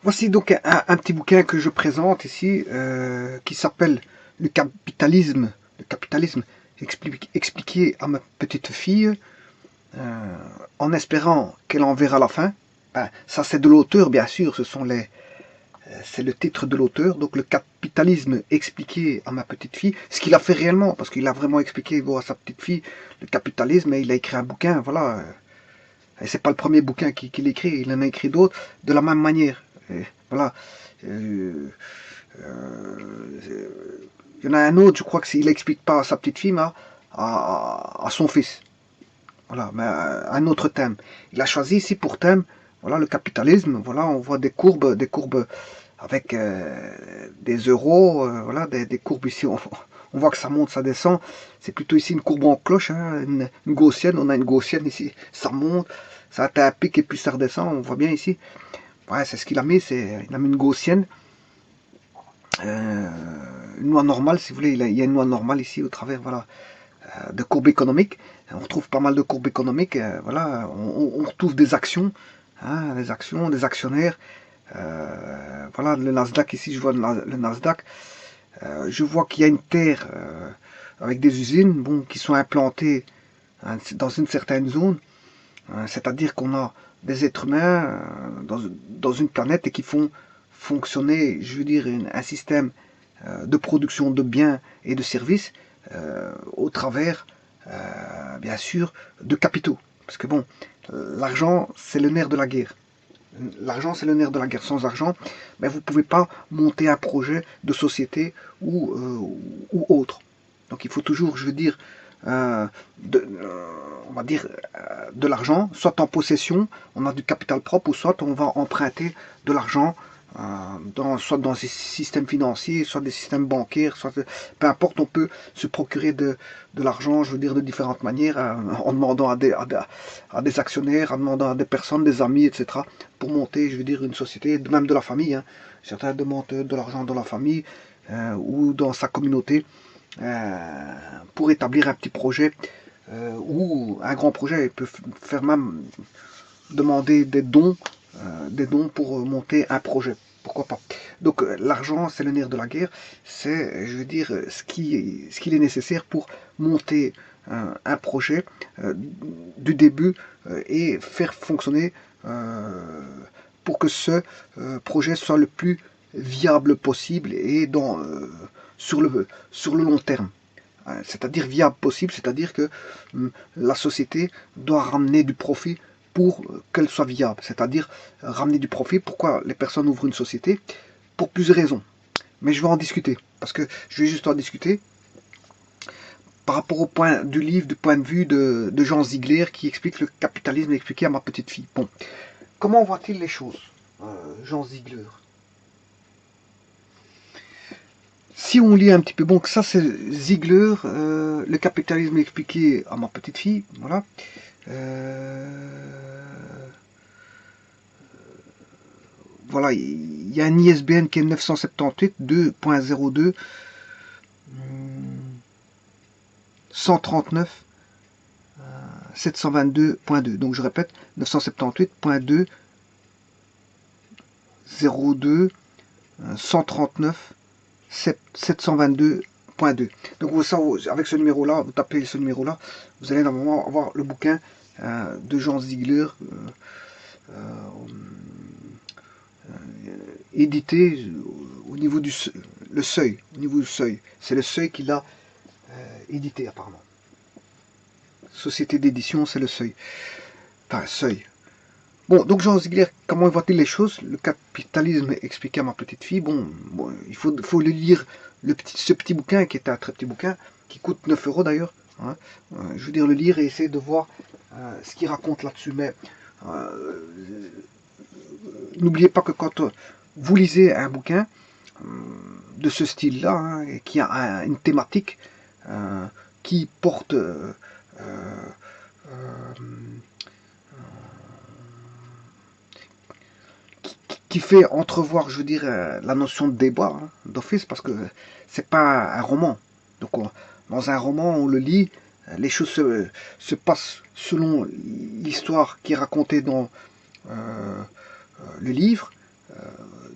Voici donc un petit bouquin que je présente ici, qui s'appelle Le capitalisme. Le capitalisme expliqué à ma petite fille, en espérant qu'elle en verra la fin. Ben, ça c'est de l'auteur bien sûr, c'est le titre de l'auteur, donc le capitalisme expliqué à ma petite fille, ce qu'il a fait réellement, parce qu'il a vraiment expliqué bon, à sa petite fille le capitalisme, et il a écrit un bouquin, voilà. Et c'est pas le premier bouquin qu'il écrit, il en a écrit d'autres de la même manière. Et voilà. Euh, il y en a un autre, je crois que s'il n'explique pas à sa petite fille, mais à son fils. Voilà, mais un autre thème. Il a choisi ici pour thème, voilà, le capitalisme. Voilà, on voit des courbes avec des euros, voilà, des courbes ici. On voit que ça monte, ça descend. C'est plutôt ici une courbe en cloche, hein, une gaussienne. On a une gaussienne ici. Ça monte, ça atteint un pic et puis ça redescend. On voit bien ici. Ouais, c'est ce qu'il a mis. Il a mis une gaussienne. Euh, une loi normale, si vous voulez. Il y a une loi normale ici au travers, voilà, de courbes économiques. On retrouve pas mal de courbes économiques. Voilà, on retrouve des actions, hein, des actions, des actionnaires. Voilà, le Nasdaq ici, je vois le Nasdaq. Je vois qu'il y a une terre avec des usines, bon, qui sont implantées, hein, dans une certaine zone. C'est-à-dire qu'on a des êtres humains dans une planète et qui font fonctionner, je veux dire, un système de production de biens et de services au travers, bien sûr, de capitaux. Parce que bon, l'argent, c'est le nerf de la guerre. L'argent, c'est le nerf de la guerre. Sans argent, ben, vous ne pouvez pas monter un projet de société ou autre. Donc il faut toujours, je veux dire, euh, on va dire, de l'argent, soit en possession, on a du capital propre, ou soit on va emprunter de l'argent, soit dans des systèmes financiers, soit des systèmes bancaires, soit peu importe, on peut se procurer de l'argent, je veux dire, de différentes manières, en demandant à des actionnaires, en demandant à des personnes, des amis, etc., pour monter, je veux dire, une société, même de la famille. Hein. Certains demandent de l'argent dans la famille ou dans sa communauté pour établir un petit projet ou un grand projet. Il peut faire même demander des dons pour monter un projet. Pourquoi pas. Donc l'argent, c'est le nerf de la guerre. C'est, je veux dire, ce qu'il est nécessaire pour monter un projet du début et faire fonctionner pour que ce projet soit le plus viable possible et sur le long terme. C'est-à-dire viable possible, c'est-à-dire que la société doit ramener du profit pour qu'elle soit viable. C'est-à-dire ramener du profit. Pourquoi les personnes ouvrent une société? Pour plusieurs raisons. Mais je vais en discuter. Parce que je vais juste en discuter par rapport au point du livre, du point de vue de Jean Ziegler qui explique le capitalisme expliqué à ma petite fille. Bon, comment voit-il les choses, Jean Ziegler? Si on lit un petit peu, bon, ça c'est Ziegler, le capitalisme expliqué à ma petite fille, voilà. Euh, voilà, il y a un ISBN qui est 978 2.02 139 722.2. Donc je répète, 978.2 02 139 722.2. Donc ça, avec ce numéro-là, vous tapez ce numéro-là, vous allez normalement avoir le bouquin de Jean Ziegler édité au niveau du le seuil, au niveau du seuil. C'est le seuil qui l'a édité apparemment. Société d'édition, c'est le seuil. Enfin, seuil. Bon, donc Jean Ziegler, comment voit-il les choses? Le capitalisme expliqué à ma petite fille. Bon il faut le lire, ce petit bouquin, qui est un très petit bouquin, qui coûte 9 euros d'ailleurs. Hein. Je veux dire, le lire et essayer de voir ce qu'il raconte là-dessus. Mais euh, n'oubliez pas que quand vous lisez un bouquin de ce style-là, hein, et qui a une thématique qui porte qui fait entrevoir, je veux dire, la notion de débat, hein, d'office, parce que c'est pas un roman. Donc, dans un roman, on le lit, les choses se passent selon l'histoire qui est racontée dans le livre.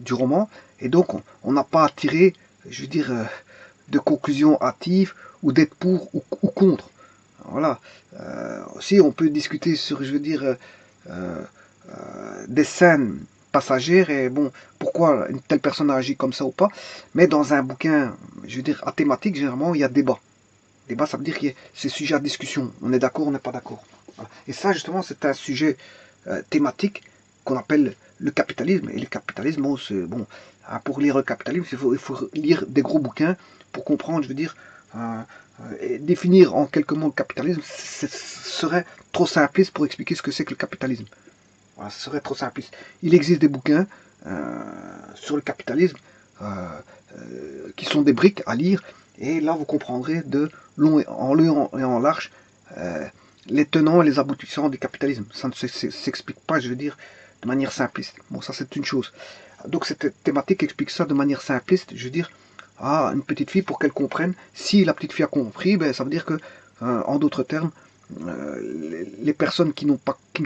du roman, et donc on n'a pas à tirer, je veux dire, de conclusions hâtives ou d'être pour ou contre. Voilà. Aussi, on peut discuter sur, je veux dire, des scènes passagères et bon, pourquoi une telle personne a agi comme ça ou pas. Mais dans un bouquin, je veux dire, à thématique, généralement, il y a débat. Débat, ça veut dire que c'est sujet à discussion. On est d'accord, on n'est pas d'accord. Voilà. Et ça, justement, c'est un sujet thématique qu'on appelle le capitalisme. Et le capitalisme, bon, bon, pour lire le capitalisme, il faut lire des gros bouquins pour comprendre, je veux dire, définir en quelques mots le capitalisme, ce serait trop simpliste pour expliquer ce que c'est que le capitalisme. Voilà, ce serait trop simpliste. Il existe des bouquins sur le capitalisme qui sont des briques à lire, et là vous comprendrez de long et en large les tenants et les aboutissants du capitalisme. Ça ne s'explique pas, je veux dire, de manière simpliste. Bon, ça c'est une chose. Donc cette thématique explique ça de manière simpliste, je veux dire, à une petite fille pour qu'elle comprenne. Si la petite fille a compris, ben, ça veut dire que, en d'autres termes, les personnes qui ne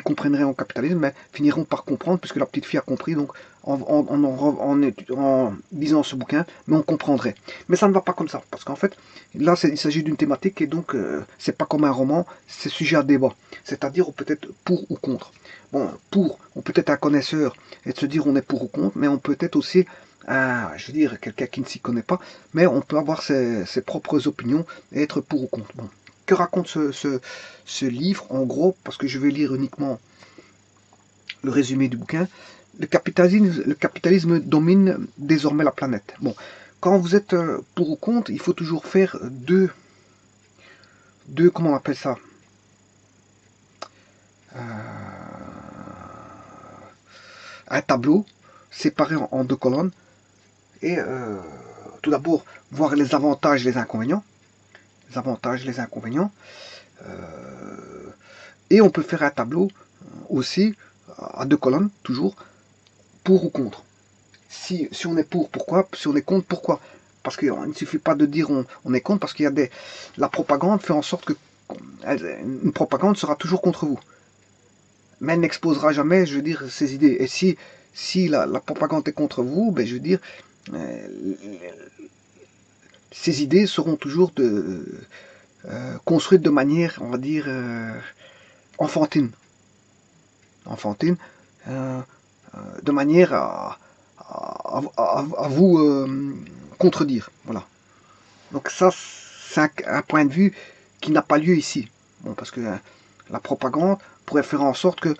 comprennent rien au capitalisme ben, finiront par comprendre, puisque la petite fille a compris, donc en lisant ce bouquin, mais on comprendrait. Mais ça ne va pas comme ça, parce qu'en fait, là il s'agit d'une thématique, et donc c'est pas comme un roman, c'est sujet à débat. C'est-à-dire on peut être pour ou contre. Bon, on peut être un connaisseur et de se dire on est pour ou contre, mais on peut être aussi je veux dire, quelqu'un qui ne s'y connaît pas, mais on peut avoir ses propres opinions et être pour ou contre. Bon, que raconte ce livre, en gros, parce que je vais lire uniquement le résumé du bouquin. Le capitalisme domine désormais la planète. Bon, quand vous êtes pour ou contre, il faut toujours faire comment on appelle ça, un tableau séparé en deux colonnes, et tout d'abord voir les avantages et les inconvénients. Les avantages, les inconvénients. Et on peut faire un tableau aussi à deux colonnes, toujours, pour ou contre. Si on est pour, pourquoi? Si on est contre, pourquoi? Parce qu'il ne suffit pas de dire on est contre, parce qu'il y a la propagande fait en sorte que une propagande sera toujours contre vous. Mais elle n'exposera jamais, je veux dire, ses idées. Et si la propagande est contre vous, ben, je veux dire, ces idées seront toujours construites de manière, on va dire, enfantine. Enfantine, de manière à vous contredire. Voilà. Donc ça, c'est un point de vue qui n'a pas lieu ici. Bon, parce que la propagande pourrait faire en sorte que,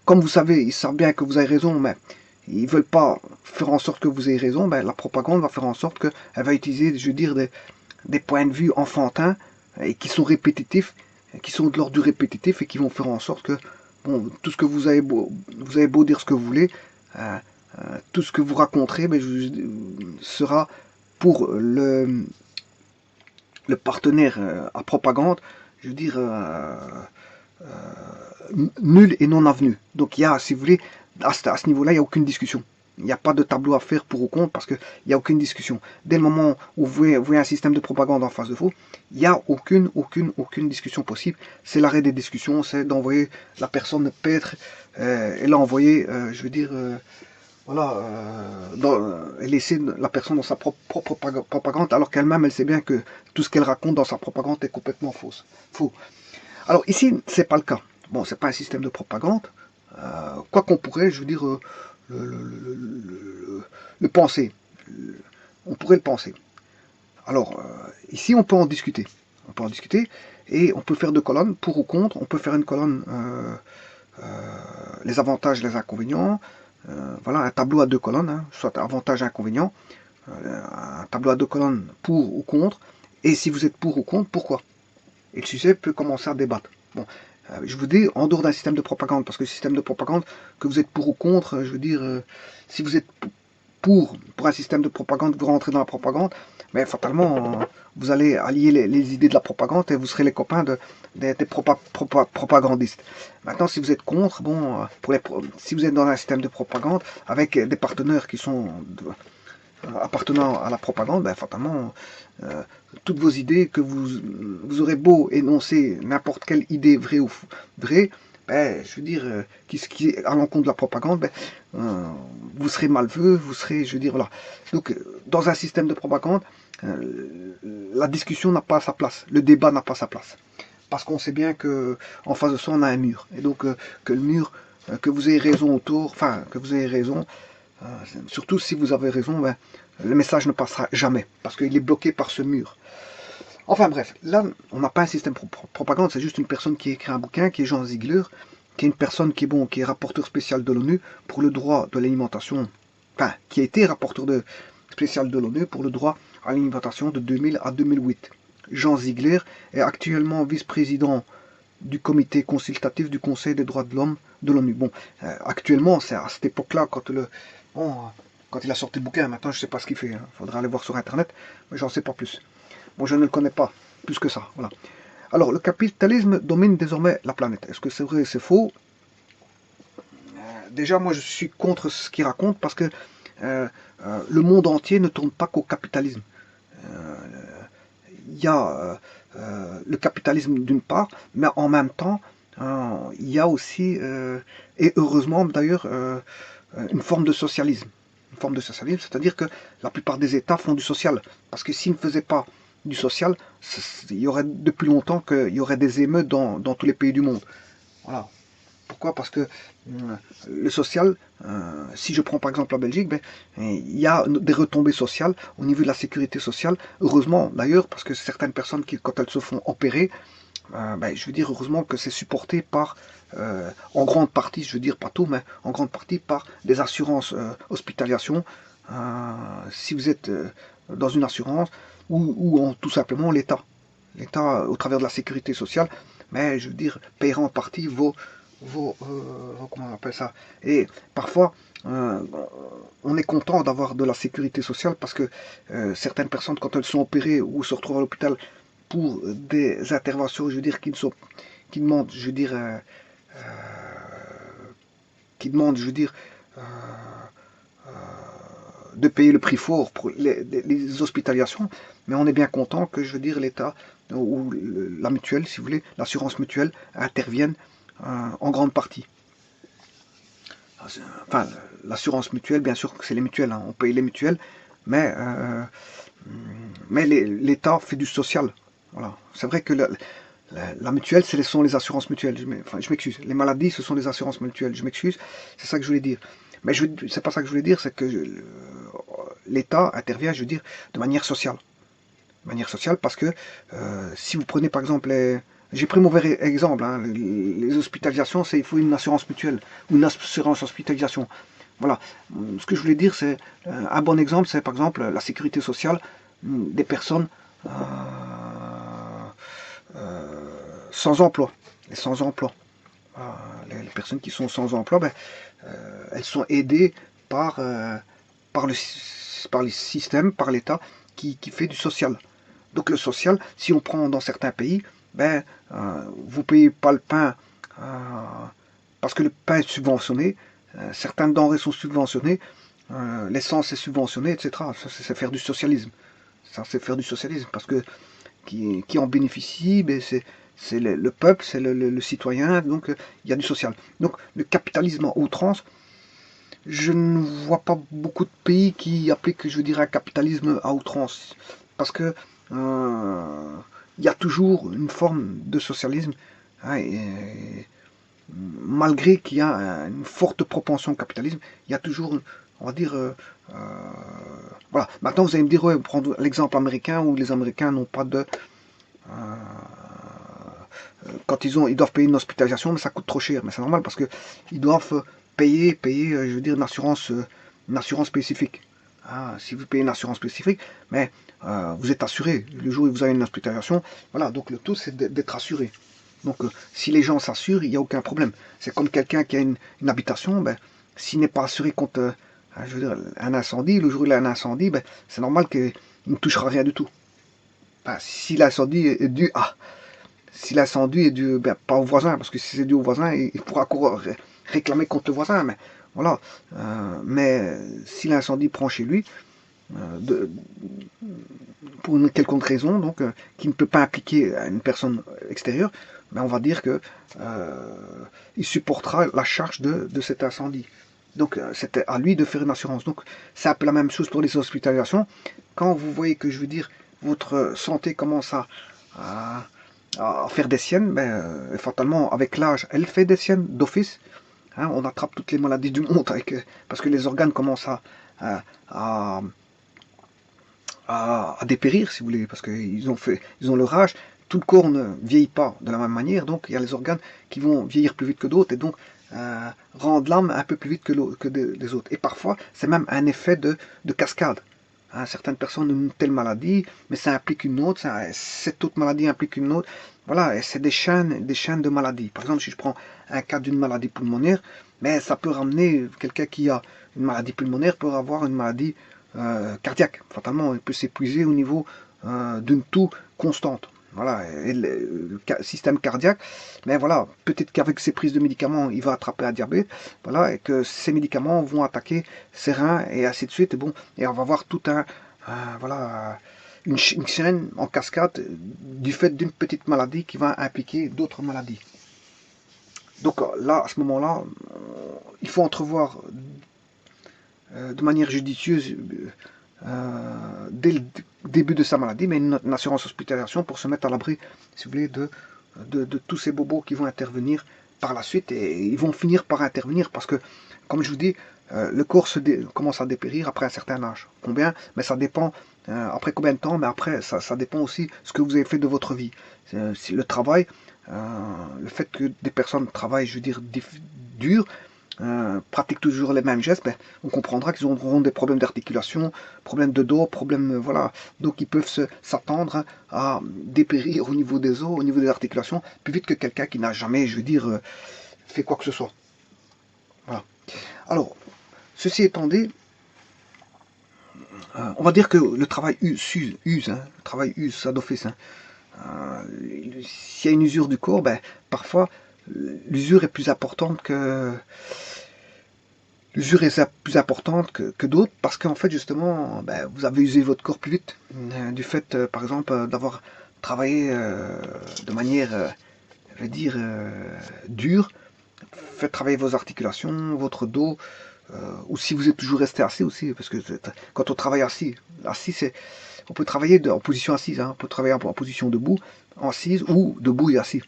comme vous savez, ils savent bien que vous avez raison, mais ils ne veulent pas faire en sorte que vous ayez raison, ben, la propagande va faire en sorte qu'elle va utiliser, je veux dire, des points de vue enfantins et qui sont répétitifs, qui sont de l'ordre du répétitif et qui vont faire en sorte que bon, tout ce que vous avez beau dire ce que vous voulez, tout ce que vous raconterez ben, sera pour le partenaire à propagande, je veux dire, nul et non avenu. Donc il y a, si vous voulez, à ce niveau-là, il n'y a aucune discussion. Il n'y a pas de tableau à faire pour ou contre parce qu'il n'y a aucune discussion. Dès le moment où vous voyez un système de propagande en face de vous, il n'y a aucune discussion possible. C'est l'arrêt des discussions, c'est d'envoyer la personne paître et l'envoyer, je veux dire, voilà, et laisser la personne dans sa propre propagande alors qu'elle-même, elle sait bien que tout ce qu'elle raconte dans sa propagande est complètement faux. Alors ici, c'est pas le cas. Bon, c'est pas un système de propagande, quoi qu'on pourrait, je veux dire, le penser. On pourrait le penser. Alors, ici, on peut en discuter. On peut en discuter et on peut faire deux colonnes, pour ou contre. On peut faire une colonne, les avantages et les inconvénients. Voilà, un tableau à deux colonnes, hein, soit avantages et inconvénients. Un tableau à deux colonnes, pour ou contre. Et si vous êtes pour ou contre, pourquoi? Et le sujet peut commencer à débattre. Bon, je vous dis, en dehors d'un système de propagande, parce que le système de propagande, que vous êtes pour ou contre, je veux dire, si vous êtes pour un système de propagande, vous rentrez dans la propagande, mais fatalement, vous allez allier les idées de la propagande et vous serez les copains des propagandistes. Maintenant, si vous êtes contre, bon, si vous êtes dans un système de propagande, avec des partenaires qui sont appartenant à la propagande, ben, fatalement, toutes vos idées, que vous aurez beau énoncer n'importe quelle idée vraie ou vraie, ben, je veux dire, qui est à l'encontre de la propagande, ben, vous serez mal vu, vous serez, je veux dire, voilà. Donc, dans un système de propagande, la discussion n'a pas sa place, le débat n'a pas sa place. Parce qu'on sait bien que en face de ça, on a un mur. Et donc, que le mur, que vous ayez raison autour, enfin, que vous ayez raison, surtout si vous avez raison, ben, le message ne passera jamais, parce qu'il est bloqué par ce mur. Enfin bref, là, on n'a pas un système propagande, c'est juste une personne qui écrit un bouquin, qui est Jean Ziegler, qui est une personne qui est bon, qui est rapporteur spécial de l'ONU pour le droit de l'alimentation, enfin, qui a été rapporteur spécial de l'ONU pour le droit à l'alimentation de 2000 à 2008. Jean Ziegler est actuellement vice-président du comité consultatif du Conseil des droits de l'homme de l'ONU. Bon, actuellement, c'est à cette époque-là, quand il a sorti le bouquin. Maintenant, je ne sais pas ce qu'il fait. Il faudra aller voir sur Internet, mais j'en sais pas plus. Bon, je ne le connais pas plus que ça. Voilà. Alors, le capitalisme domine désormais la planète. Est-ce que c'est vrai, c'est faux? Déjà, moi, je suis contre ce qu'il raconte parce que le monde entier ne tourne pas qu'au capitalisme. Il y a le capitalisme d'une part, mais en même temps, il y a aussi, et heureusement d'ailleurs, une forme de socialisme. Une forme de socialisme, c'est-à-dire que la plupart des États font du social. Parce que s'ils ne faisaient pas du social, il y aurait depuis longtemps qu'il y aurait des émeutes dans tous les pays du monde. Voilà. Pourquoi? Parce que le social, si je prends par exemple la Belgique, ben, il y a des retombées sociales au niveau de la sécurité sociale. Heureusement d'ailleurs, parce que certaines personnes qui, quand elles se font opérer, ben, je veux dire heureusement que c'est supporté par, en grande partie, je veux dire pas tout, mais en grande partie par des assurances hospitalisation. Si vous êtes dans une assurance ou tout simplement l'État. L'État, au travers de la sécurité sociale, mais je veux dire, paiera en partie comment on appelle ça. Et parfois, on est content d'avoir de la sécurité sociale parce que certaines personnes, quand elles sont opérées ou se retrouvent à l'hôpital pour des interventions, je veux dire, qui demandent, je veux dire, je veux dire, euh, de payer le prix fort pour les hospitalisations, mais on est bien content que, je veux dire, l'État ou la mutuelle, si vous voulez, l'assurance mutuelle intervienne en grande partie. Enfin, l'assurance mutuelle, bien sûr que c'est les mutuelles, hein, on paye les mutuelles, mais, l'État fait du social. Voilà. C'est vrai que la mutuelle, ce sont les assurances mutuelles. Je m'excuse. Les maladies, ce sont les assurances mutuelles. Je m'excuse. C'est ça que je voulais dire. Mais c'est pas ça que je voulais dire, c'est que l'État intervient, je veux dire, de manière sociale. De manière sociale, parce que si vous prenez par exemple j'ai pris mauvais exemple, hein, les hospitalisations, il faut une assurance mutuelle, ou une assurance hospitalisation. Voilà. Ce que je voulais dire, c'est un bon exemple, c'est par exemple la sécurité sociale des personnes sans emploi. Les sans emploi. Les personnes qui sont sans emploi, ben, elles sont aidées par, par, le, par les systèmes, par l'État qui fait du social. Donc le social, si on prend dans certains pays, ben, vous ne payez pas le pain parce que le pain est subventionné, certaines denrées sont subventionnées, l'essence est subventionnée, etc. Ça, c'est faire du socialisme. Ça, c'est faire du socialisme parce que qui en bénéficie, ben, c'est le peuple, c'est le citoyen, donc il y a du social. Donc le capitalisme en outrance, je ne vois pas beaucoup de pays qui appliquent, je veux dire, un capitalisme à outrance. Parce que il y a toujours une forme de socialisme, hein, et malgré qu'il y a une forte propension au capitalisme, il y a toujours, on va dire, voilà. Maintenant, vous allez me dire, ouais, prendre l'exemple américain où les Américains n'ont pas de, quand ils doivent payer une hospitalisation, mais ça coûte trop cher. Mais c'est normal parce que ils doivent payer, je veux dire, une assurance spécifique. Ah, si vous payez une assurance spécifique, mais vous êtes assuré. Le jour où vous avez une hospitalisation, voilà. Donc le tout, c'est d'être assuré. Donc si les gens s'assurent, il n'y a aucun problème. C'est comme quelqu'un qui a une habitation, ben, s'il n'est pas assuré contre, je veux dire, un incendie, le jour où il a un incendie, ben, c'est normal qu'il ne touchera rien du tout. Ben, si l'incendie est dû à si l'incendie est dû, ben, pas au voisin, parce que si c'est dû au voisin, il pourra réclamer contre le voisin, mais voilà. Mais si l'incendie prend chez lui, de, pour une quelconque raison, donc qui ne peut pas impliquer une personne extérieure, mais on va dire que il supportera la charge de cet incendie. Donc c'était à lui de faire une assurance. Donc c'est un peu la même chose pour les hospitalisations. Quand vous voyez que je veux dire votre santé commence à, à faire des siennes, ben, fatalement avec l'âge, elle fait des siennes d'office. Hein, on attrape toutes les maladies du monde avec, parce que les organes commencent à, à, à dépérir, si vous voulez, parce ils ont leur âge. Tout le corps ne vieillit pas de la même manière, donc il y a les organes qui vont vieillir plus vite que d'autres et donc rendre l'âme un peu plus vite que les autres. Et parfois, c'est même un effet de cascade. Hein, certaines personnes ont une telle maladie, mais ça implique une autre, cette autre maladie implique une autre. Voilà, c'est des chaînes de maladies. Par exemple, si je prends un cas d'une maladie pulmonaire, mais ça peut ramener quelqu'un qui a une maladie pulmonaire peut avoir une maladie cardiaque. Fatalement, il peut s'épuiser au niveau d'une toux constante. Voilà, et le système cardiaque, mais voilà, peut-être qu'avec ses prises de médicaments, il va attraper un diabète, voilà, et que ces médicaments vont attaquer ses reins et ainsi de suite, et bon, et on va voir tout voilà, une chaîne en cascade du fait d'une petite maladie qui va impliquer d'autres maladies. Donc là, à ce moment-là, il faut entrevoir de manière judicieuse dès le début de sa maladie, mais une assurance hospitalisation pour se mettre à l'abri, si vous voulez, de tous ces bobos qui vont intervenir par la suite et ils vont finir par intervenir parce que, comme je vous dis, le corps commence à dépérir après un certain âge. Combien? Mais ça dépend après combien de temps, mais après ça dépend aussi ce que vous avez fait de votre vie. Si le travail, le fait que des personnes travaillent, je veux dire, dur, pratiquent toujours les mêmes gestes, ben, on comprendra qu'ils auront des problèmes d'articulation, problèmes de dos, problèmes, voilà. Donc ils peuvent s'attendre à dépérir au niveau des os, au niveau des articulations, plus vite que quelqu'un qui n'a jamais, je veux dire, fait quoi que ce soit. Voilà. Alors, ceci étant dit, on va dire que le travail use, hein, le travail use, ça d'office. Hein. S'il y a une usure du corps, ben, parfois l'usure est plus importante que l'usure est plus importante que d'autres parce qu'en fait justement ben, vous avez usé votre corps plus vite du fait par exemple d'avoir travaillé de manière je vais dire dure, faites travailler vos articulations, votre dos ou si vous êtes toujours resté assis aussi parce que quand on travaille assis c'est on peut travailler en position assise, hein, on peut travailler en position debout, assise ou debout et assis.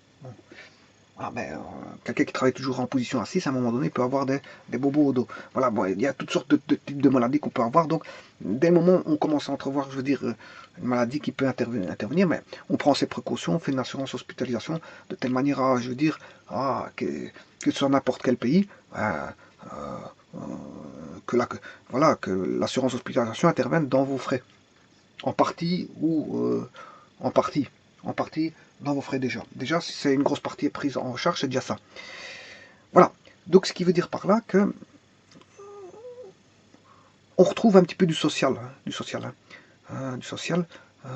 Ah ben, quelqu'un qui travaille toujours en position assise, à un moment donné, peut avoir des bobos au dos. Voilà, bon, il y a toutes sortes de types de maladies qu'on peut avoir. Donc, dès le moment où on commence à entrevoir, je veux dire, une maladie qui peut intervenir, mais on prend ses précautions, on fait une assurance hospitalisation de telle manière à, je veux dire, que ce soit n'importe quel pays, voilà, que l'assurance hospitalisation intervienne dans vos frais, en partie ou en partie, en partie dans vos frais déjà. Déjà, si c'est une grosse partie prise en charge, c'est déjà ça. Voilà. Donc, ce qui veut dire par là que on retrouve un petit peu du social, hein, du social, hein, du social. Euh,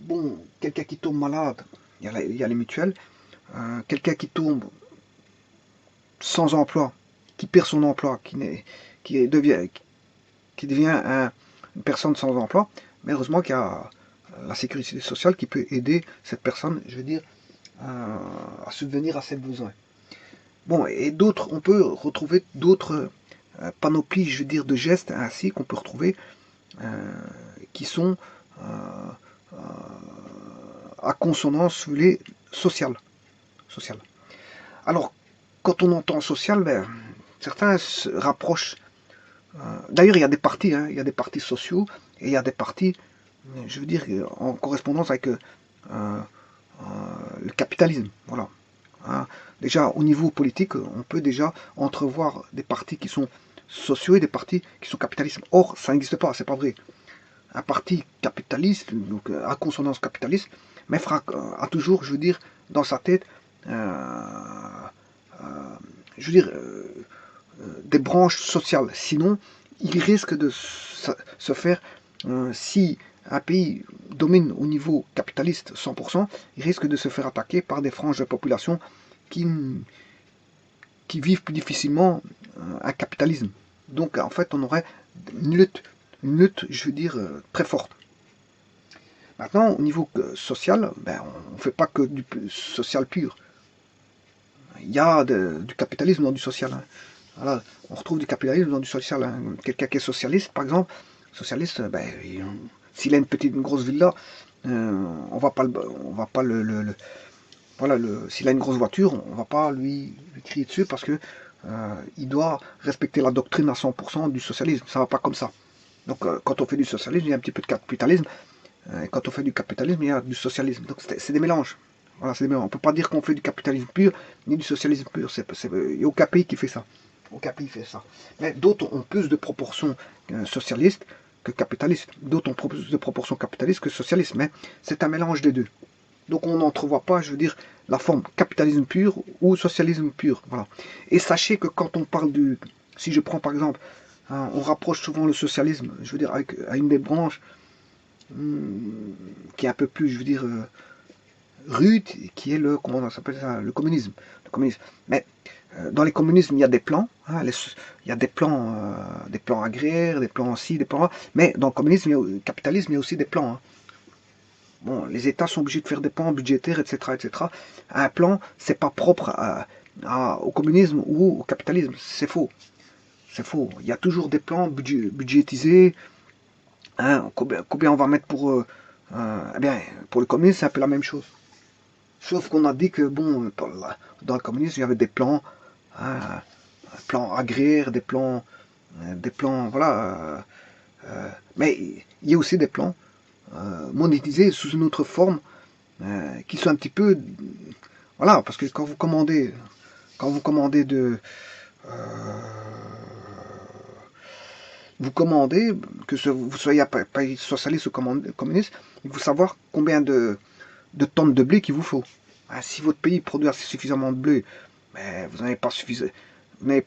bon, quelqu'un qui tombe malade, il y a les mutuelles. Quelqu'un qui tombe sans emploi, qui perd son emploi, qui devient une personne sans emploi, mais heureusement qu'il y a la sécurité sociale qui peut aider cette personne, je veux dire, à subvenir à ses besoins. Bon, et d'autres, on peut retrouver d'autres panoplies, je veux dire, de gestes ainsi qu'on peut retrouver qui sont à consonance, si vous voulez, sociale. Sociale. Alors, quand on entend social, ben, certains se rapprochent. D'ailleurs, il y a des partis, hein, il y a des partis sociaux et il y a des partis, je veux dire, en correspondance avec le capitalisme. Voilà. Hein. Déjà, au niveau politique, on peut déjà entrevoir des partis qui sont sociaux et des partis qui sont capitalistes. Or, ça n'existe pas, c'est pas vrai. Un parti capitaliste, donc à consonance capitaliste, mais a toujours, je veux dire, dans sa tête, je veux dire, des branches sociales. Sinon, il risque de se faire, si un pays domine au niveau capitaliste 100%, il risque de se faire attaquer par des franges de population qui, qui vivent plus difficilement un capitalisme. Donc en fait, on aurait une lutte une lutte, je veux dire, très forte. Maintenant, au niveau social, ben, on ne fait pas que du social pur. Il y a du capitalisme dans du social. Hein. Voilà, on retrouve du capitalisme dans du social. Hein. Quelqu'un qui est socialiste, par exemple, socialiste, ben, s'il a une grosse villa, on va pas, on va pas voilà, s'il a une grosse voiture, on va pas lui crier dessus parce que il doit respecter la doctrine à 100% du socialisme. Ça va pas comme ça. Donc, quand on fait du socialisme, il y a un petit peu de capitalisme. Et quand on fait du capitalisme, il y a du socialisme. Donc, c'est des mélanges. Voilà, c'est des mélanges. On peut pas dire qu'on fait du capitalisme pur ni du socialisme pur. Il n'y a aucun pays qui fait ça. Aucun pays fait ça. Mais d'autres ont plus de proportions socialistes que capitalistes. D'autres ont plus de proportions capitalistes que socialistes. Mais c'est un mélange des deux. Donc on n'entrevoit pas, je veux dire, la forme capitalisme pur ou socialisme pur. Voilà. Et sachez que quand on parle du... Si je prends par exemple, hein, on rapproche souvent le socialisme, je veux dire, à une des branches qui est un peu plus, je veux dire, rude, qui est le, comment on s'appelle ça, le communisme. Le communisme. Mais dans les communismes, il y a des plans, hein, il y a des plans agraires, des plans ci, des plans là. Mais dans le communisme, le capitalisme, il y a aussi des plans. Hein. Bon, les États sont obligés de faire des plans budgétaires, etc., etc. Un plan, c'est pas propre au communisme ou au capitalisme. C'est faux. C'est faux. Il y a toujours des plans budgétisés. Hein, combien on va mettre pour... eh bien, pour le communisme, c'est un peu la même chose. Sauf qu'on a dit que, bon, dans le communisme, il y avait des plans, hein, plans agraires, des plans, voilà. Mais il y a aussi des plans monétisés sous une autre forme, qui sont un petit peu, voilà, parce que quand vous commandez vous commandez, vous soyez pas socialiste ou communiste, il faut savoir combien de tonnes de blé qu'il vous faut. Si votre pays produit assez suffisamment de blé, mais vous n'avez pas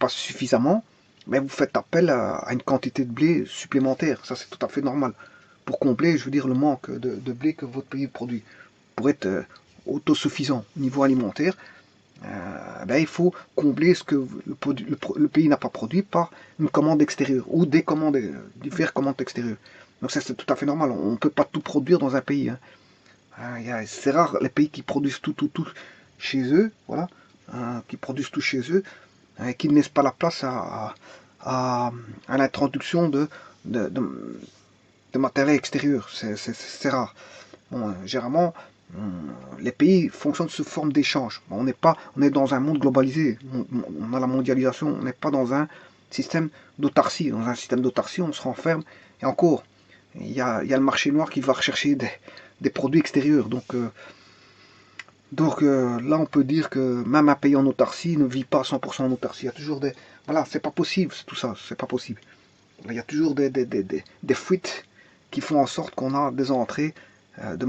suffisamment, mais vous faites appel à une quantité de blé supplémentaire. Ça, c'est tout à fait normal. Pour combler, je veux dire, le manque de blé que votre pays produit. Pour être autosuffisant au niveau alimentaire, ben, il faut combler ce que le pays n'a pas produit par une commande extérieure ou des commandes, diverses commandes extérieures. Donc ça, c'est tout à fait normal. On ne peut pas tout produire dans un pays. Hein. C'est rare les pays qui produisent tout chez eux, voilà, qui produisent tout chez eux, qui ne laissent pas la place à l'introduction de matériel extérieur. C'est rare. Bon, généralement, les pays fonctionnent sous forme d'échange. Bon, on est dans un monde globalisé. On a la mondialisation. On n'est pas dans un système d'autarcie. Dans un système d'autarcie, on se renferme. Et encore, il y a le marché noir qui va rechercher des produits extérieurs. Donc là, on peut dire que même un pays en autarcie ne vit pas à 100% en autarcie. Il y a toujours des... Voilà, c'est pas possible, tout ça, c'est pas possible. Il y a toujours des fuites qui font en sorte qu'on a des entrées de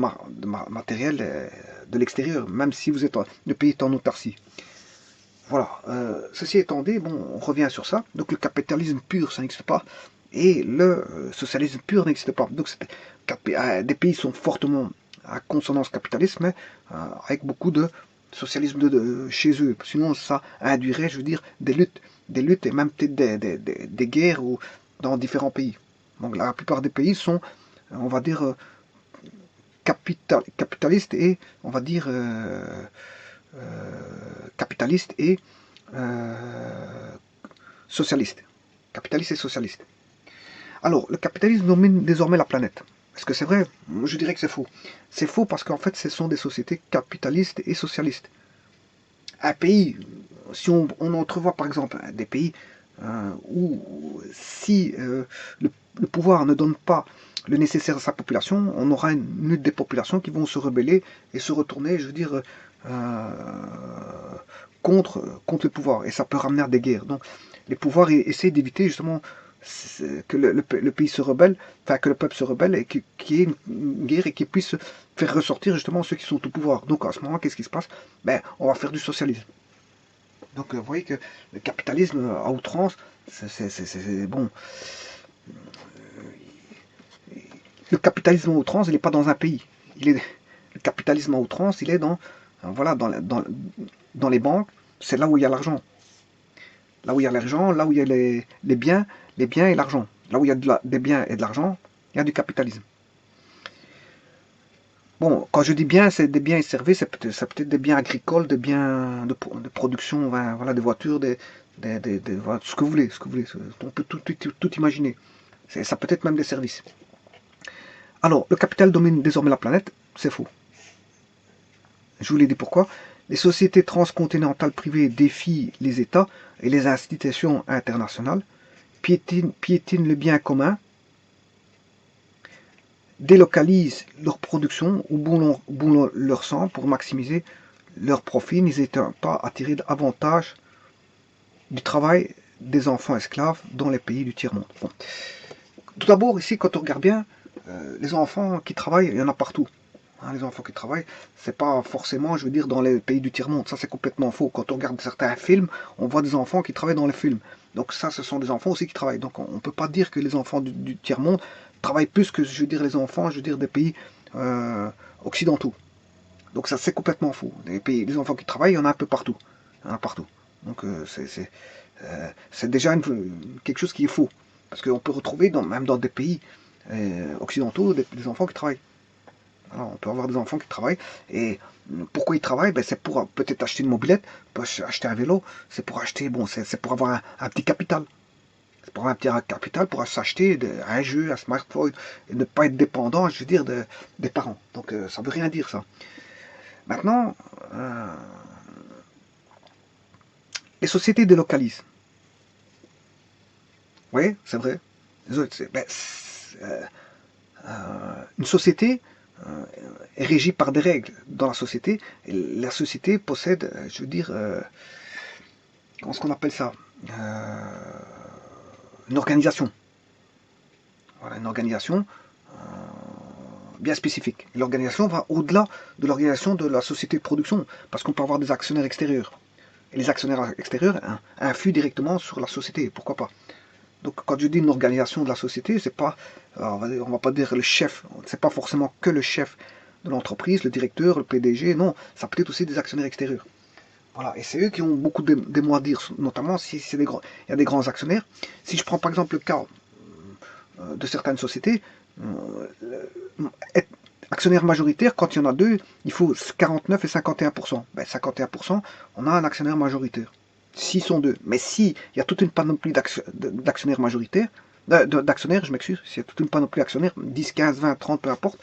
matériel de l'extérieur, même si le pays est en autarcie. Voilà, ceci étant dit, bon, on revient sur ça. Donc le capitalisme pur, ça n'existe pas. Et le socialisme pur n'existe pas. Donc des pays sont fortement à consonance capitaliste, mais avec beaucoup de socialisme chez eux. Sinon, ça induirait, je veux dire, des luttes et même peut-être des guerres dans différents pays. Donc la plupart des pays sont, on va dire, capitalistes et, on va dire, capitaliste et socialiste. Capitaliste et socialiste. Alors, le capitalisme domine désormais la planète. Est-ce que c'est vrai? Je dirais que c'est faux. C'est faux parce qu'en fait, ce sont des sociétés capitalistes et socialistes. Un pays, si on entrevoit par exemple des pays où si le pouvoir ne donne pas le nécessaire à sa population, on aura une lutte des populations qui vont se rebeller et se retourner, je veux dire, contre le pouvoir. Et ça peut ramener à des guerres. Donc, les pouvoirs essaient d'éviter justement que le pays se rebelle, enfin que le peuple se rebelle et qu'il y ait une guerre et qu'il puisse faire ressortir justement ceux qui sont au pouvoir. Donc à ce moment, qu'est-ce qui se passe? Ben, on va faire du socialisme. Donc vous voyez que le capitalisme à outrance, c'est bon. Le capitalisme à outrance, il n'est pas dans un pays. Le capitalisme à outrance, il est voilà, dans les banques. C'est là où il y a l'argent. Là où il y a l'argent, là où il y a les biens et l'argent. Là où il y a des biens et de l'argent, il y a du capitalisme. Bon, quand je dis bien, c'est des biens et services, ça peut être des biens agricoles, des biens de production, voilà, des voitures, voilà, ce que vous voulez, ce que vous voulez. On peut tout imaginer. Ça peut être même des services. Alors, le capital domine désormais la planète, c'est faux. Je vous l'ai dit pourquoi. Les sociétés transcontinentales privées défient les États et les institutions internationales, piétinent le bien commun, délocalisent leur production ou boulent leur sang pour maximiser leurs profits, n'hésitant pas à tirer avantage du travail des enfants esclaves dans les pays du tiers-monde. Bon. Tout d'abord, ici, quand on regarde bien, les enfants qui travaillent, il y en a partout. Hein, les enfants qui travaillent, c'est pas forcément, je veux dire, dans les pays du tiers-monde. Ça, c'est complètement faux. Quand on regarde certains films, on voit des enfants qui travaillent dans les films. Donc ça, ce sont des enfants aussi qui travaillent. Donc on ne peut pas dire que les enfants du tiers-monde travaillent plus que, je veux dire, les enfants, je veux dire, des pays occidentaux. Donc ça, c'est complètement faux. Les enfants qui travaillent, il y en a un peu partout. Il y en a partout. Donc c'est déjà quelque chose qui est faux. Parce qu'on peut retrouver, même dans des pays occidentaux, des enfants qui travaillent. Alors, on peut avoir des enfants qui travaillent. Et pourquoi ils travaillent? Ben, c'est pour peut-être acheter une mobilette, pour acheter un vélo, c'est pour acheter, bon, c'est pour avoir un petit capital. C'est pour avoir un petit capital pour s'acheter un jeu, un smartphone, et ne pas être dépendant, je veux dire, des parents. Donc ça veut rien dire ça. Maintenant, les sociétés délocalisent. Oui, c'est vrai. Ben, une société est régie par des règles dans la société. Et la société possède, je veux dire, comment est-ce qu'on appelle ça, une organisation. Voilà, une organisation bien spécifique. L'organisation va au-delà de l'organisation de la société de production, parce qu'on peut avoir des actionnaires extérieurs. Et les actionnaires extérieurs influent directement sur la société, pourquoi pas. Donc quand je dis une organisation de la société, c'est pas, on va pas dire le chef, c'est pas forcément que le chef de l'entreprise, le directeur, le PDG, non, ça peut être aussi des actionnaires extérieurs. Voilà, et c'est eux qui ont beaucoup de mots à dire, notamment si c'est il y a des grands actionnaires. Si je prends par exemple le cas de certaines sociétés, être actionnaire majoritaire, quand il y en a deux, il faut 49 et 51%. Ben 51%, on a un actionnaire majoritaire. S'ils sont deux. Mais si il y a toute une panoplie d'actionnaires majoritaires, d'actionnaires, je m'excuse, s'il y a toute une panoplie d'actionnaires, 10, 15, 20, 30, peu importe,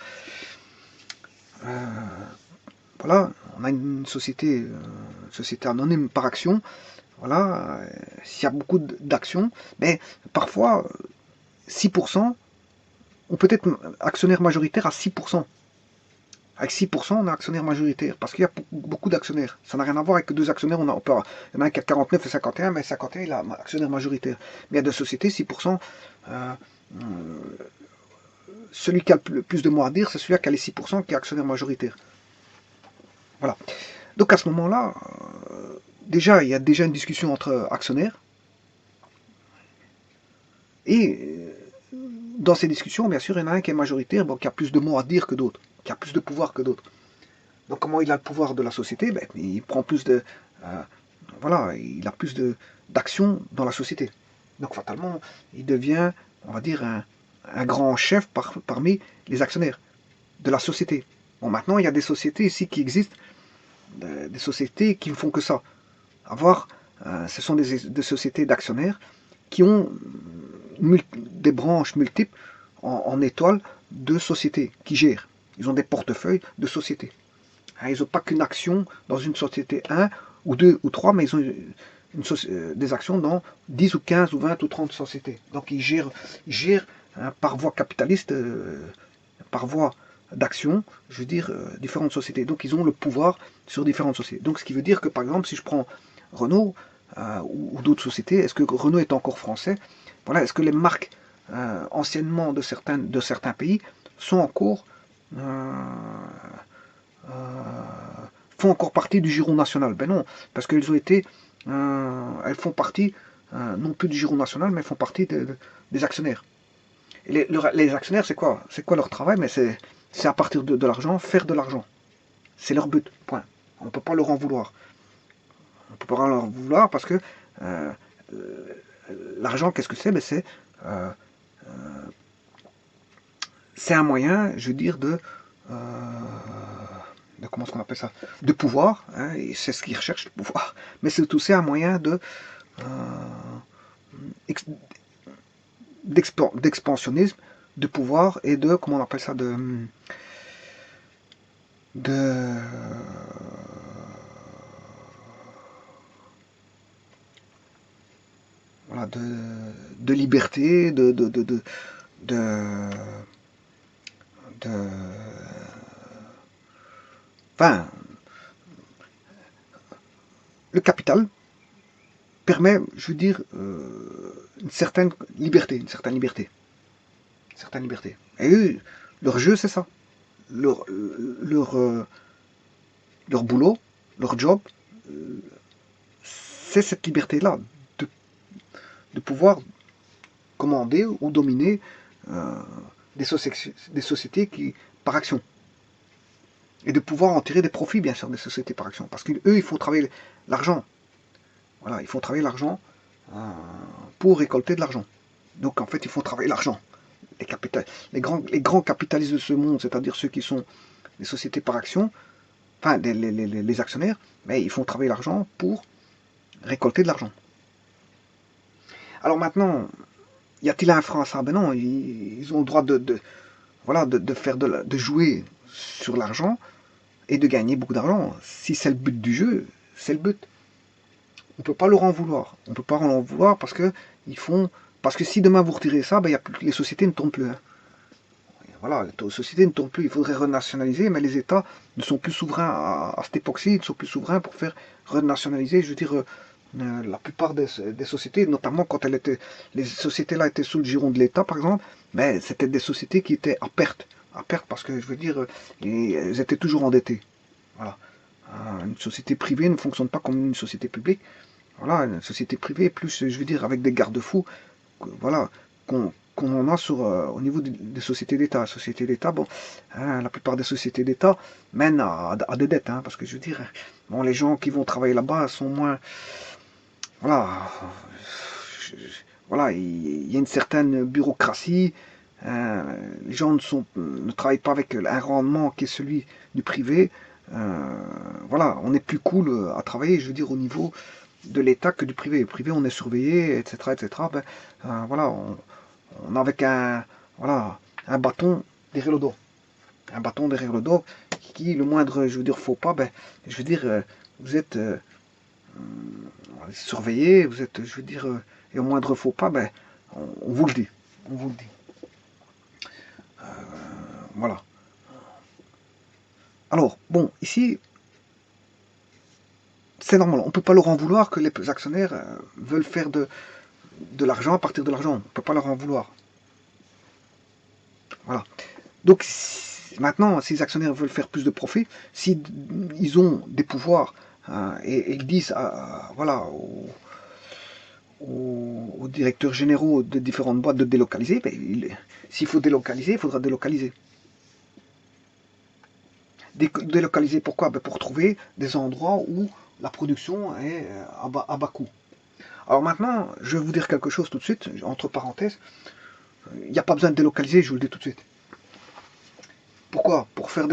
voilà, on a une société anonyme par action, voilà, s'il y a beaucoup d'actions, mais parfois, 6%, on peut être actionnaire majoritaire à 6%. Avec 6%, on est actionnaire majoritaire, parce qu'il y a beaucoup d'actionnaires. Ça n'a rien à voir avec deux actionnaires, il y en a un qui a 49 et 51, mais 51, il a actionnaire majoritaire. Mais il y a deux sociétés, 6%, celui qui a le plus de mots à dire, c'est celui qui a les 6% qui est actionnaire majoritaire. Voilà. Donc à ce moment-là, déjà, il y a déjà une discussion entre actionnaires, et dans ces discussions, bien sûr, il y en a un qui est majoritaire, bon, qui a plus de mots à dire que d'autres, qui a plus de pouvoir que d'autres. Donc comment il a le pouvoir de la société? Ben, il prend plus de... voilà, il a plus d'action dans la société. Donc fatalement, il devient, on va dire, un grand chef parmi les actionnaires de la société. Bon, maintenant, il y a des sociétés ici qui existent, des sociétés qui ne font que ça. Ce sont des sociétés d'actionnaires qui ont des branches multiples en étoiles de sociétés qui gèrent. Ils ont des portefeuilles de sociétés. Ils n'ont pas qu'une action dans une société 1 ou 2 ou 3, mais ils ont des actions dans 10 ou 15 ou 20 ou 30 sociétés. Donc ils gèrent par voie capitaliste, par voie d'action, je veux dire, différentes sociétés. Donc ils ont le pouvoir sur différentes sociétés. Donc ce qui veut dire que par exemple, si je prends Renault ou d'autres sociétés, est-ce que Renault est encore français? Voilà, est-ce que les marques anciennement de certains pays sont encore font encore partie du giron national? Ben non, parce qu'elles ont été, elles font partie non plus du giron national, mais elles font partie des actionnaires. Et les actionnaires, c'est quoi? C'est quoi leur travail? Mais c'est à partir de l'argent, faire de l'argent. C'est leur but, point. On ne peut pas leur en vouloir. On ne peut pas leur en vouloir parce que l'argent, qu'est-ce que c'est? Ben c'est c'est un moyen, je veux dire, comment est-ce qu'on appelle ça, de pouvoir, hein, et c'est ce qu'ils recherchent, le pouvoir, mais c'est aussi un moyen d'expansionnisme, de pouvoir et de, comment on appelle ça, de voilà, de liberté, de, enfin, le capital permet, je veux dire, une certaine liberté, une certaine liberté, une certaine liberté. Et eux, leur jeu, c'est ça. Leur, leur, euh, leur boulot, leur job, c'est cette liberté-là de, de pouvoir commander ou dominer euh, des sociétés qui, par action. Et de pouvoir en tirer des profits, bien sûr, des sociétés par action. Parce qu'eux, il faut travailler l'argent. Voilà, il faut travailler l'argent pour récolter de l'argent. Donc, en fait, il faut travailler l'argent. Les grands capitalistes de ce monde, c'est-à-dire ceux qui sont des sociétés par action, enfin, les actionnaires, mais ils font travailler l'argent pour récolter de l'argent. Alors maintenant, y a-t-il un frein à ça? Ben non, ils ont le droit voilà, de jouer sur l'argent et de gagner beaucoup d'argent. Si c'est le but du jeu, c'est le but. On ne peut pas leur en vouloir. On ne peut pas leur en vouloir parce que ils font. Parce que si demain vous retirez ça, ben y a plus, les sociétés ne tombent plus. Hein. Voilà, les sociétés ne tombent plus. Il faudrait renationaliser, mais les États ne sont plus souverains à cette époque-ci. Ils ne sont plus souverains pour faire renationaliser. Je veux dire, la plupart des sociétés, notamment quand les sociétés-là étaient sous le giron de l'État, par exemple, mais c'était des sociétés qui étaient à perte parce que je veux dire, elles étaient toujours endettées. Voilà. Une société privée ne fonctionne pas comme une société publique. Voilà, une société privée, plus, je veux dire, avec des garde-fous, voilà, qu'on en a au niveau des sociétés d'État. Sociétés d'État, bon, hein, la plupart des sociétés d'État mènent à des dettes, hein, parce que je veux dire, bon, les gens qui vont travailler là-bas sont moins, voilà, voilà, il y a une certaine bureaucratie. Les gens ne travaillent pas avec un rendement qui est celui du privé. Voilà, on est plus cool à travailler, je veux dire, au niveau de l'État que du privé. Le privé, on est surveillé, etc., etc. Ben, voilà, on a avec voilà, un bâton derrière le dos. Un bâton derrière le dos qui, le moindre, je veux dire, faux pas, ben, je veux dire, vous êtes surveillé, vous êtes, je veux dire, et au moindre faux pas, ben, on vous le dit. On vous le dit. Voilà. Alors, bon, ici, c'est normal. On ne peut pas leur en vouloir que les actionnaires veulent faire de l'argent à partir de l'argent. On ne peut pas leur en vouloir. Voilà. Donc, maintenant, si les actionnaires veulent faire plus de profit, s'ils ont des pouvoirs et ils disent voilà, aux directeurs généraux de différentes boîtes de délocaliser, ben, s'il faut délocaliser, il faudra délocaliser. Délocaliser pourquoi? Ben, pour trouver des endroits où la production est à bas coût. Alors maintenant, je vais vous dire quelque chose tout de suite, entre parenthèses. Il n'y a pas besoin de délocaliser, je vous le dis tout de suite. Pourquoi? Pour faire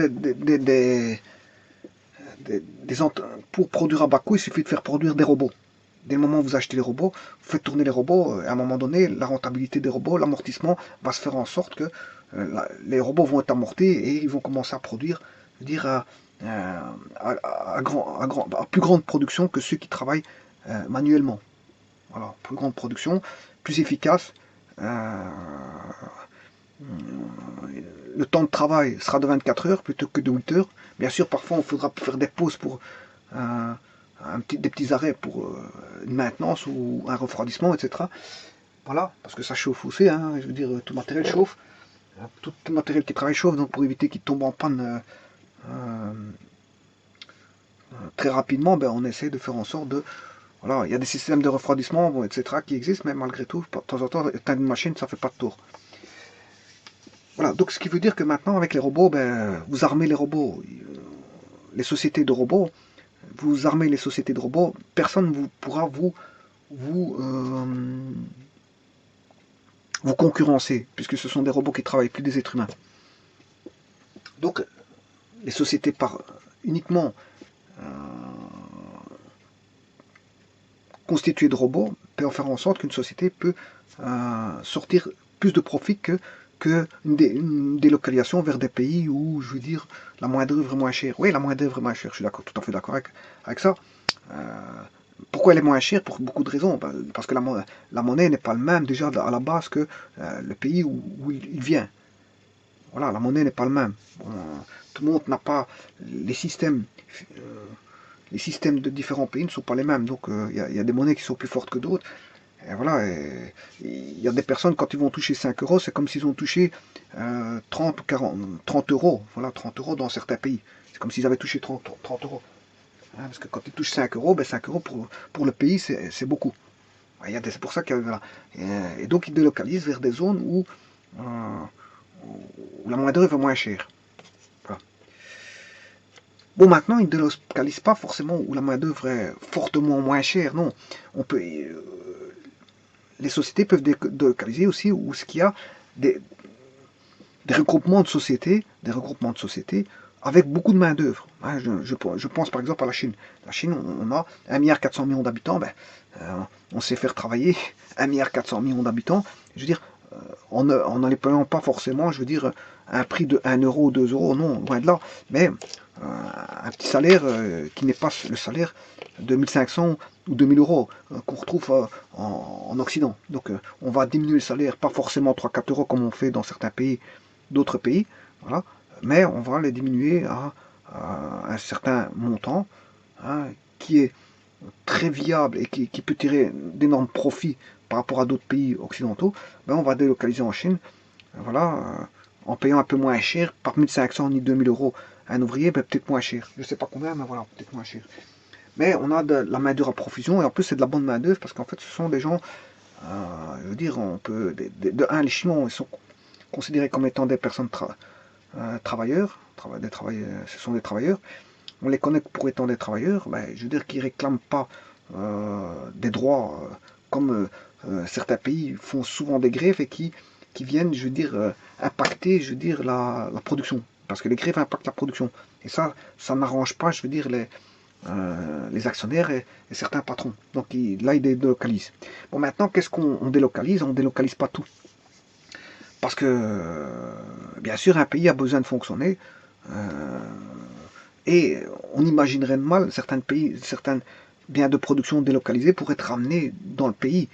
pour produire à bas coût, il suffit de faire produire des robots. Dès le moment où vous achetez les robots, vous faites tourner les robots, à un moment donné, la rentabilité des robots, l'amortissement va se faire en sorte que les robots vont être amortis et ils vont commencer à produire, je veux dire, à plus grande production que ceux qui travaillent manuellement. Voilà, plus grande production, plus efficace. Euh, le temps de travail sera de 24 heures plutôt que de 8 heures. Bien sûr, parfois, il faudra faire des pauses pour des petits arrêts pour une maintenance ou un refroidissement, etc. Voilà, parce que ça chauffe aussi, hein, je veux dire, tout matériel chauffe. Tout matériel qui travaille chauffe, donc pour éviter qu'il tombe en panne très rapidement, ben, on essaie de faire en sorte de... Voilà, il y a des systèmes de refroidissement, bon, etc., qui existent, mais malgré tout, de temps en temps, éteindre une machine, ça ne fait pas de tour. Voilà, donc ce qui veut dire que maintenant, avec les robots, ben, vous armez les robots. Les sociétés de robots, vous armez les sociétés de robots, personne ne pourra vous vous concurrencer, puisque ce sont des robots qui travaillent plus des êtres humains. Donc, les sociétés uniquement constituées de robots peuvent faire en sorte qu'une société peut sortir plus de profit une délocalisation vers des pays où, je veux dire, la main-d'œuvre est moins chère. Oui, la main-d'œuvre est moins chère, je suis tout à fait d'accord avec ça. Pourquoi elle est moins chère? Pour beaucoup de raisons. Parce que la monnaie n'est pas le même déjà à la base que le pays où il vient. Voilà, la monnaie n'est pas le même. Bon, tout le monde n'a pas les systèmes. Les systèmes de différents pays ne sont pas les mêmes. Donc il y a des monnaies qui sont plus fortes que d'autres. Et voilà, il y a des personnes, quand ils vont toucher 5 euros, c'est comme s'ils ont touché 30 ou 40, 30 euros. Voilà, 30 euros dans certains pays. C'est comme s'ils avaient touché 30 euros. Hein, parce que quand ils touchent 5 euros, ben 5 euros pour le pays, c'est beaucoup. C'est pour ça qu'il y a, voilà. Et donc ils délocalisent vers des zones euh, où la main-d'œuvre est moins chère. Voilà. Bon, maintenant, ils ne délocalisent pas forcément où la main-d'œuvre est fortement moins chère. Non, on peut, les sociétés peuvent délocaliser aussi où ce qu'il y a des, des regroupements de sociétés avec beaucoup de main-d'œuvre. Hein, je pense par exemple à la Chine. La Chine, on a 1,4 milliard d'habitants. On sait faire travailler 1,4 milliard d'habitants. Je veux dire, en ne les payant pas forcément, je veux dire, un prix de 1 euro ou 2 euros, non, loin de là. Mais un petit salaire qui n'est pas le salaire de 1500 ou 2000 euros qu'on retrouve en Occident. Donc on va diminuer le salaire, pas forcément 3-4 euros comme on fait dans certains pays, d'autres pays, voilà, mais on va les diminuer à un certain montant, hein, qui est très viable et qui peut tirer d'énormes profits par rapport à d'autres pays occidentaux. On va délocaliser en Chine, voilà, en payant un peu moins cher, pas 1500 ni 2000 euros un ouvrier, peut-être moins cher. Je ne sais pas combien, mais voilà, peut-être moins cher. Mais on a de la main-d'œuvre à profusion, et en plus c'est de la bonne main-d'œuvre, parce qu'en fait ce sont des gens, je veux dire, on peut, de un, les Chinois, ils sont considérés comme étant des personnes travailleurs, ce sont des travailleurs. On les connaît pour étant des travailleurs, je veux dire qu'ils ne réclament pas des droits comme certains pays font souvent des grèves et qui viennent, je veux dire, impacter, je veux dire, la production. Parce que les grèves impactent la production. Et ça n'arrange pas, je veux dire, les actionnaires et certains patrons. Donc là, ils délocalisent. Bon, maintenant, qu'est-ce qu'on délocalise? On ne délocalise pas tout. Parce que, bien sûr, un pays a besoin de fonctionner. Et on imaginerait mal certains pays, certains biens de production délocalisés pourraient être ramenés dans le pays,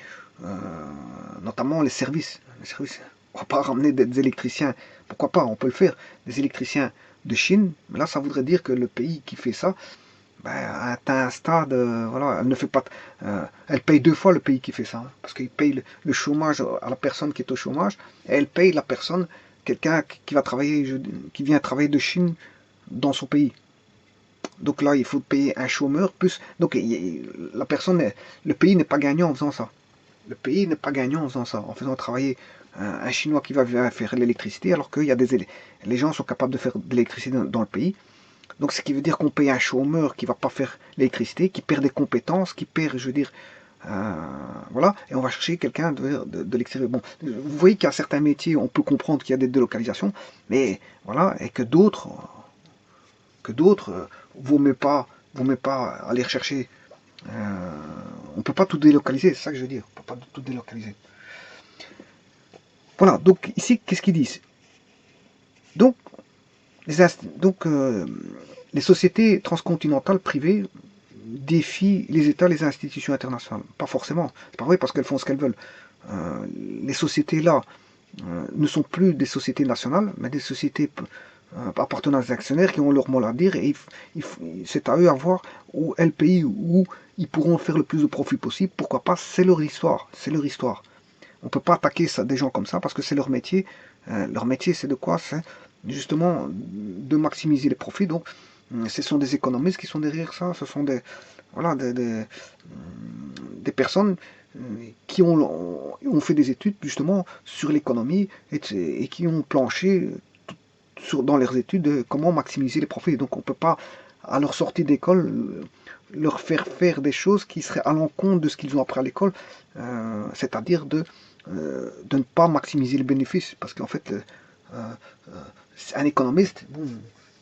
notamment les services. On ne va pas ramener des électriciens, pourquoi pas, on peut le faire, des électriciens de Chine, mais là ça voudrait dire que le pays qui fait ça atteint un stade, voilà, elle ne fait pas, elle paye deux fois le pays qui fait ça, hein, parce qu'il paye le chômage à la personne qui est au chômage, et elle paye la personne, quelqu'un qui va travailler, qui vient travailler de Chine dans son pays. Donc là, il faut payer un chômeur plus. Donc la personne, le pays n'est pas gagnant en faisant ça. Le pays n'est pas gagnant en faisant ça, en faisant travailler un Chinois qui va faire l'électricité, alors qu'il y a les gens sont capables de faire de l'électricité dans le pays. Donc ce qui veut dire qu'on paye un chômeur qui va pas faire l'électricité, qui perd des compétences, qui perd, je veux dire, voilà, et on va chercher quelqu'un de l'extérieur. Bon, vous voyez qu'il y a certains métiers, on peut comprendre qu'il y a des délocalisations, mais voilà, et que d'autres, vaut mieux pas aller rechercher. On peut pas tout délocaliser, c'est ça que je veux dire. On peut pas tout délocaliser. Voilà, donc ici, qu'est-ce qu'ils disent? Donc, les sociétés transcontinentales privées défient les États, les institutions internationales. Pas forcément, c'est pas vrai parce qu'elles font ce qu'elles veulent. Les sociétés là ne sont plus des sociétés nationales, mais des sociétés appartenant à des actionnaires qui ont leur mot à dire et c'est à eux à voir où est le pays où ils pourront faire le plus de profit possible. Pourquoi pas? C'est leur histoire. C'est leur histoire. On ne peut pas attaquer ça, des gens comme ça parce que c'est leur métier. Leur métier, c'est de quoi? C'est justement de maximiser les profits. Donc, ce sont des économistes qui sont derrière ça. Ce sont voilà, des personnes qui ont fait des études justement sur l'économie et qui ont planché dans leurs études de comment maximiser les profits. Donc on ne peut pas, à leur sortie d'école, leur faire faire des choses qui seraient à l'encontre de ce qu'ils ont appris à l'école, c'est-à-dire de de ne pas maximiser les bénéfices. Parce qu'en fait, un économiste, bon,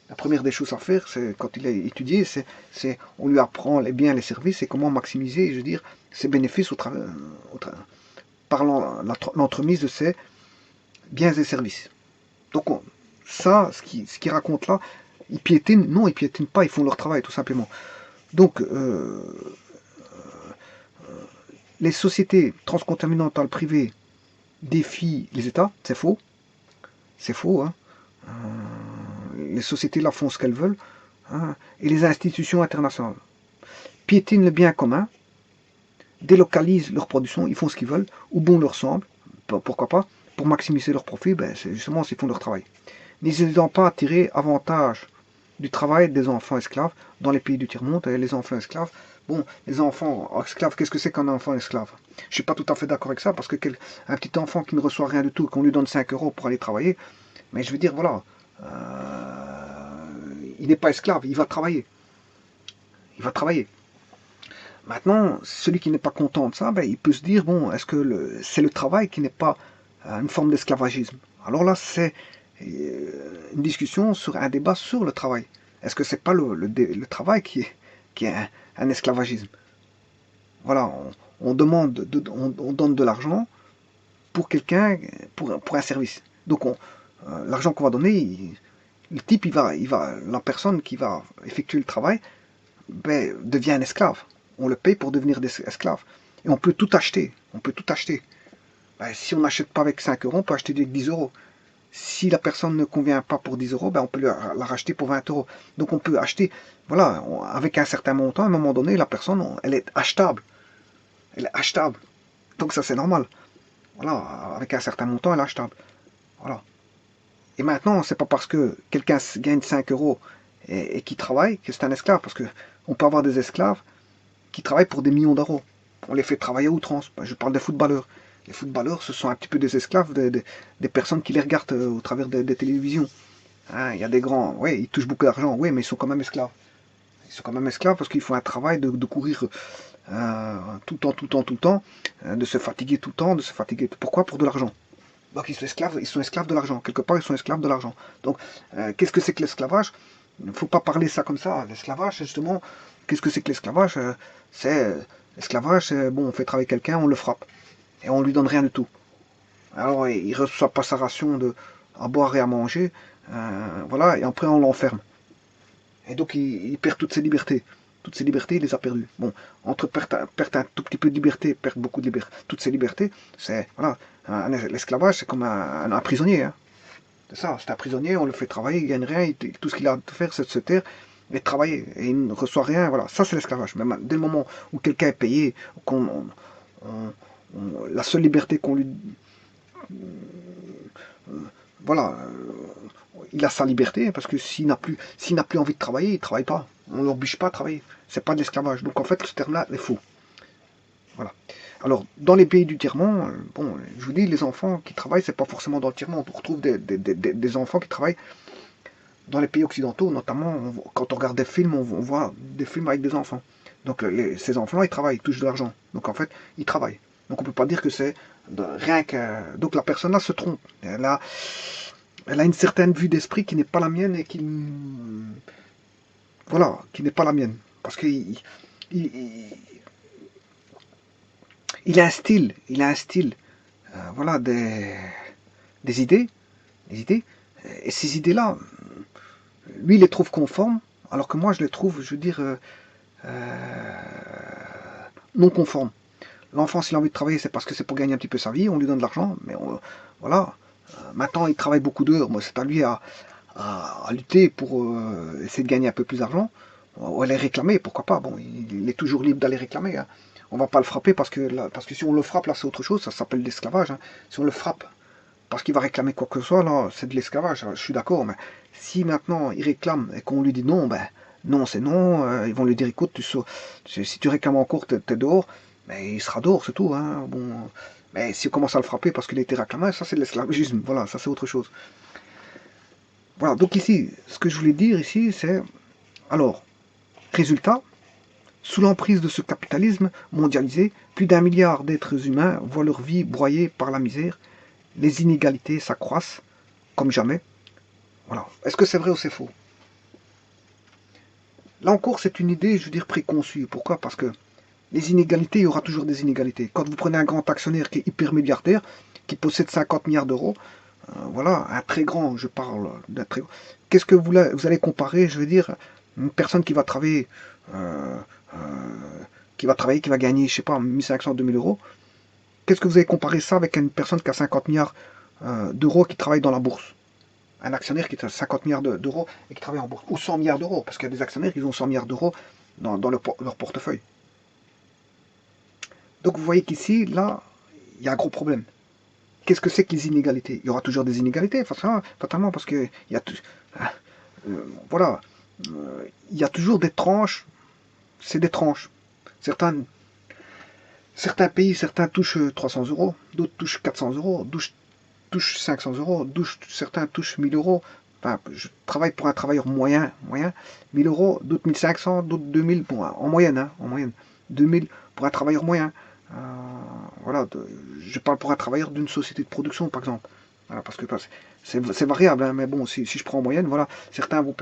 la première des choses à faire, c'est quand il a étudié, c'est on lui apprend les biens, les services et comment maximiser, je veux dire, ses bénéfices par l'entremise de ces biens et services. Donc ça, ce qui raconte là, ils piétinent, non, ils piétinent pas, ils font leur travail tout simplement. Donc les sociétés transcontinentales privées défient les États, c'est faux, hein. Les sociétés là font ce qu'elles veulent, hein, et les institutions internationales piétinent le bien commun, délocalisent leur production, ils font ce qu'ils veulent, où bon leur semble, pourquoi pas, pour maximiser leur profit, ben, c'est justement s'ils font leur travail. N'hésitant pas à tirer avantage du travail des enfants esclaves dans les pays du tiers-monde. Les enfants esclaves, bon, les enfants esclaves, qu'est-ce que c'est qu'un enfant esclave? Je ne suis pas tout à fait d'accord avec ça, parce que un petit enfant qui ne reçoit rien du tout, qu'on lui donne 5 euros pour aller travailler, mais je veux dire, voilà, il n'est pas esclave, il va travailler. Il va travailler. Maintenant, celui qui n'est pas content de ça, ben, il peut se dire, bon, est-ce que c'est le travail qui n'est pas une forme d'esclavagisme? Alors là, c'est une discussion sur un débat sur le travail. Est-ce que c'est pas le travail qui est un esclavagisme? Voilà, on demande, on donne de l'argent pour quelqu'un, pour un service. Donc l'argent qu'on va donner, le type, la personne qui va effectuer le travail, ben, devient un esclave. On le paye pour devenir des esclaves. Et on peut tout acheter. On peut tout acheter. Ben, si on n'achète pas avec 5 euros, on peut acheter avec 10 euros. Si la personne ne convient pas pour 10 euros, ben on peut la racheter pour 20 euros. Donc on peut acheter, voilà, avec un certain montant, à un moment donné, la personne, elle est achetable. Elle est achetable. Donc ça c'est normal. Voilà, avec un certain montant, elle est achetable. Voilà. Et maintenant, c'est pas parce que quelqu'un gagne 5 euros et qui travaille que c'est un esclave. Parce que on peut avoir des esclaves qui travaillent pour des millions d'euros. On les fait travailler à outrance. Je parle des footballeurs. Les footballeurs, ce sont un petit peu des esclaves des personnes qui les regardent au travers des télévisions. Hein, il y a des grands, oui, ils touchent beaucoup d'argent, oui, mais ils sont quand même esclaves. Ils sont quand même esclaves parce qu'ils font un travail de courir tout le temps, tout le temps, tout le temps, de se fatiguer tout le temps, de se fatiguer. Pourquoi? Pour de l'argent. Donc ils sont esclaves de l'argent. Quelque part, ils sont esclaves de l'argent. Donc, qu'est-ce que c'est que l'esclavage? Il ne faut pas parler ça comme ça. L'esclavage, justement, qu'est-ce que c'est que l'esclavage? L'esclavage, c'est bon, on fait travailler quelqu'un, on le frappe. Et on lui donne rien du tout. Alors, il ne reçoit pas sa ration à boire et à manger. Voilà, et après, on l'enferme. Et donc, il perd toutes ses libertés. Toutes ses libertés, il les a perdues. Bon, entre perdre un tout petit peu de liberté, perdre beaucoup de liberté, toutes ses libertés, c'est, voilà, l'esclavage, c'est comme un prisonnier, hein. C'est ça, c'est un prisonnier, on le fait travailler, il gagne rien, tout ce qu'il a à faire, c'est de se taire et de travailler. Et il ne reçoit rien, voilà. Ça, c'est l'esclavage. Mais dès le moment où quelqu'un est payé, la seule liberté qu'on lui... voilà, il a sa liberté, parce que s'il n'a plus envie de travailler, il ne travaille pas. On ne l'oblige pas à travailler. C'est pas de l'esclavage. Donc en fait, ce terme-là est faux. Voilà. Alors, dans les pays du tiers-monde, bon, je vous dis, les enfants qui travaillent, c'est pas forcément dans le tiers-monde. On retrouve des enfants qui travaillent dans les pays occidentaux, notamment quand on regarde des films, on voit des films avec des enfants. Donc ces enfants-là, ils travaillent, ils touchent de l'argent. Donc en fait, ils travaillent. Donc on peut pas dire que c'est rien que... Donc la personne-là se trompe. Elle a une certaine vue d'esprit qui n'est pas la mienne et qui... Voilà, qui n'est pas la mienne. Parce qu'il il a un style, voilà, des idées, et ces idées-là, lui, il les trouve conformes, alors que moi, je les trouve, je veux dire, non conformes. L'enfant, s'il a envie de travailler, c'est parce que c'est pour gagner un petit peu sa vie, on lui donne de l'argent, mais voilà. Maintenant, il travaille beaucoup d'heures, moi, c'est à lui à lutter pour essayer de gagner un peu plus d'argent, ou aller réclamer, pourquoi pas, bon, il est toujours libre d'aller réclamer, hein. On va pas le frapper parce que si on le frappe, là, c'est autre chose, ça s'appelle l'esclavage, hein. Si on le frappe parce qu'il va réclamer quoi que ce soit, là, c'est de l'esclavage, je suis d'accord, mais si maintenant il réclame et qu'on lui dit non, ben non, c'est non, ils vont lui dire écoute, si tu réclames encore, t'es dehors, mais il sera dehors, c'est tout, hein, bon. Mais si on commence à le frapper parce qu'il a été réclamé, ça c'est de l'esclavagisme, voilà, ça c'est autre chose. Voilà, donc ici, ce que je voulais dire ici, c'est, alors, résultat, Sous l'emprise de ce capitalisme mondialisé, plus d'1 milliard d'êtres humains voient leur vie broyée par la misère. Les inégalités s'accroissent comme jamais. Voilà. Est-ce que c'est vrai ou c'est faux? Là encore, c'est une idée, je veux dire, préconçue. Pourquoi? Parce que les inégalités, il y aura toujours des inégalités. Quand vous prenez un grand actionnaire qui est hyper milliardaire, qui possède 50 milliards d'euros, voilà, un très grand, je parle d'un très grand. Qu'est-ce que vous allez comparer, je veux dire, une personne euh, euh, qui va gagner, je sais pas, 1500, 2000 euros. Qu'est-ce que vous allez comparer ça avec une personne qui a 50 milliards d'euros qui travaille dans la bourse? Un actionnaire qui a 50 milliards d'euros et qui travaille en bourse. Ou 100 milliards d'euros, parce qu'il y a des actionnaires qui ont 100 milliards d'euros dans leur portefeuille. Donc vous voyez qu'ici, là, il y a un gros problème. Qu'est-ce que c'est que les inégalités? Il y aura toujours des inégalités, fatalement, parce que il y a voilà, il y a toujours des tranches, c'est des tranches. Certains, certains pays, certains touchent 300 euros, d'autres touchent 400 euros, d'autres touchent 500 euros, certains touchent 1000 euros. Enfin, je travaille pour un travailleur moyen, 1000 euros, d'autres 1500, d'autres 2000, bon, en moyenne, 2000 pour un travailleur moyen. Euh, voilà, je parle pour un travailleur d'une société de production, par exemple. Voilà, parce que c'est variable, hein, mais bon, si je prends en moyenne, voilà, certains vont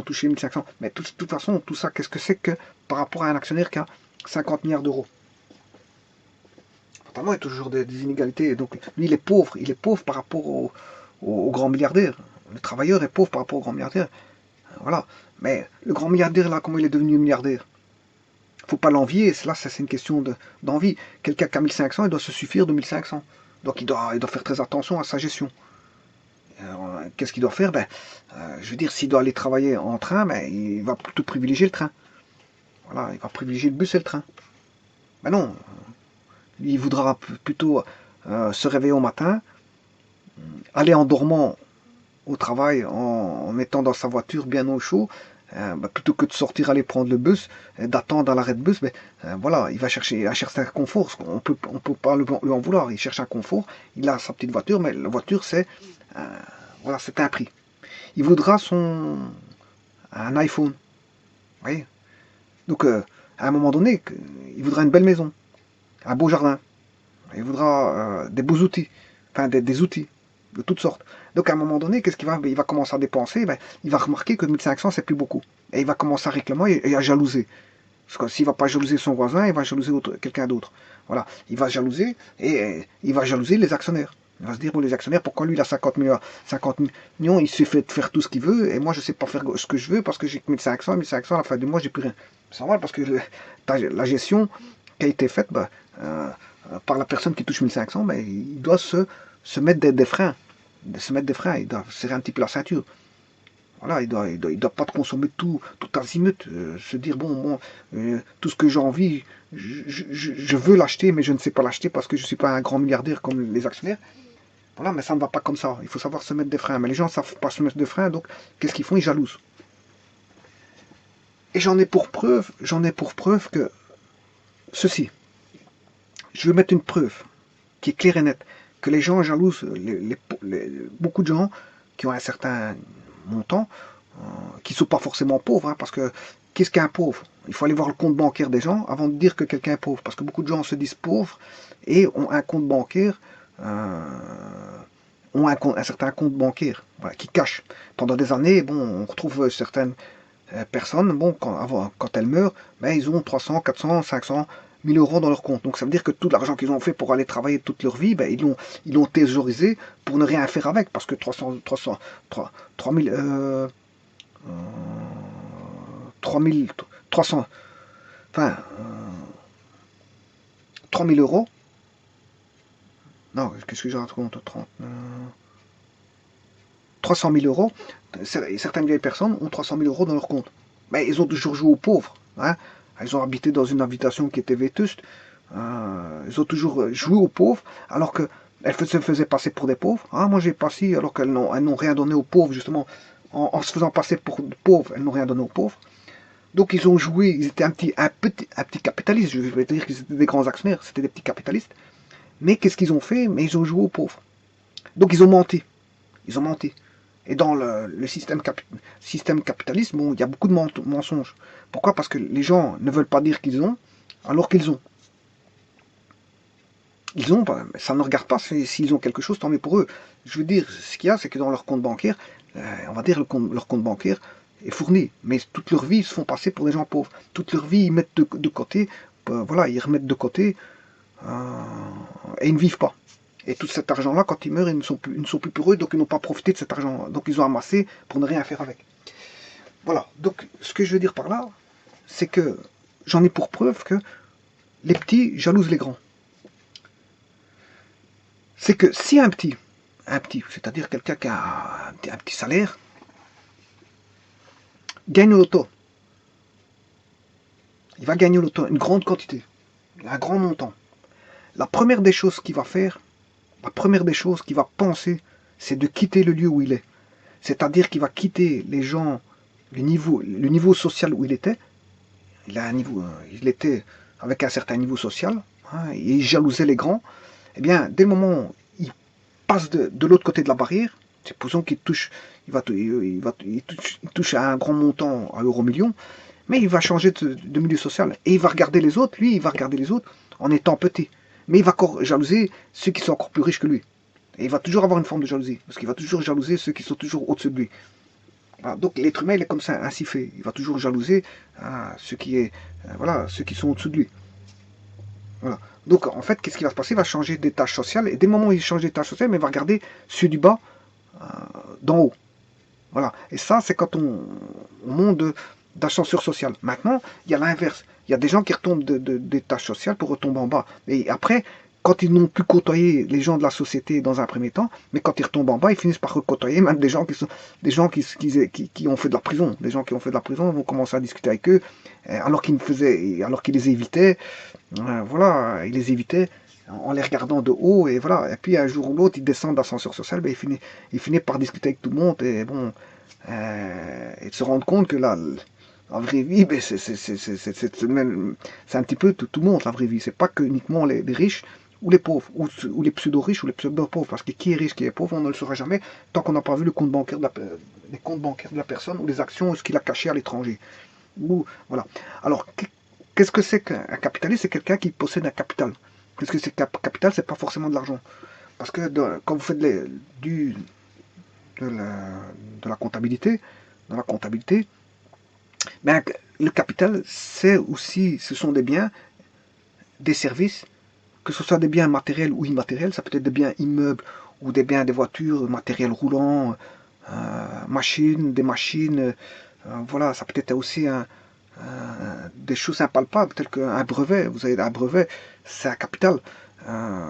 toucher 1500. Mais de toute façon, tout ça, qu'est-ce que c'est que par rapport à un actionnaire qui a 50 milliards d'euros? Notamment, il y a toujours des inégalités. Donc, lui, il est pauvre par rapport au grand milliardaire. Le travailleur est pauvre par rapport au grand milliardaire. Voilà. Mais le grand milliardaire, là, comment il est devenu milliardaire? Faut pas l'envier. Là, c'est une question d'envie. Quelqu'un qui a 1500, il doit se suffire de 1500. Donc, il doit faire très attention à sa gestion. Qu'est-ce qu'il doit faire? Je veux dire, s'il doit aller travailler en train, il va plutôt privilégier le train. Voilà, il va privilégier le bus et le train. Ben non, il voudra plutôt se réveiller au matin, aller en dormant au travail, en étant dans sa voiture bien au chaud, plutôt que de sortir aller prendre le bus, d'attendre à l'arrêt de bus, voilà, il va chercher un confort. On peut pas lui en vouloir. Il cherche un confort. Il a sa petite voiture, mais la voiture euh, voilà, c'est un prix. Il voudra un iPhone, vous voyez. Donc, à un moment donné, il voudra une belle maison, un beau jardin. Il voudra des beaux outils, enfin des outils de toutes sortes. Donc à un moment donné, qu'est-ce qu'il va? Il va commencer à dépenser, il va remarquer que 1500 c'est plus beaucoup. Et il va commencer à réclamer et à jalouser. Parce que s'il ne va pas jalouser son voisin, il va jalouser quelqu'un d'autre. Voilà, il va jalouser et il va jalouser les actionnaires. Il va se dire, bon, les actionnaires, pourquoi lui il a 50 millions, 50 millions, il se fait faire tout ce qu'il veut, et moi je ne sais pas faire ce que je veux parce que j'ai que 1500, à la fin du mois, j'ai plus rien. C'est normal parce que la gestion qui a été faite, par la personne qui touche 1500, il doit se mettre des freins. Il doit serrer un petit peu la ceinture. Voilà, il doit pas consommer tout azimut, se dire bon, tout ce que j'ai envie, je veux l'acheter, mais je ne sais pas l'acheter parce que je ne suis pas un grand milliardaire comme les actionnaires. Voilà, mais ça ne va pas comme ça. Il faut savoir se mettre des freins. Mais les gens ne savent pas se mettre des freins, donc qu'est-ce qu'ils font? Ils jalousent. Et j'en ai pour preuve que ceci. Je veux mettre une preuve qui est claire et nette, que les gens jalousent, beaucoup de gens qui ont un certain montant, qui ne sont pas forcément pauvres, hein, parce que qu'est-ce qu'un pauvre? Il faut aller voir le compte bancaire des gens avant de dire que quelqu'un est pauvre, parce que beaucoup de gens se disent pauvres et ont un compte bancaire, un certain compte bancaire, voilà, qui cache. Pendant des années, bon, on retrouve certaines personnes, bon, quand elles meurent, ils ont 300, 400, 500, 1000 euros dans leur compte. Donc ça veut dire que tout l'argent qu'ils ont fait pour aller travailler toute leur vie, ils l'ont thésaurisé pour ne rien faire avec. Parce que 3000, 3000, 300, enfin, 3000 euros. Non, qu'est-ce que j'ai raconté? 300 000 euros. Certaines vieilles personnes ont 300 000 euros dans leur compte. Mais ils ont toujours joué aux pauvres. Hein. Ils ont habité dans une habitation qui était vétuste. Ils ont toujours joué aux pauvres, alors qu'elles se faisaient passer pour des pauvres. Hein, moi, j'ai passé, alors qu'elles n'ont rien donné aux pauvres, justement. En se faisant passer pour pauvres, elles n'ont rien donné aux pauvres. Donc, ils ont joué, ils étaient un petit capitaliste. Je vais dire qu'ils étaient des grands actionnaires, c'était des petits capitalistes. Mais qu'est-ce qu'ils ont fait? Mais ils ont joué aux pauvres. Donc, ils ont menti. Ils ont menti. Et dans le système capitaliste, bon, il y a beaucoup de mensonges. Pourquoi? Parce que les gens ne veulent pas dire qu'ils ont, alors qu'ils ont. Ils ont, ça ne regarde pas s'ils ont quelque chose, tant mieux pour eux. Je veux dire, ce qu'il y a, c'est que dans leur compte bancaire, on va dire leur compte bancaire est fourni, mais toute leur vie, ils se font passer pour des gens pauvres. Toute leur vie, ils mettent de côté, voilà, ils remettent de côté, et ils ne vivent pas. Et tout cet argent-là, quand ils meurent, ils ne sont plus pour eux, donc ils n'ont pas profité de cet argent. Donc ils ont amassé pour ne rien faire avec. Voilà, donc ce que je veux dire par là, c'est que j'en ai pour preuve que les petits jalousent les grands. C'est que si un petit, c'est-à-dire quelqu'un qui a un petit salaire, gagne au loto, il va gagner au loto une grande quantité, un grand montant. La première des choses qu'il va faire, la première des choses qu'il va penser, c'est de quitter le lieu où il est. C'est-à-dire qu'il va quitter les gens, le niveau social où il était. Il était avec un certain niveau social, et il jalousait les grands. Eh bien, dès le moment où il passe de l'autre côté de la barrière, supposons qu'il touche, il touche à un grand montant à euro-million, mais il va changer de milieu social. Et il va regarder les autres, lui, il va regarder les autres en étant petit. Mais il va encore jalouser ceux qui sont encore plus riches que lui. Et il va toujours avoir une forme de jalousie, parce qu'il va toujours jalouser ceux qui sont toujours au-dessus de lui. Voilà, donc l'être humain, il est comme ça, ainsi fait. Il va toujours jalouser ceux qui sont au-dessus de lui. Voilà. Donc en fait, qu'est-ce qui va se passer? Il va changer d'étage social, et dès le moment où il change d'étage social, mais il va regarder ceux du bas d'en haut. Voilà. Et ça, c'est quand on monte d'ascenseur social. Maintenant, il y a l'inverse. Il y a des gens qui retombent d'étage social pour retomber en bas. Et après, quand ils n'ont plus côtoyé les gens de la société dans un premier temps, mais quand ils retombent en bas, ils finissent par recôtoyer même des gens qui ont fait de la prison. Des gens qui ont fait de la prison vont commencer à discuter avec eux, alors qu'ils les évitaient. Voilà, ils les évitaient en les regardant de haut, et voilà. Et puis un jour ou l'autre, ils descendent d'ascenseur social, ben, ils finissent par discuter avec tout le monde, et bon, et de se rendre compte que là, la vraie vie, ben, c'est un petit peu tout le monde, la vraie vie. C'est pas que uniquement les riches ou les pauvres, ou les pseudo-riches ou les pseudo-pauvres, parce que qui est riche, qui est pauvre, on ne le saura jamais tant qu'on n'a pas vu le compte bancaire les comptes bancaires de la personne, ou les actions, ou ce qu'il a caché à l'étranger. Ou, voilà. Alors, qu'est-ce que c'est qu'un capitaliste? C'est quelqu'un qui possède un capital. Qu'est-ce que c'est qu'un capital? C'est pas forcément de l'argent. Parce que quand vous faites du, de la comptabilité, dans la comptabilité, ben, le capital, ce sont des biens, des services, que ce soit des biens matériels ou immatériels. Ça peut être des biens immeubles ou des biens, des voitures, matériel roulant, des machines. Voilà, ça peut être aussi des choses impalpables, telles qu'un brevet. Vous avez un brevet, c'est un capital. Euh,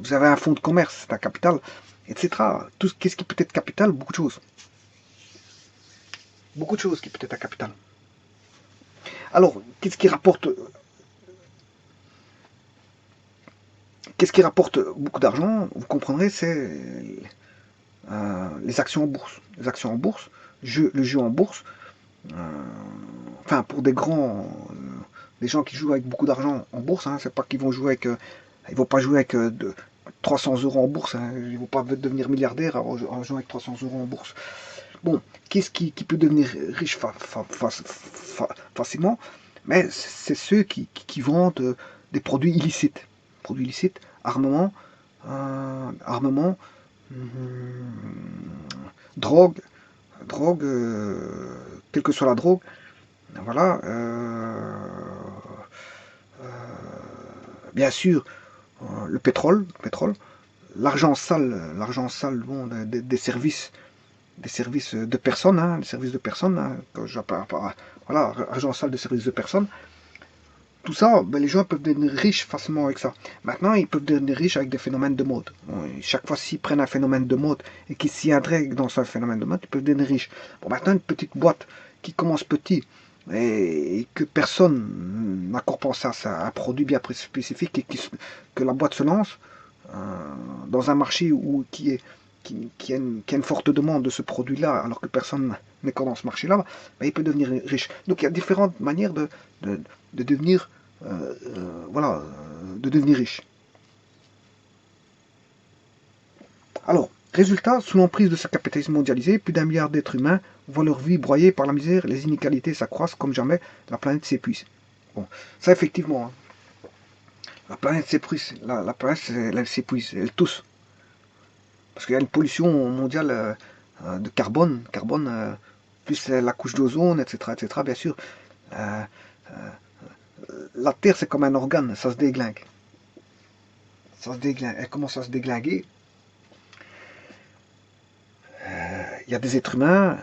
vous avez un fonds de commerce, c'est un capital, etc. Qu'est-ce qui peut être capital? Beaucoup de choses. Beaucoup de choses qui peut être un capital. Alors, qu'est-ce qui rapporte beaucoup d'argent? Vous comprendrez, c'est les actions en bourse. Les actions en bourse, le jeu en bourse, euh, enfin pour des gens qui jouent avec beaucoup d'argent en bourse, hein, c'est pas qu'ils vont jouer ils vont pas jouer avec 300 euros en bourse, hein, ils vont pas devenir milliardaires en jouant avec 300 euros en bourse. Bon, qu'est-ce qui peut devenir riche facilement? Mais c'est ceux qui vendent des produits illicites. Produits illicites, armement, drogue, quelle que soit la drogue, voilà. Bien sûr, le pétrole, l'argent sale, bon, des services de personnes, hein, des services de personnes, hein, voilà, argent sale de services de personnes. Tout ça, ben, les gens peuvent devenir riches facilement avec ça. Maintenant, ils peuvent devenir riches avec des phénomènes de mode. Bon, chaque fois s'ils prennent un phénomène de mode et qu'ils s'y intègrent dans ce phénomène de mode, ils peuvent devenir riches. Bon, maintenant, une petite boîte qui commence petit et que personne n'a encore pensé à ça, un produit bien spécifique, et que la boîte se lance euh, dans un marché qui a une forte demande de ce produit-là, alors que personne n'est encore dans ce marché-là, ben, il peut devenir riche. Donc il y a différentes manières de devenir, de devenir riche. Alors, Résultat, sous l'emprise de ce capitalisme mondialisé, plus d'un milliard d'êtres humains voient leur vie broyée par la misère, les inégalités s'accroissent comme jamais, la planète s'épuise. Bon, ça effectivement, hein, la planète s'épuise, la planète elle s'épuise, elle tousse. Parce qu'il y a une pollution mondiale de carbone plus la couche d'ozone, etc., etc. Bien sûr, euh, la Terre c'est comme un organe, ça se déglingue. Ça se déglingue, elle commence à se déglinguer. Il y a des êtres humains,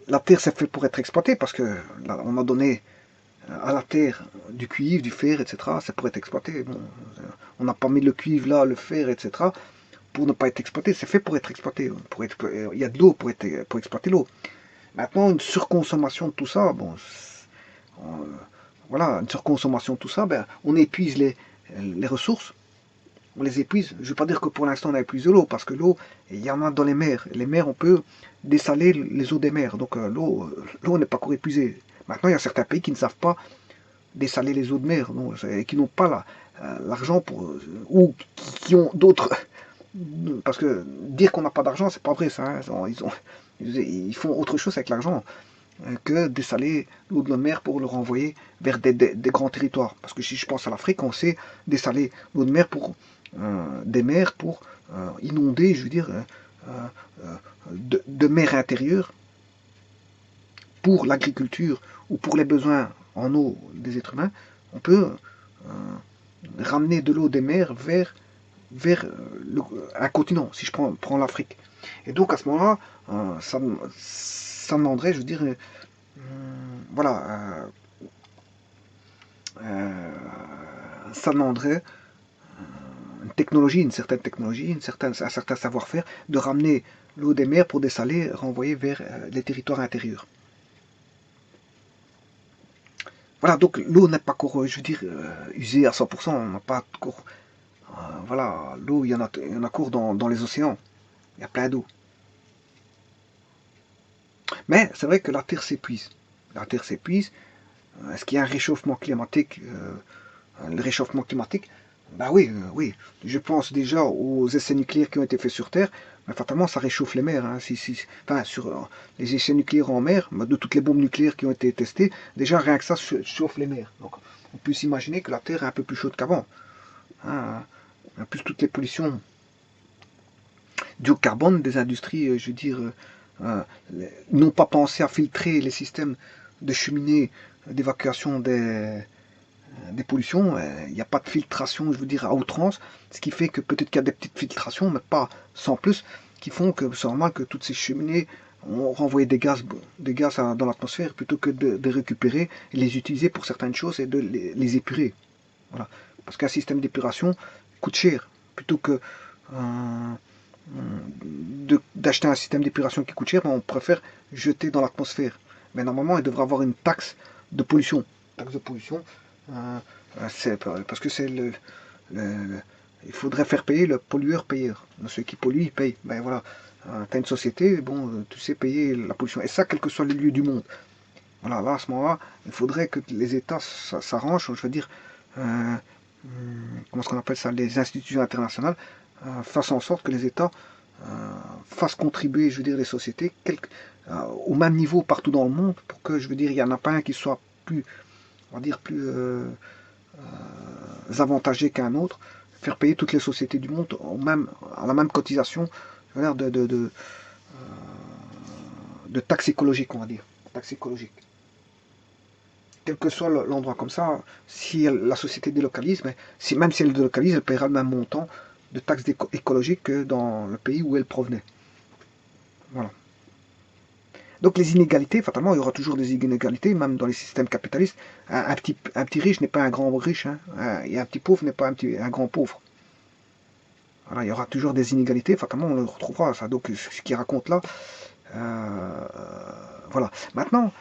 la Terre c'est fait pour être exploitée parce que là, on a donné à la Terre du cuivre, du fer, etc. C'est pour être exploité. Bon, on n'a pas mis le cuivre là, le fer, etc. pour ne pas être exploité. C'est fait pour être exploité. Il y a de l'eau pour exploiter l'eau. Maintenant, une surconsommation de tout ça, bon, voilà, une surconsommation de tout ça, ben, on épuise les ressources, on les épuise. Je ne veux pas dire que pour l'instant on a épuisé l'eau, parce que l'eau, il y en a dans les mers. Les mers, on peut dessaler les eaux des mers, donc l'eau n'est pas encore épuisée. Maintenant, il y a certains pays qui ne savent pas dessaler les eaux de mer, non, et qui n'ont pas l'argent pour, ou qui ont d'autres. Parce que dire qu'on n'a pas d'argent, c'est pas vrai ça. Hein. Ils font autre chose avec l'argent que dessaler l'eau de la mer pour le renvoyer vers des grands territoires. Parce que si je pense à l'Afrique, on sait dessaler l'eau de mer pour des mers pour inonder, je veux dire, de mers intérieures pour l'agriculture ou pour les besoins en eau des êtres humains. On peut ramener de l'eau des mers vers un continent, si je prends l'Afrique. Et donc à ce moment-là, ça demanderait, je veux dire, voilà, ça demanderait une technologie, une certaine technologie, un certain savoir-faire, de ramener l'eau des mers pour dessaler, renvoyer vers les territoires intérieurs. Voilà, donc l'eau n'est pas encore, je veux dire, usée à 100%, on n'a pas encore, voilà, l'eau, il y en a court dans les océans, il y a plein d'eau. Mais c'est vrai que la Terre s'épuise. La Terre s'épuise. Est-ce qu'il y a un réchauffement climatique Le réchauffement climatique, ben oui, oui. Je pense déjà aux essais nucléaires qui ont été faits sur Terre. Mais fatalement, ça réchauffe les mers. Hein. Enfin, sur les essais nucléaires en mer, de toutes les bombes nucléaires qui ont été testées, déjà rien que ça chauffe les mers. Donc, on peut s'imaginer que la Terre est un peu plus chaude qu'avant. Hein. En plus, toutes les pollutions dues au carbone des industries, je veux dire, euh, n'ont pas pensé à filtrer les systèmes de cheminées d'évacuation des pollutions. Il n'y a pas de filtration, je veux dire, à outrance, ce qui fait que peut-être qu'il y a des petites filtrations, mais pas sans plus, qui font que c'est normal que toutes ces cheminées ont renvoyé des gaz dans l'atmosphère plutôt que de récupérer et les utiliser pour certaines choses et de les épurer. Voilà. Parce qu'un système d'épuration coûte cher, plutôt que d'acheter un système d'épuration qui coûte cher, on préfère jeter dans l'atmosphère. Mais normalement, il devrait avoir une taxe de pollution. Taxe de pollution, parce que c'est il faudrait faire payer le pollueur-payeur. Ceux qui polluent, ils payent. Ben voilà, tu as une société, bon, tu sais payer la pollution. Et ça, quel que soit le lieu du monde. Voilà, là, à ce moment-là, il faudrait que les États s'arrangent, je veux dire, euh, comment est-ce qu'on appelle ça, les institutions internationales, fassent en sorte que les États fassent contribuer, je veux dire, les sociétés au même niveau partout dans le monde, pour que, je veux dire, il n'y en a pas un qui soit plus, on va dire, plus avantagé qu'un autre, faire payer toutes les sociétés du monde à la même cotisation, je veux dire, de taxes écologiques, on va dire, taxes écologiques. Quel que soit l'endroit comme ça, si la société délocalise, mais même si elle délocalise, elle paiera le même montant de taxes écologiques que dans le pays où elle provenait. Voilà. Donc les inégalités, fatalement, il y aura toujours des inégalités, même dans les systèmes capitalistes. Un petit riche n'est pas un grand riche, hein, et un petit pauvre n'est pas un grand pauvre. Voilà, il y aura toujours des inégalités, fatalement, on le retrouvera, ça. Donc ce qu'il raconte là, euh, voilà. Maintenant,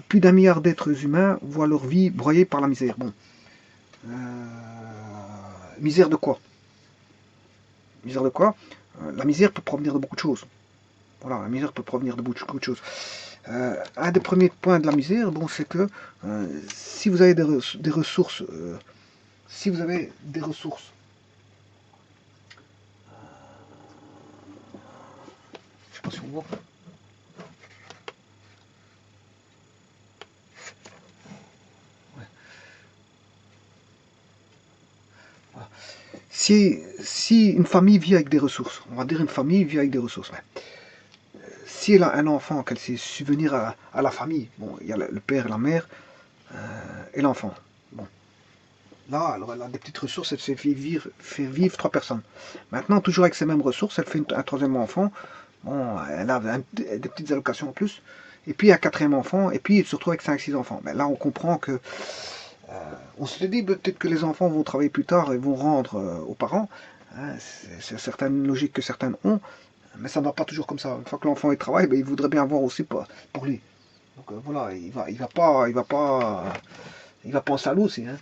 plus d'un milliard d'êtres humains voient leur vie broyée par la misère. Bon, misère de quoi? Misère de quoi? La misère peut provenir de beaucoup de choses. Voilà, la misère peut provenir de beaucoup de choses. Un des premiers points de la misère, bon, c'est que si vous avez des ressources, si vous avez des ressources attention. Bon. Voilà. Si une famille vit avec des ressources, on va dire une famille vit avec des ressources, ouais. Si elle a un enfant, qu'elle sait subvenir à la famille, bon, il y a le père, la mère et l'enfant. Bon, là, alors elle a des petites ressources, elle sait fait vivre 3 personnes. Maintenant, toujours avec ces mêmes ressources, elle fait un troisième enfant, bon, elle a des petites allocations en plus, et puis un quatrième enfant, et puis elle se retrouve avec 5, 6 enfants. Mais là, on comprend que, on se dit peut-être que les enfants vont travailler plus tard et vont rendre aux parents, hein, c'est certaines logiques que certaines ont, mais ça ne va pas toujours comme ça. Une fois que l'enfant travaille, ben, il voudrait bien avoir aussi pour lui. Donc voilà, il va penser à lui aussi, hein.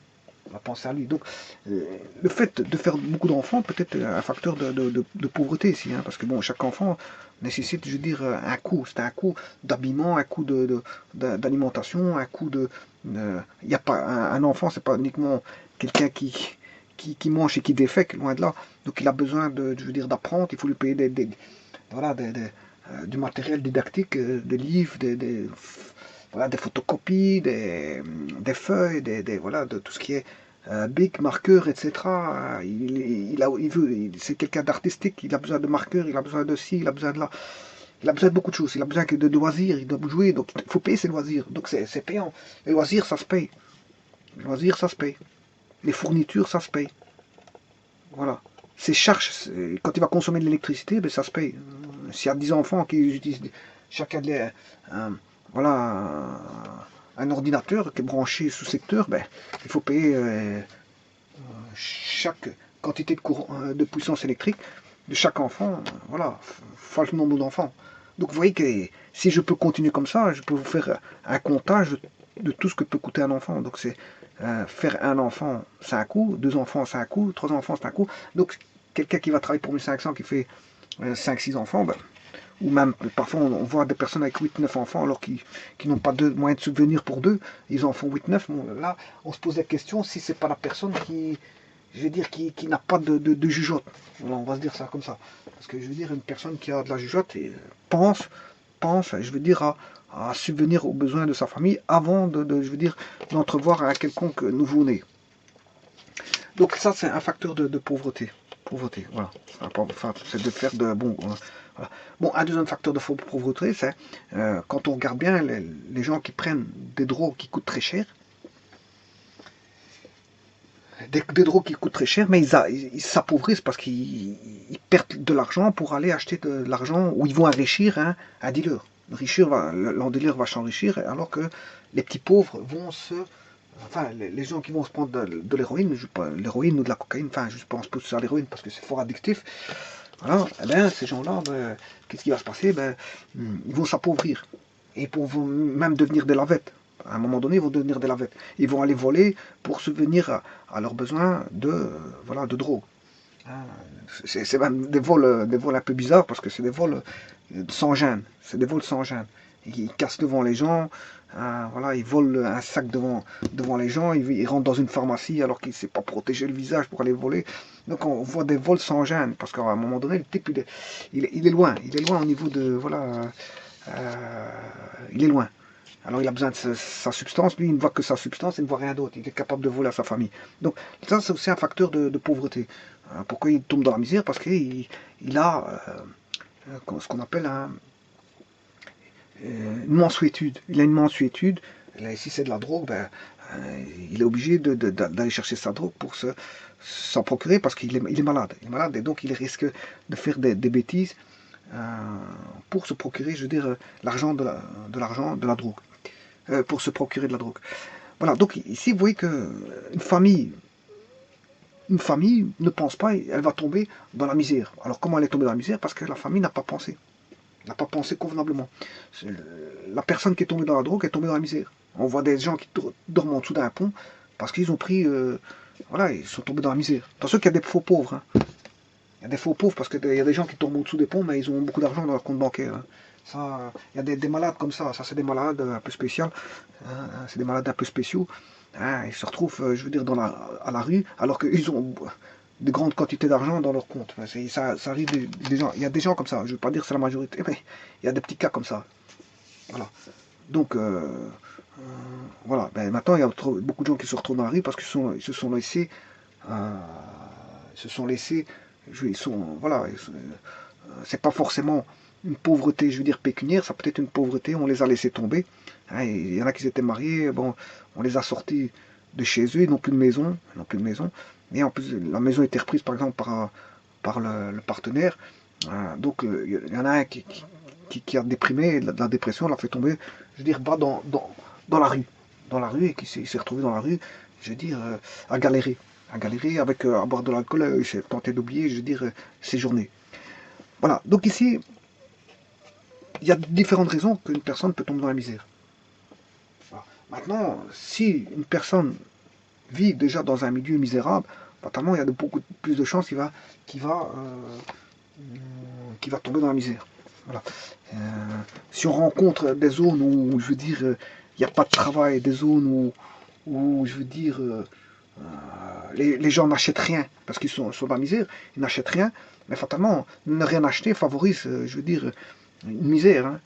Il va penser à lui. Donc le fait de faire beaucoup d'enfants peut être un facteur de pauvreté ici, hein, parce que bon, chaque enfant nécessite, je veux dire, un coût. C'est un coût d'habillement, un coût d'alimentation, un coût de. Il y a pas un enfant, c'est pas uniquement quelqu'un qui mange et qui défèque, loin de là. Donc il a besoin je veux dire, d'apprendre. Il faut lui payer voilà, du matériel didactique, des livres, voilà, des photocopies, feuilles, voilà, de tout ce qui est bic, marqueur, etc. C'est quelqu'un d'artistique, il a besoin de marqueurs, il a besoin de ci, il a besoin de là. Il a besoin de beaucoup de choses, il a besoin de loisirs, il doit jouer, donc il faut payer ses loisirs. Donc c'est payant. Les loisirs, ça se paye. Les loisirs, ça se paye. Les fournitures, ça se paye. Voilà. Ses charges, quand il va consommer de l'électricité, ben ça se paye. S'il y a 10 enfants qui utilisent chacun un, voilà, un ordinateur qui est branché sous secteur, ben, il faut payer chaque quantité de puissance électrique de chaque enfant, voilà, fois le nombre d'enfants. Donc vous voyez que si je peux continuer comme ça, je peux vous faire un comptage de tout ce que peut coûter un enfant. Donc c'est faire un enfant, c'est un coût, 2 enfants, c'est un coût, 3 enfants, c'est un coût. Donc quelqu'un qui va travailler pour 1500, qui fait 5-6 enfants, ben, ou même parfois on voit des personnes avec 8-9 enfants alors qu'ils n'ont pas de moyens de subvenir pour deux, ils en font 8-9. Bon, là, on se pose la question si c'est pas la personne qui, je veux dire, qui n'a pas de jugeote. Voilà, on va se dire ça comme ça. Parce que je veux dire, une personne qui a de la jugeote pense, je veux dire, à subvenir aux besoins de sa famille avant je veux dire, d'entrevoir un quelconque nouveau-né. Donc ça, c'est un facteur de pauvreté. Pauvreté, voilà. Enfin, c'est de faire de bon. Voilà. Bon, un deuxième facteur de pauvreté, c'est quand on regarde bien les gens qui prennent des drogues qui coûtent très cher, des drogues qui coûtent très cher, mais ils s'appauvrissent parce qu'ils perdent de l'argent pour aller acheter de l'argent où ils vont enrichir un dealer. Le dealer va s'enrichir alors que les petits pauvres vont enfin, les gens qui vont se prendre de l'héroïne, l'héroïne ou de la cocaïne, enfin, je pense plus à l'héroïne parce que c'est fort addictif. Voilà, eh bien, ces gens-là, ben, qu'est-ce qui va se passer? Ben, ils vont s'appauvrir. Et pour même devenir des lavettes. À un moment donné, ils vont devenir des lavettes. Ils vont aller voler pour subvenir à leurs besoins voilà, de drogue. Hein, c'est même des vols un peu bizarres parce que c'est des vols sans gêne. C'est des vols sans gêne. Ils cassent devant les gens, voilà, ils volent un sac devant les gens, ils rentrent dans une pharmacie alors qu'il ne sait pas protéger le visage pour aller voler. Donc on voit des vols sans gêne parce qu'à un moment donné, le type il est loin. Il est loin au niveau de. Voilà. Il est loin. Alors il a besoin de sa substance, lui il ne voit que sa substance, il ne voit rien d'autre, il est capable de voler à sa famille. Donc ça c'est aussi un facteur de pauvreté. Pourquoi il tombe dans la misère? Parce qu'il a ce qu'on appelle une mensuétude. Il a une mensuétude, là ici c'est de la drogue, ben, il est obligé d'aller chercher sa drogue pour s'en procurer parce qu'il est malade. Il est malade et donc il risque de faire des bêtises pour se procurer, je veux dire, l'argent de la drogue. Pour se procurer de la drogue. Voilà, donc ici vous voyez que une famille ne pense pas, elle va tomber dans la misère. Alors comment elle est tombée dans la misère? Parce que la famille n'a pas pensé. N'a pas pensé convenablement. La personne qui est tombée dans la drogue est tombée dans la misère. On voit des gens qui dorment en dessous d'un pont parce qu'ils ont pris. Voilà, ils sont tombés dans la misère. Attention qu'il y a des faux pauvres. Hein. Il y a des faux pauvres parce qu'il y a des gens qui tombent en dessous des ponts, mais ils ont beaucoup d'argent dans leur compte bancaire. Hein. Ça, il y a des malades comme ça. Ça, c'est des malades un peu spéciaux. Hein, c'est des malades un peu spéciaux. Hein, ils se retrouvent, je veux dire, à la rue, alors qu'ils ont de grandes quantités d'argent dans leur compte. Enfin, ça arrive des gens. Il y a des gens comme ça. Je ne veux pas dire que c'est la majorité, mais il y a des petits cas comme ça. Voilà. Donc, voilà. Ben, maintenant, il y a beaucoup de gens qui se retrouvent dans la rue parce qu'ils se sont laissés, euh, ils se sont laissés, ils sont, voilà, c'est pas forcément une pauvreté, je veux dire pécuniaire, ça peut être une pauvreté, on les a laissés tomber. Hein, il y en a qui s'étaient mariés, bon, on les a sortis de chez eux, ils n'ont plus de maison, mais en plus la maison était reprise par exemple par le partenaire. Donc il y en a un qui a déprimé, de la dépression l'a fait tomber, je veux dire, bas dans la rue, et qui s'est retrouvé dans la rue, je veux dire, à galérer avec à boire de l'alcool, il s'est tenté d'oublier, je veux dire, ses journées. Voilà, donc ici, il y a différentes raisons qu'une personne peut tomber dans la misère. Voilà. Maintenant, si une personne vit déjà dans un milieu misérable, fatalement, il y a beaucoup plus de chances qu'il va, tomber dans la misère. Voilà. Euh, si on rencontre des zones où, je veux dire, il n'y a pas de travail, des zones où je veux dire, les gens n'achètent rien parce qu'ils sont dans la misère, ils n'achètent rien, mais fatalement, ne rien acheter favorise, je veux dire, une misère. Hein.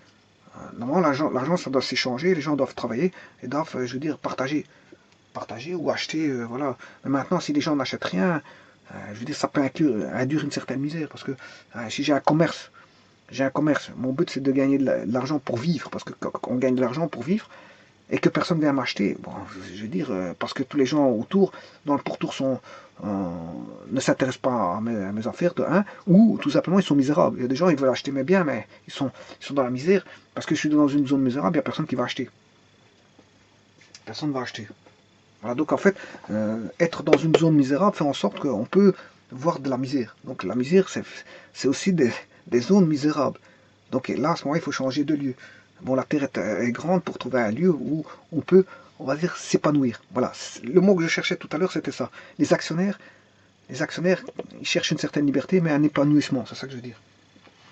Normalement, l'argent, ça doit s'échanger, les gens doivent travailler et doivent, je veux dire, partager ou acheter, voilà. Mais maintenant, si les gens n'achètent rien, je veux dire, ça peut induire une certaine misère parce que si j'ai un commerce, mon but c'est de gagner de l'argent pour vivre, parce que quand on gagne de l'argent pour vivre, et que personne vient m'acheter, bon, je veux dire, parce que tous les gens autour, dans le pourtour, ne s'intéressent pas à mes affaires, de un, ou tout simplement ils sont misérables. Il y a des gens, ils veulent acheter mes biens, mais ils sont dans la misère, parce que je suis dans une zone misérable, il n'y a personne qui va acheter. Personne ne va acheter. Voilà, donc en fait, être dans une zone misérable fait en sorte qu'on peut voir de la misère. Donc la misère, c'est aussi des zones misérables. Donc là, à ce moment-là, il faut changer de lieu. Bon, la Terre est grande pour trouver un lieu où on peut, on va dire, s'épanouir. Voilà, le mot que je cherchais tout à l'heure, c'était ça. Les actionnaires, ils cherchent une certaine liberté, mais un épanouissement, c'est ça que je veux dire.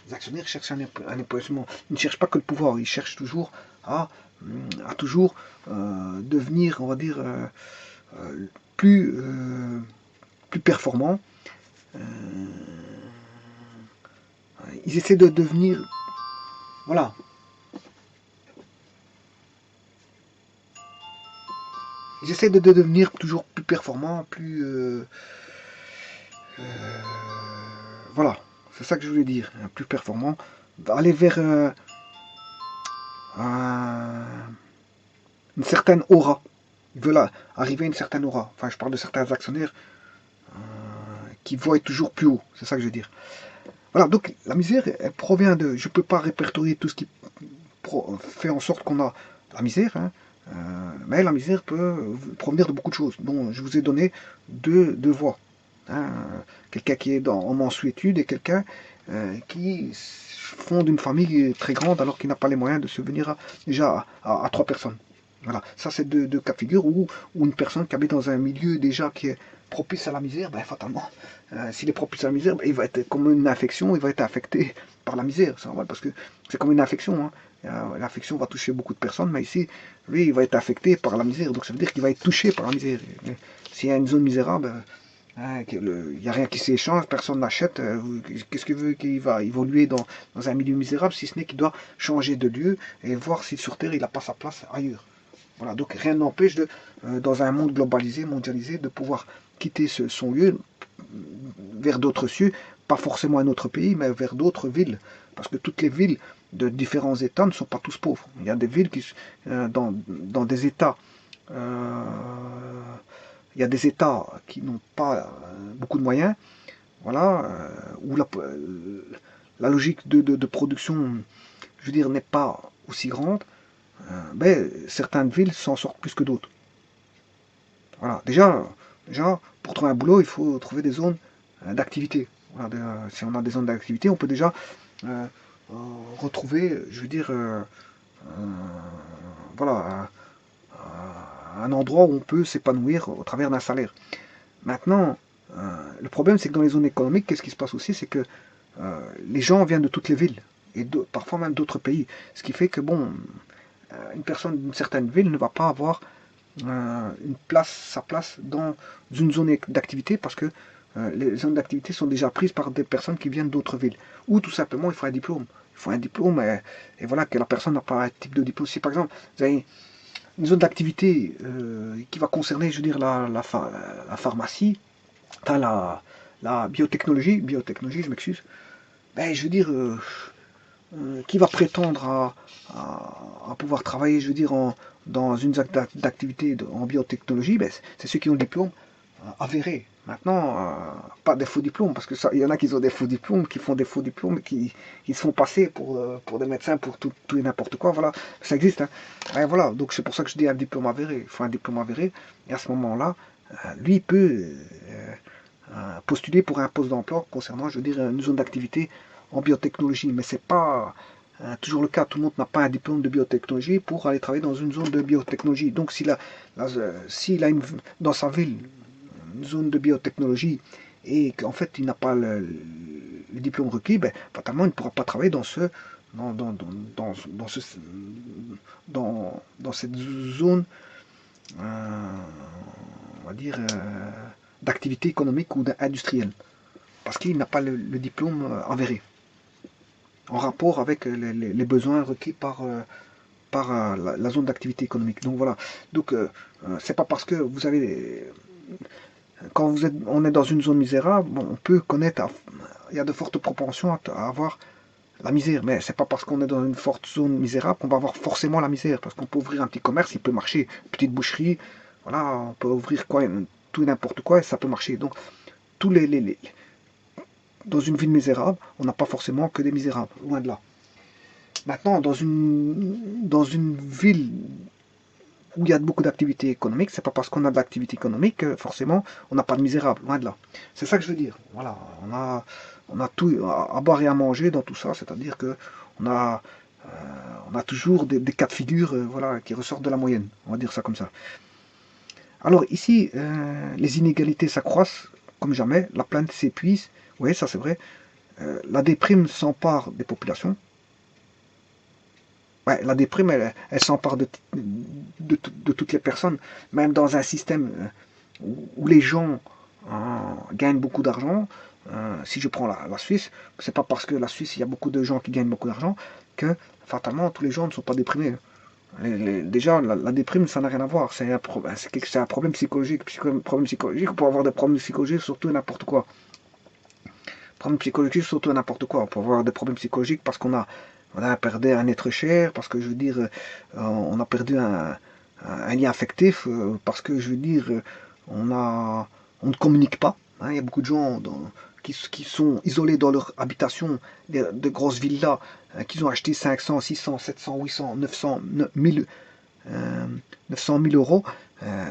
Les actionnaires cherchent un épanouissement. Ils ne cherchent pas que le pouvoir, ils cherchent toujours à, toujours devenir, on va dire, euh, plus, euh, plus performants. Euh, ils essaient de devenir, voilà, ils essaient de devenir toujours plus performants, plus, voilà, c'est ça que je voulais dire, plus performant, aller vers une certaine aura. Ils veulent arriver à une certaine aura. Enfin, je parle de certains actionnaires qui voient toujours plus haut. C'est ça que je veux dire. Voilà, donc la misère, elle provient de... Je ne peux pas répertorier tout ce qui fait en sorte qu'on a la misère, hein, mais la misère peut provenir de beaucoup de choses. Bon, je vous ai donné deux voies. Hein, quelqu'un qui est en mensuétude et quelqu'un qui fonde une famille très grande alors qu'il n'a pas les moyens de subvenir déjà à trois personnes. Voilà, ça c'est deux cas de figure où une personne qui habite dans un milieu déjà qui est propice à la misère, ben, fatalement, s'il est propice à la misère, ben, il va être comme une infection, il va être affecté par la misère, c'est normal, parce que c'est comme une infection. Hein. L'infection va toucher beaucoup de personnes, mais ici, lui, il va être affecté par la misère, donc ça veut dire qu'il va être touché par la misère. S'il y a une zone misérable, il n'y a rien qui s'échange, personne n'achète, qu'est-ce qu'il veut qu'il va évoluer dans un milieu misérable, si ce n'est qu'il doit changer de lieu et voir si sur Terre il n'a pas sa place ailleurs. Voilà, donc rien n'empêche dans un monde globalisé, mondialisé, de pouvoir quitter son lieu vers d'autres cieux, pas forcément un autre pays, mais vers d'autres villes. Parce que toutes les villes de différents États ne sont pas tous pauvres. Il y a des villes dans des États, euh, il y a des États qui n'ont pas beaucoup de moyens, voilà, où la logique de production, je veux dire, n'est pas aussi grande. Ben, certaines villes s'en sortent plus que d'autres. Voilà. Déjà, pour trouver un boulot, il faut trouver des zones d'activité. Voilà, si on a des zones d'activité, on peut déjà euh, euh, retrouver, je veux dire, euh, voilà, un endroit où on peut s'épanouir au travers d'un salaire. Maintenant, le problème, c'est que dans les zones économiques, qu'est-ce qui se passe aussi, c'est que les gens viennent de toutes les villes et parfois même d'autres pays, ce qui fait que bon, une personne d'une certaine ville ne va pas avoir sa place dans une zone d'activité parce que les zones d'activité sont déjà prises par des personnes qui viennent d'autres villes. Ou tout simplement, il faut un diplôme. Il faut un diplôme et voilà que la personne n'a pas un type de diplôme. Si par exemple, vous avez une zone d'activité qui va concerner, je veux dire, la pharmacie, enfin la biotechnologie, je m'excuse, ben, je veux dire, qui va prétendre à pouvoir travailler, je veux dire, dans une zone d'activité en biotechnologie, ben, c'est ceux qui ont le diplôme avéré. Maintenant, pas des faux diplômes, parce que il y en a qui ont des faux diplômes, qui font des faux diplômes, qui se font passer pour des médecins, pour tout et n'importe quoi. Voilà, ça existe. Hein. Et voilà, donc c'est pour ça que je dis un diplôme avéré. Il faut un diplôme avéré. Et à ce moment-là, lui il peut postuler pour un poste d'emploi concernant, je veux dire, une zone d'activité en biotechnologie. Mais c'est pas toujours le cas. Tout le monde n'a pas un diplôme de biotechnologie pour aller travailler dans une zone de biotechnologie. Donc s'il a dans sa ville une zone de biotechnologie et qu'en fait il n'a pas le diplôme requis, ben, fatalement il ne pourra pas travailler dans cette zone, on va dire, d'activité économique ou industrielle. Parce qu'il n'a pas le diplôme avéré, en rapport avec les besoins requis par la zone d'activité économique. Donc voilà. Donc c'est pas parce que vous avez quand on est dans une zone misérable, bon, on peut connaître, il y a de fortes propensions à avoir la misère, mais c'est pas parce qu'on est dans une forte zone misérable qu'on va avoir forcément la misère, parce qu'on peut ouvrir un petit commerce, il peut marcher, une petite boucherie, voilà, on peut ouvrir quoi, tout et n'importe quoi, et ça peut marcher. Donc, tous dans une ville misérable, on n'a pas forcément que des misérables, loin de là. Maintenant, dans une ville où il y a beaucoup d'activités économiques, c'est pas parce qu'on a de l'activité économique que forcément on n'a pas de misérable, loin de là. C'est ça que je veux dire. Voilà, on a tout à boire et à manger dans tout ça, c'est-à-dire que on a, euh, on a toujours des cas de figure voilà, qui ressortent de la moyenne, on va dire ça comme ça. Alors ici, les inégalités s'accroissent comme jamais, la plainte s'épuise, oui ça c'est vrai, la déprime s'empare des populations. Ouais, la déprime, elle s'empare de toutes les personnes, même dans un système où les gens gagnent beaucoup d'argent. Si je prends la Suisse, c'est pas parce que la Suisse, il y a beaucoup de gens qui gagnent beaucoup d'argent que fatalement tous les gens ne sont pas déprimés. Déjà, la déprime, ça n'a rien à voir. C'est un problème psychologique. Problème psychologique, pour avoir des problèmes psychologiques, surtout n'importe quoi. Problème psychologique, surtout n'importe quoi. On peut avoir des problèmes psychologiques parce on a perdu un être cher, parce que je veux dire, on a perdu un lien affectif, parce que je veux dire, on ne communique pas. Hein. Il y a beaucoup de gens qui sont isolés dans leur habitation, de grosses villas, qu'ils ont acheté 500, 600, 700, 800, 900, 1000, 900 000 euros,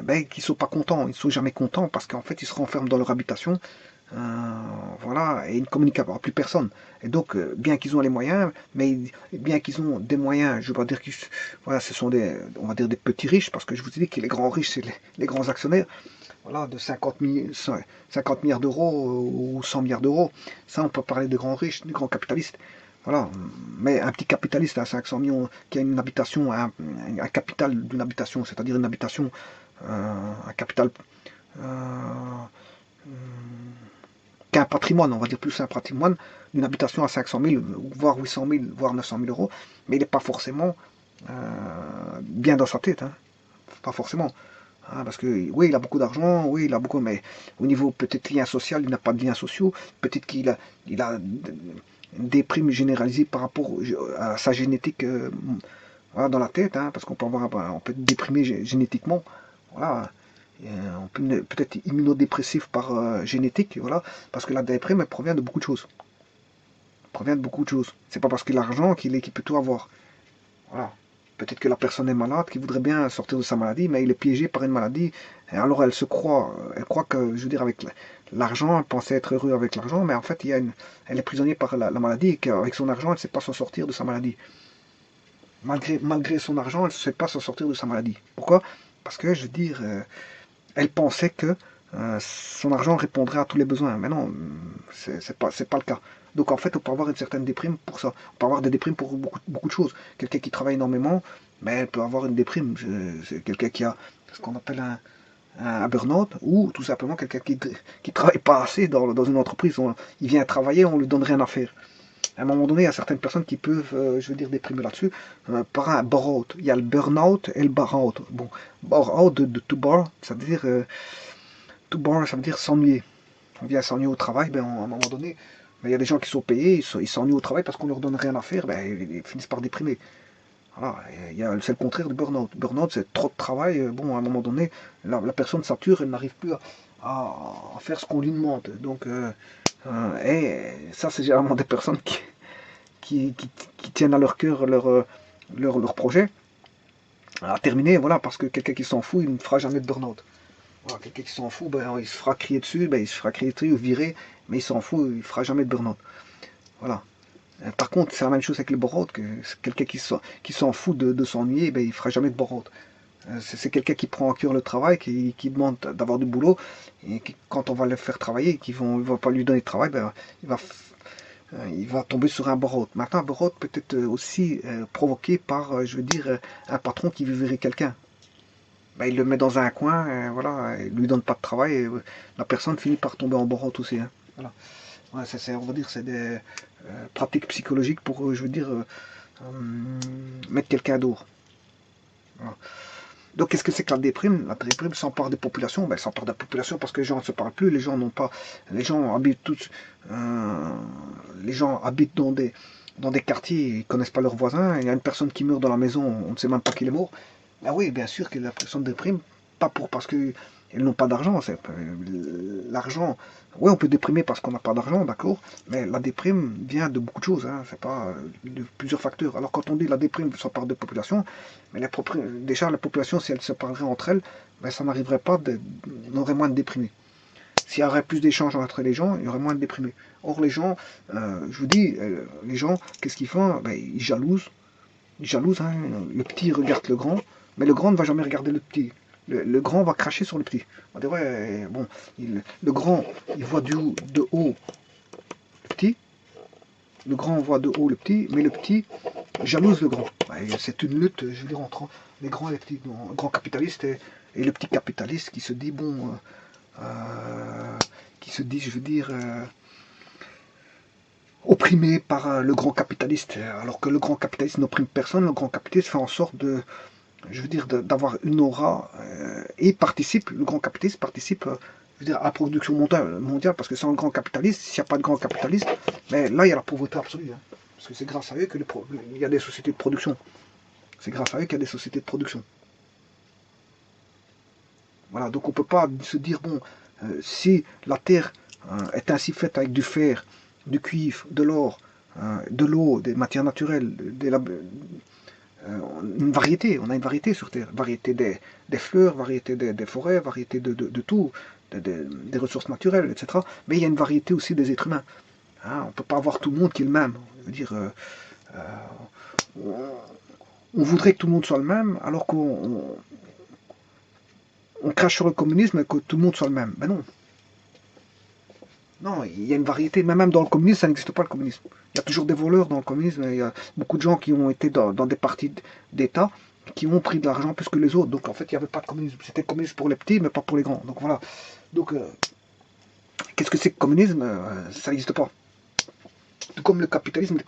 ben, qui ne sont pas contents. Ils ne sont jamais contents parce qu'en fait, ils se renferment dans leur habitation. Voilà, et ils ne communiquent à plus personne. Et donc, bien qu'ils ont les moyens, mais bien qu'ils ont des moyens, je ne veux pas dire que voilà, ce sont on va dire des petits riches, parce que je vous ai dit que les grands riches, c'est les grands actionnaires, voilà, de 50 milliards d'euros ou 100 milliards d'euros. Ça, on peut parler de grands riches, de grands capitalistes. Voilà, mais un petit capitaliste à 500 millions qui a une habitation, un capital d'une habitation, c'est-à-dire une habitation, un capital, euh, qu'un patrimoine, on va dire plus un patrimoine, d'une habitation à 500 000, voire 800 000, voire 900 000 euros, mais il n'est pas forcément bien dans sa tête, hein. Pas forcément. Hein, parce que oui, il a beaucoup d'argent, oui, il a beaucoup, mais au niveau peut-être lien social, il n'a pas de liens sociaux, peut-être qu'il a une déprime généralisée par rapport à sa génétique voilà, dans la tête, hein, parce qu'on peut on peut être déprimé génétiquement, voilà, on peut peut-être immunodépressif par génétique, voilà, parce que la déprime elle provient de beaucoup de choses. Elle provient de beaucoup de choses. C'est pas parce qu'il a l'argent qu'il peut tout avoir. Voilà. Peut-être que la personne est malade, qui voudrait bien sortir de sa maladie, mais il est piégé par une maladie. Et alors elle croit que, je veux dire, avec l'argent, elle pensait être heureux avec l'argent, mais en fait, elle est prisonnière par la maladie et qu'avec son argent, elle ne sait pas s'en sortir de sa maladie. Malgré son argent, elle ne sait pas s'en sortir de sa maladie. Pourquoi? Parce que, je veux dire, elle pensait que son argent répondrait à tous les besoins. Mais non, c'est pas le cas. Donc en fait, on peut avoir une certaine déprime pour ça. On peut avoir des déprimes pour beaucoup de choses. Quelqu'un qui travaille énormément, mais elle peut avoir une déprime. C'est quelqu'un qui a ce qu'on appelle un burn-out, ou tout simplement quelqu'un qui travaille pas assez dans une entreprise. Il vient travailler, on lui donne rien à faire. À un moment donné, il y a certaines personnes qui peuvent, je veux dire, déprimer là-dessus par un bore-out. Il y a le burn-out et le bar-out. Bon, bore-out de to bar, ça veut dire to bar, ça veut dire s'ennuyer. On vient s'ennuyer au travail, à un moment donné, il y a des gens qui sont payés, ils s'ennuient au travail parce qu'on leur donne rien à faire, ils finissent par déprimer. Voilà, c'est le contraire du burn-out. Burn-out, c'est trop de travail. Bon, à un moment donné, la personne sature, elle n'arrive plus à faire ce qu'on lui demande. Donc, et ça, c'est généralement des personnes qui tiennent à leur cœur leur projet à terminer, voilà, parce que quelqu'un qui s'en fout, il ne fera jamais de burn-out. Voilà, quelqu'un qui s'en fout, il se fera crier dessus, il se fera crier dessus ou virer, mais il s'en fout, il ne fera jamais de burn-out. Voilà. Par contre, c'est la même chose avec le bore-out, que quelqu'un qui s'en fout de s'ennuyer, il ne fera jamais de bore-out. C'est quelqu'un qui prend à cœur le travail, qui demande d'avoir du boulot, et quand on va le faire travailler, ne va pas lui donner de travail, il va tomber sur un bore-out. Maintenant, un bore-out peut être aussi provoqué par, je veux dire, un patron qui veut virer quelqu'un. Il le met dans un coin, voilà, il lui donne pas de travail, et la personne finit par tomber en bore-out aussi. Hein. Voilà. Ouais, on va dire, c'est des pratiques psychologiques pour, je veux dire, mettre quelqu'un dehors. Voilà. Donc, qu'est-ce que c'est que la déprime? La déprime s'empare des populations. Elle s'empare des populations parce que les gens ne se parlent plus. Les gens n'ont pas. Les gens habitent tous. Les gens habitent dans des quartiers, ils ne connaissent pas leurs voisins. Il y a une personne qui meurt dans la maison, on ne sait même pas qu'il est mort. Ah oui, bien sûr que la personne déprime, pas parce qu'ils n'ont pas d'argent. L'argent, oui, on peut déprimer parce qu'on n'a pas d'argent, d'accord, mais la déprime vient de beaucoup de choses, hein, c'est pas de plusieurs facteurs. Alors quand on dit la déprime s'empare de population, mais déjà la population, si elle se parlerait entre elles, ça n'arriverait pas, on aurait moins de déprimés. S'il y aurait plus d'échanges entre les gens, il y aurait moins de déprimés. Or, les gens, je vous dis, les gens, qu'est-ce qu'ils font? Ils jalousent. Ils jalousent, hein. Le petit regarde le grand, mais le grand ne va jamais regarder le petit. Le grand va cracher sur le petit. On va dire, ouais, bon, le grand, il voit de haut le petit. Le grand voit de haut le petit, mais le petit jalouse le grand. C'est une lutte, je veux dire, entre les grands et les petits. Le grand capitaliste et le petit capitaliste qui se dit, bon, qui se dit, je veux dire, opprimé par le grand capitaliste, alors que le grand capitaliste n'opprime personne, le grand capitaliste fait en sorte je veux dire, d'avoir une aura et participe, le grand capitaliste participe, je veux dire, à la production mondiale, parce que sans le grand capitaliste, s'il n'y a pas de grand capitaliste, mais là il y a la pauvreté absolue, hein, parce que c'est grâce à eux qu'il y a des sociétés de production. C'est grâce à eux qu'il y a des sociétés de production. Voilà, donc on ne peut pas se dire, bon, si la Terre est ainsi faite avec du fer, du cuivre, de l'or, de l'eau, des matières naturelles, une variété, on a une variété sur Terre, variété des fleurs, variété des forêts, variété de tout, des ressources naturelles, etc. Mais il y a une variété aussi des êtres humains. Hein, on ne peut pas avoir tout le monde qui est le même. Je veux dire, on voudrait que tout le monde soit le même, alors qu'on crache sur le communisme et que tout le monde soit le même. Ben non. Non, il y a une variété, mais même dans le communisme, ça n'existe pas le communisme. Il y a toujours des voleurs dans le communisme, il y a beaucoup de gens qui ont été dans des partis d'État, qui ont pris de l'argent plus que les autres. Donc en fait, il n'y avait pas de communisme. C'était communisme pour les petits, mais pas pour les grands. Donc voilà. Donc, qu'est-ce que c'est que le communisme? Ça n'existe pas. Tout comme le capitalisme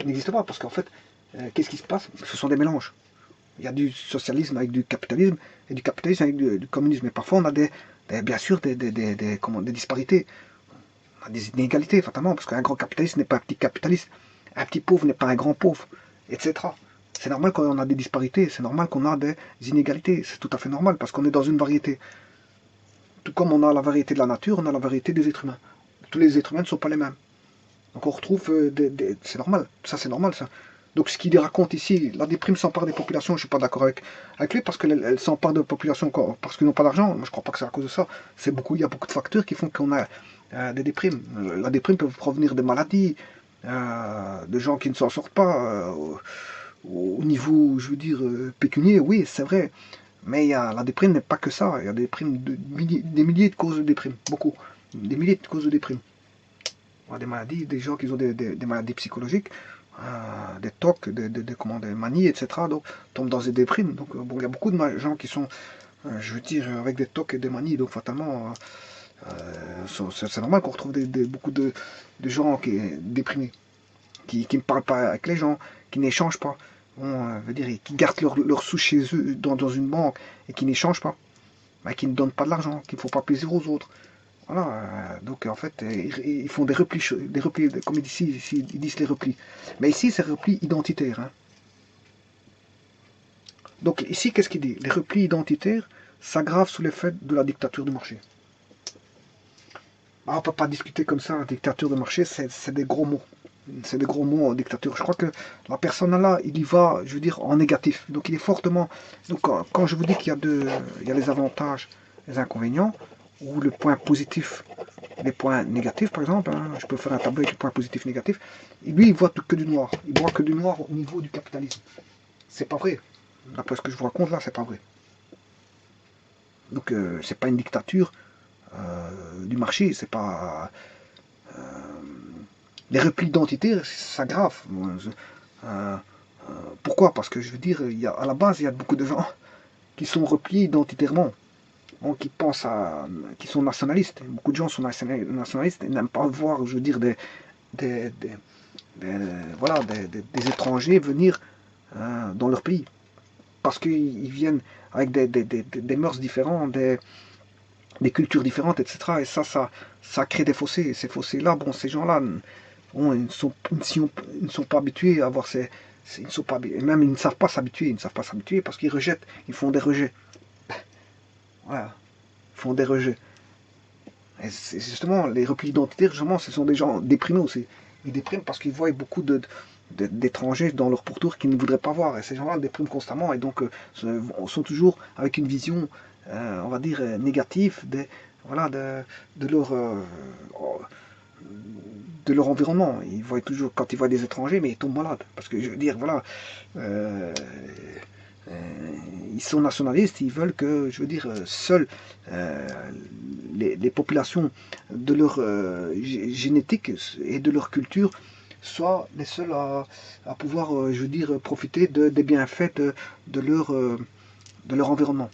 n'existe pas, parce qu'en fait, qu'est-ce qui se passe? Ce sont des mélanges. Il y a du socialisme avec du capitalisme, et du capitalisme avec du communisme. Et parfois, on a bien sûr des disparités. On a des inégalités, fatalement, parce qu'un grand capitaliste n'est pas un petit capitaliste. Un petit pauvre n'est pas un grand pauvre, etc. C'est normal qu'on a des disparités, c'est normal qu'on a des inégalités. C'est tout à fait normal, parce qu'on est dans une variété. Tout comme on a la variété de la nature, on a la variété des êtres humains. Tous les êtres humains ne sont pas les mêmes. Donc on retrouve c'est normal, ça c'est normal ça. Donc ce qu'il raconte ici, la déprime s'empare des populations, je ne suis pas d'accord avec lui, parce qu'elle s'empare de populations parce qu'ils n'ont pas d'argent. Moi je ne crois pas que c'est à cause de ça. Il y a beaucoup de facteurs qui font qu'on a des déprimes. La déprime peut provenir de maladies, de gens qui ne s'en sortent pas, au niveau, je veux dire, pécunier, oui, c'est vrai. Mais la déprime n'est pas que ça. Il y a des milliers de causes de déprime, beaucoup. Des milliers de causes de déprime. Des maladies, des gens qui ont des maladies psychologiques, des TOC, des manies, etc. Donc tombent dans des déprimes. Donc bon, il y a beaucoup de gens qui sont je veux dire, avec des tocs et des manies, donc fatalement, c'est normal qu'on retrouve beaucoup de gens déprimés, qui ne parlent pas avec les gens, qui n'échangent pas. Bon, veut dire, qui gardent leur sous chez eux dans une banque et qui n'échangent pas, bah, qui ne donnent pas de l'argent, qui ne font pas plaisir aux autres. Voilà, donc en fait, ils font des replis comme ils disent les replis. Mais ici, c'est replis identitaires. Hein. Donc ici, qu'est-ce qu'il dit? Les replis identitaires s'aggravent sous l'effet de la dictature du marché. Ah, on ne peut pas discuter comme ça, dictature de marché, c'est des gros mots. C'est des gros mots, dictature. Je crois que la personne là, il y va, je veux dire, en négatif. Donc il est fortement... Donc quand je vous dis il y a les avantages, les inconvénients, ou le point positif, les points négatifs par exemple, hein, je peux faire un tableau avec les points positifs, négatifs, et lui il voit que du noir. Il voit que du noir au niveau du capitalisme. C'est pas vrai. D'après ce que je vous raconte là, c'est pas vrai. Donc c'est pas une dictature du marché, c'est pas... les replis identitaires s'aggravent. Pourquoi? Parce que je veux dire, à la base, il y a beaucoup de gens qui sont repliés identitairement, donc qui pensent qui sont nationalistes. Beaucoup de gens sont nationalistes et n'aiment pas voir, je veux dire, des, des, voilà, des étrangers venir dans leur pays. Parce qu'ils viennent avec des mœurs différentes, des cultures différentes, etc. Et ça crée des fossés. Et ces fossés-là, bon, ces gens-là, bon, ils ne sont pas habitués à voir ils ne sont pas, même ils ne savent pas s'habituer. Ils ne savent pas s'habituer parce qu'ils rejettent. Ils font des rejets. Voilà. Ils font des rejets. Et c'est justement, les replis identitaires, justement, ce sont des gens déprimés aussi. Ils dépriment parce qu'ils voient beaucoup d'étrangers dans leur pourtour qu'ils ne voudraient pas voir. Et ces gens-là dépriment constamment et donc sont toujours avec une vision, on va dire, négative voilà, de leur environnement. Ils voient toujours, quand ils voient des étrangers, mais ils tombent malades. Parce que je veux dire, voilà, euh, ils sont nationalistes, ils veulent que, je veux dire, seules les populations de leur génétique et de leur culture soient les seules à pouvoir, je veux dire, profiter des bienfaits de leur environnement.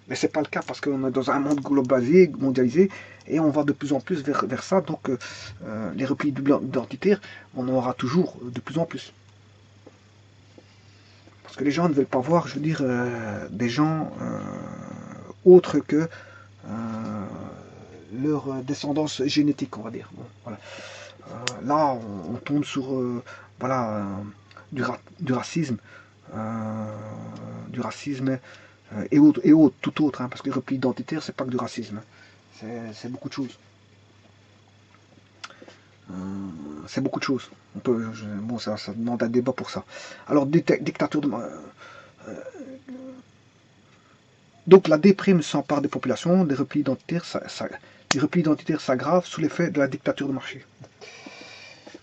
Mais c'est pas le cas parce qu'on est dans un monde globalisé, mondialisé, et on va de plus en plus vers ça. Donc les replis identitaires, on en aura toujours de plus en plus. Parce que les gens ne veulent pas voir, je veux dire, des gens autres que leur descendance génétique, on va dire. Bon, voilà. Là, on tombe sur voilà, du racisme, euh, du racisme et autres, tout autre, hein, parce que le repli identitaire, c'est pas que du racisme, hein. C'est beaucoup de choses. Euh, c'est beaucoup de choses. Bon, ça demande un débat pour ça. Alors, dictature de... donc la déprime s'empare des populations, des replis identitaires, les replis identitaires s'aggravent sous l'effet de la dictature de marché.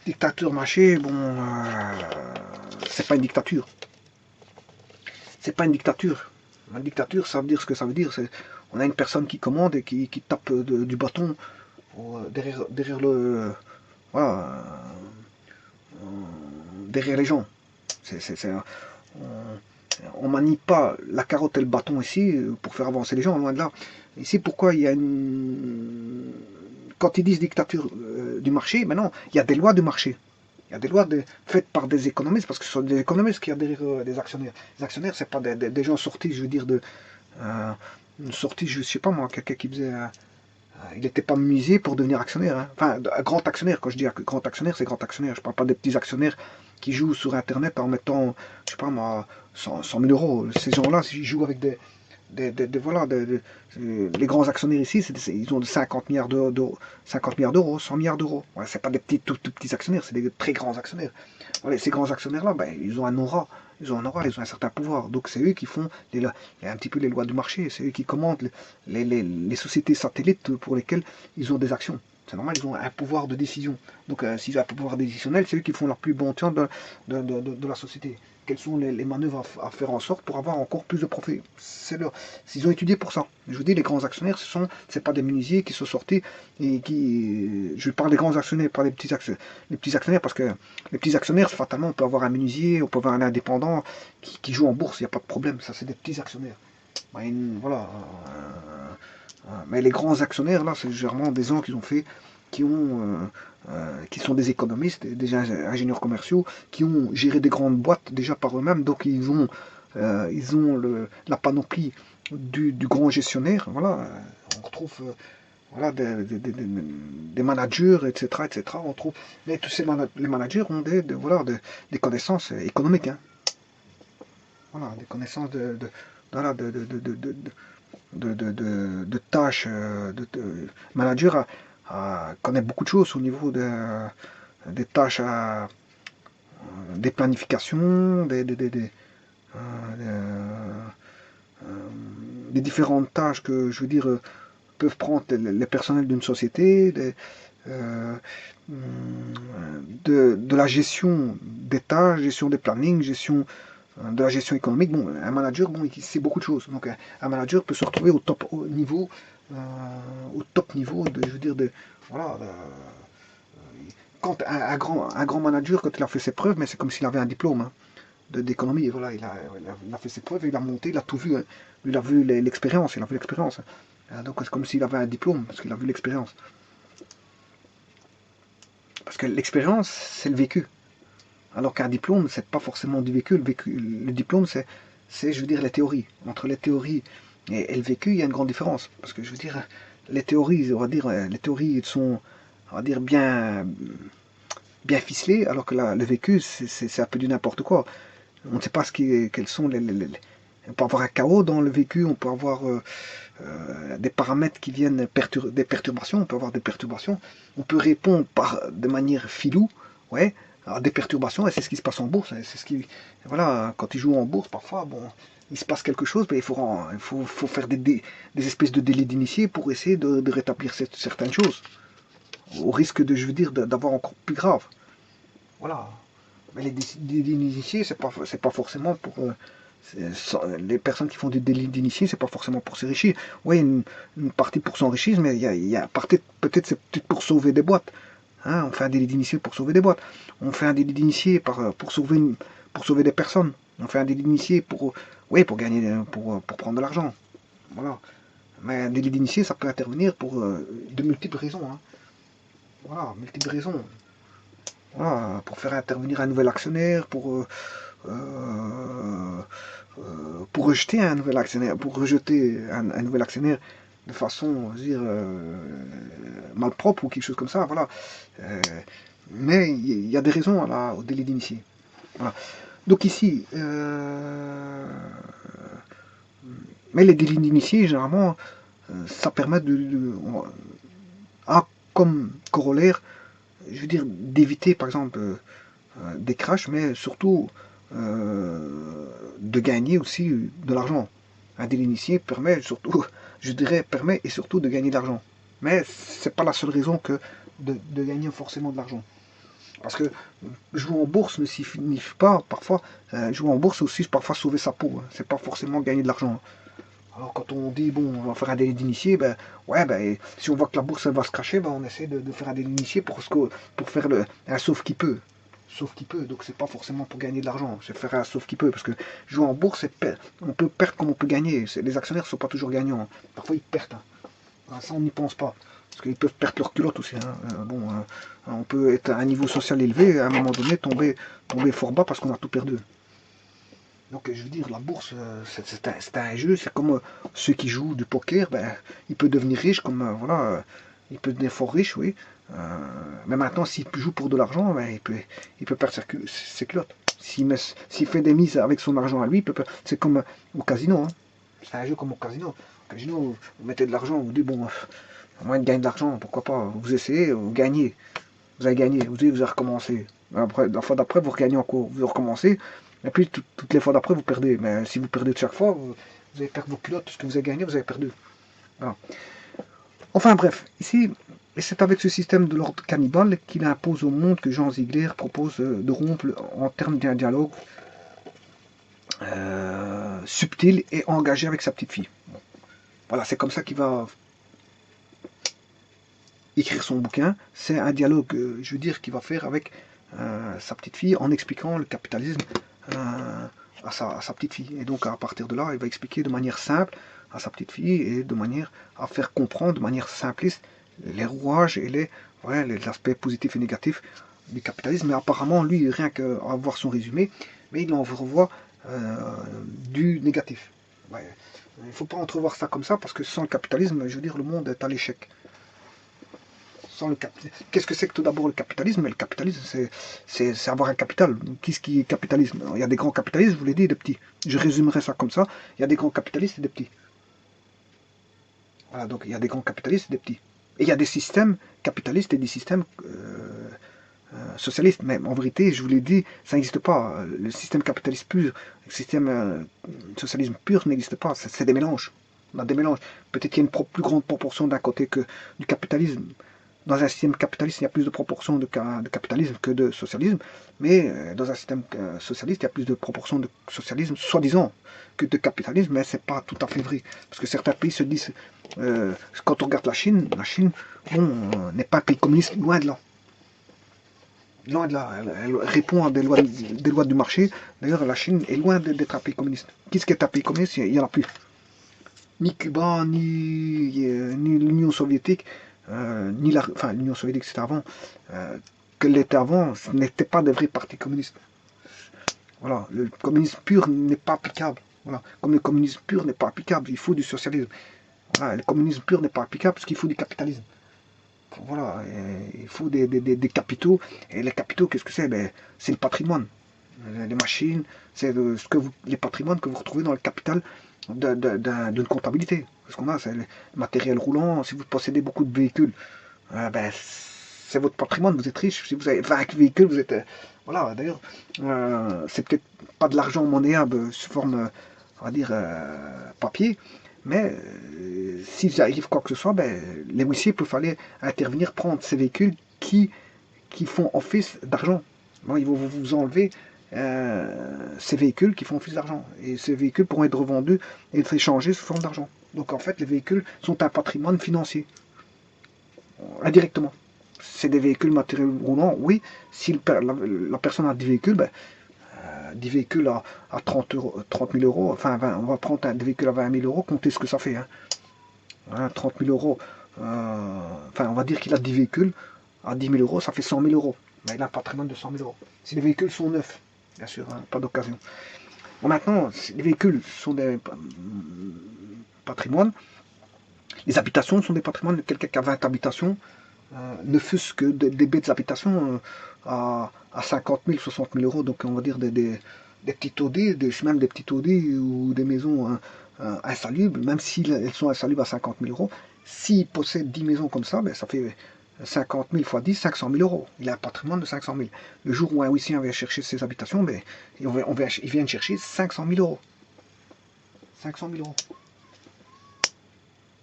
Dictature de marché, bon, c'est pas une dictature. C'est pas une dictature. Une dictature, ça veut dire ce que ça veut dire. On a une personne qui commande et qui tape du bâton derrière le, voilà, derrière les gens. On manie pas la carotte et le bâton ici pour faire avancer les gens, loin de là. Ici, pourquoi il y a une... Quand ils disent dictature du marché, maintenant, il y a des lois du marché. Il y a des lois faites par des économistes, parce que ce sont des économistes qui y a derrière des actionnaires. Les actionnaires, c'est pas des gens sortis, je veux dire, une sortie, je sais pas moi, quelqu'un qui faisait... il n'était pas misé pour devenir actionnaire. Hein. Enfin, un grand actionnaire, quand je dis grand actionnaire, c'est grand actionnaire. Je ne parle pas des petits actionnaires qui jouent sur Internet en mettant, je sais pas moi, 100 000 euros. Ces gens-là, ils jouent avec voilà, les grands actionnaires ici, ils ont 50 milliards d'euros, 50 milliards d'euros, 100 milliards d'euros. Ouais, c'est pas des tout petits actionnaires, c'est des très grands actionnaires. Voilà, ces grands actionnaires-là, ben, ils ont un aura. Ils ont un aura, ils ont un certain pouvoir. Donc c'est eux qui font un petit peu les lois du marché. C'est eux qui commandent les sociétés satellites pour lesquelles ils ont des actions. C'est normal, ils ont un pouvoir de décision. Donc s'ils ont un pouvoir décisionnel, c'est eux qui font leur plus bon temps de la société. Quelles sont les manœuvres à faire en sorte pour avoir encore plus de profit. Ils ont étudié pour ça. Je vous dis, les grands actionnaires, c'est pas des menuisiers qui sont sortis et qui... Je parle des grands actionnaires, pas des petits actionnaires. Les petits actionnaires, parce que les petits actionnaires, fatalement, on peut avoir un menuisier, on peut avoir un indépendant qui joue en bourse, il n'y a pas de problème. Ça, c'est des petits actionnaires. bah, voilà. Mais les grands actionnaires, là, c'est généralement des gens qui ont fait, qui ont, qui sont des économistes, des ingénieurs commerciaux, qui ont géré des grandes boîtes déjà par eux-mêmes, donc ils ont la panoplie du grand gestionnaire. Voilà, on retrouve voilà, des managers, etc., etc. On trouve, mais tous les managers ont voilà, des connaissances économiques, hein. Voilà, des connaissances voilà, de tâches. Manager connaît beaucoup de choses au niveau des tâches, des planifications, des différentes tâches que, je veux dire, peuvent prendre les personnels d'une société, euh, de la gestion des tâches, gestion des plannings, gestion de la gestion économique. Bon, un manager, bon, il sait beaucoup de choses. Donc, un manager peut se retrouver euh, au top niveau je veux dire, voilà, quand un grand manager, quand il a fait ses preuves, mais c'est comme s'il avait un diplôme, hein, d'économie. Et voilà, il a fait ses preuves, il a monté, il a tout vu, hein. Lui, il a vu l'expérience, il a vu l'expérience, hein. Donc, c'est comme s'il avait un diplôme, parce qu'il a vu l'expérience. Parce que l'expérience, c'est le vécu. Alors qu'un diplôme, c'est pas forcément du vécu. Le diplôme, je veux dire, la théorie. Entre les théories et le vécu, il y a une grande différence. Parce que je veux dire, les théories, les théories sont, on va dire, bien ficelées, alors que le vécu, c'est un peu du n'importe quoi. On ne sait pas quels sont on peut avoir un chaos dans le vécu, on peut avoir des paramètres qui viennent des perturbations, on peut avoir des perturbations, on peut répondre de manière filou, ouais, à des perturbations, et c'est ce qui se passe en bourse, c'est ce qui, voilà, quand ils jouent en bourse, parfois, bon, il se passe quelque chose, mais faut faire des espèces de délits d'initié pour essayer de rétablir certaines choses, au risque de, je veux dire, d'avoir encore plus grave, voilà. Mais les délits d'initié, c'est pas forcément pour, les personnes qui font des délits d'initié, c'est pas forcément pour s'enrichir. Oui, une partie pour s'enrichir, mais il y a partie, peut-être c'est peut-être pour sauver des boîtes. Hein, on fait un délit d'initié pour sauver des boîtes. On fait un délit d'initié pour sauver des personnes. On fait un délit d'initié oui, pour gagner, pour prendre de l'argent. Voilà. Mais un délit d'initié, ça peut intervenir pour de multiples raisons, hein. Voilà, multiples raisons. Voilà, pour faire intervenir un nouvel actionnaire, euh, pour rejeter un nouvel actionnaire, pour rejeter un nouvel actionnaire de façon, je veux dire, malpropre ou quelque chose comme ça, voilà. Euh, mais il y a des raisons au délit d'initié. Voilà. Donc ici, mais les délits d'initié, généralement, ça permet comme corollaire, je veux dire, d'éviter, par exemple, des crashs, mais surtout de gagner aussi de l'argent. Un délit initié permet surtout, je dirais, permet et surtout de gagner de l'argent. Mais c'est pas la seule raison que de gagner forcément de l'argent. Parce que jouer en bourse ne signifie pas, parfois, jouer en bourse aussi, parfois sauver sa peau, hein. C'est pas forcément gagner de l'argent. Alors quand on dit, bon, on va faire un délit d'initié, ben, ouais, ben, si on voit que la bourse elle va se cracher, ben, on essaie de faire un délit d'initié pour faire un sauf qui peut. Sauf qui peut, donc c'est pas forcément pour gagner de l'argent, c'est faire un sauf qui peut, parce que jouer en bourse, on peut perdre comme on peut gagner. Les actionnaires ne sont pas toujours gagnants, hein. Parfois ils perdent, hein. Ça on n'y pense pas. Parce qu'ils peuvent perdre leur culotte aussi, hein. Bon, on peut être à un niveau social élevé, à un moment donné tomber fort bas parce qu'on a tout perdu. Donc je veux dire, la bourse, c'est un jeu, c'est comme ceux qui jouent du poker, ben, il peut devenir riche, comme voilà, il peut devenir fort riche, oui. Mais maintenant, s'il joue pour de l'argent, ben, il peut perdre ses culottes. S'il fait des mises avec son argent à lui, c'est comme au casino, hein. C'est un jeu comme au casino. Au casino, vous mettez de l'argent, vous dites, bon, à moins de gagner de l'argent, pourquoi pas, vous essayez, vous gagnez. Vous avez gagné, vous avez recommencé. Après, la fois d'après, vous regagnez encore, vous recommencez. Et puis toutes les fois d'après, vous perdez. Mais si vous perdez de chaque fois, vous allez perdre vos culottes. Tout ce que vous avez gagné, vous avez perdu. Voilà. Enfin bref, ici, et c'est avec ce système de l'ordre cannibale qu'il impose au monde que Jean Ziegler propose de rompre en termes d'un dialogue subtil et engagé avec sa petite fille. Bon. Voilà, c'est comme ça qu'il va écrire son bouquin. C'est un dialogue, je veux dire, qu'il va faire avec sa petite fille en expliquant le capitalisme à sa petite fille. Et donc à partir de là, il va expliquer de manière simple à sa petite fille et de manière à faire comprendre de manière simpliste les rouages et ouais, les aspects positifs et négatifs du capitalisme. Mais apparemment, lui, rien qu'à voir son résumé, mais il en revoit du négatif. Ouais. Il ne faut pas entrevoir ça comme ça, parce que sans le capitalisme, je veux dire, le monde est à l'échec. Qu'est-ce que c'est que tout d'abord le capitalisme? Le capitalisme, c'est avoir un capital. Qu'est-ce qui est capitalisme? Il y a des grands capitalistes, je vous l'ai dit, et des petits. Je résumerai ça comme ça. Il y a des grands capitalistes et des petits. Voilà, donc il y a des grands capitalistes et des petits. Et il y a des systèmes capitalistes et des systèmes socialistes. Mais en vérité, je vous l'ai dit, ça n'existe pas. Le système capitaliste pur, le système socialisme pur n'existe pas. C'est des mélanges. On a des mélanges. Peut-être qu'il y a une plus grande proportion d'un côté que du capitalisme. Dans un système capitaliste, il y a plus de proportions de capitalisme que de socialisme, mais dans un système socialiste, il y a plus de proportions de socialisme, soi-disant, que de capitalisme, mais c'est pas tout à fait vrai. Parce que certains pays se disent, quand on regarde la Chine, bon, n'est pas un pays communiste, loin de là. Loin de là, elle répond à des lois du marché. D'ailleurs, la Chine est loin d'être un pays communiste. Qu'est-ce qu'est un pays communiste? Il n'y en a plus. Ni Cuba, ni l'Union soviétique, enfin l'Union soviétique c'était avant, que l'était avant, ce n'était pas des vrais partis communistes. Voilà, le communisme pur n'est pas applicable. Voilà, comme le communisme pur n'est pas applicable, il faut du socialisme. Voilà, le communisme pur n'est pas applicable parce qu'il faut du capitalisme. Voilà, il faut des capitaux. Et les capitaux, qu'est-ce que c'est? Ben, c'est le patrimoine. Les machines, c'est les patrimoines que vous retrouvez dans le capital d'une comptabilité. Ce qu'on a, c'est le matériel roulant. Si vous possédez beaucoup de véhicules, ben, c'est votre patrimoine, vous êtes riche. Si vous avez 20 véhicules, vous êtes... voilà, d'ailleurs, c'est peut-être pas de l'argent monnayable sous forme, on va dire, papier, mais s'il arrive quoi que ce soit, ben, les huissiers peuvent aller intervenir, prendre ces véhicules qui font office d'argent. Bon, ils vont vous enlever ces véhicules qui font office d'argent. Et ces véhicules pourront être revendus et être échangés sous forme d'argent. Donc en fait, les véhicules sont un patrimoine financier, indirectement. C'est des véhicules matériels roulants, oui. Si la personne a des véhicules, ben, 10 véhicules à 30 000 euros, enfin 20, on va prendre des véhicules à 20 000 euros, comptez ce que ça fait. Hein, 30 000 euros, enfin on va dire qu'il a 10 véhicules, à 10 000 euros, ça fait 100 000 euros. Ben, il a un patrimoine de 100 000 euros. Si les véhicules sont neufs, bien sûr, hein, pas d'occasion. Bon, maintenant, si les véhicules sont des patrimoines, les habitations sont des patrimoines. Quelqu'un qui a 20 habitations, ne fût-ce que des bêtes d'habitation à 50 000, 60 000 euros, donc on va dire des petits taudis, même des petits taudis ou des maisons insalubres, même si elles sont insalubres à 50 000 euros, s'il possède 10 maisons comme ça, ben, ça fait 50 000 fois 10, 500 000 euros. Il a un patrimoine de 500 000. Le jour où un huissier vient chercher ses habitations, ben, il vient chercher 500 000 euros. 500 000 euros.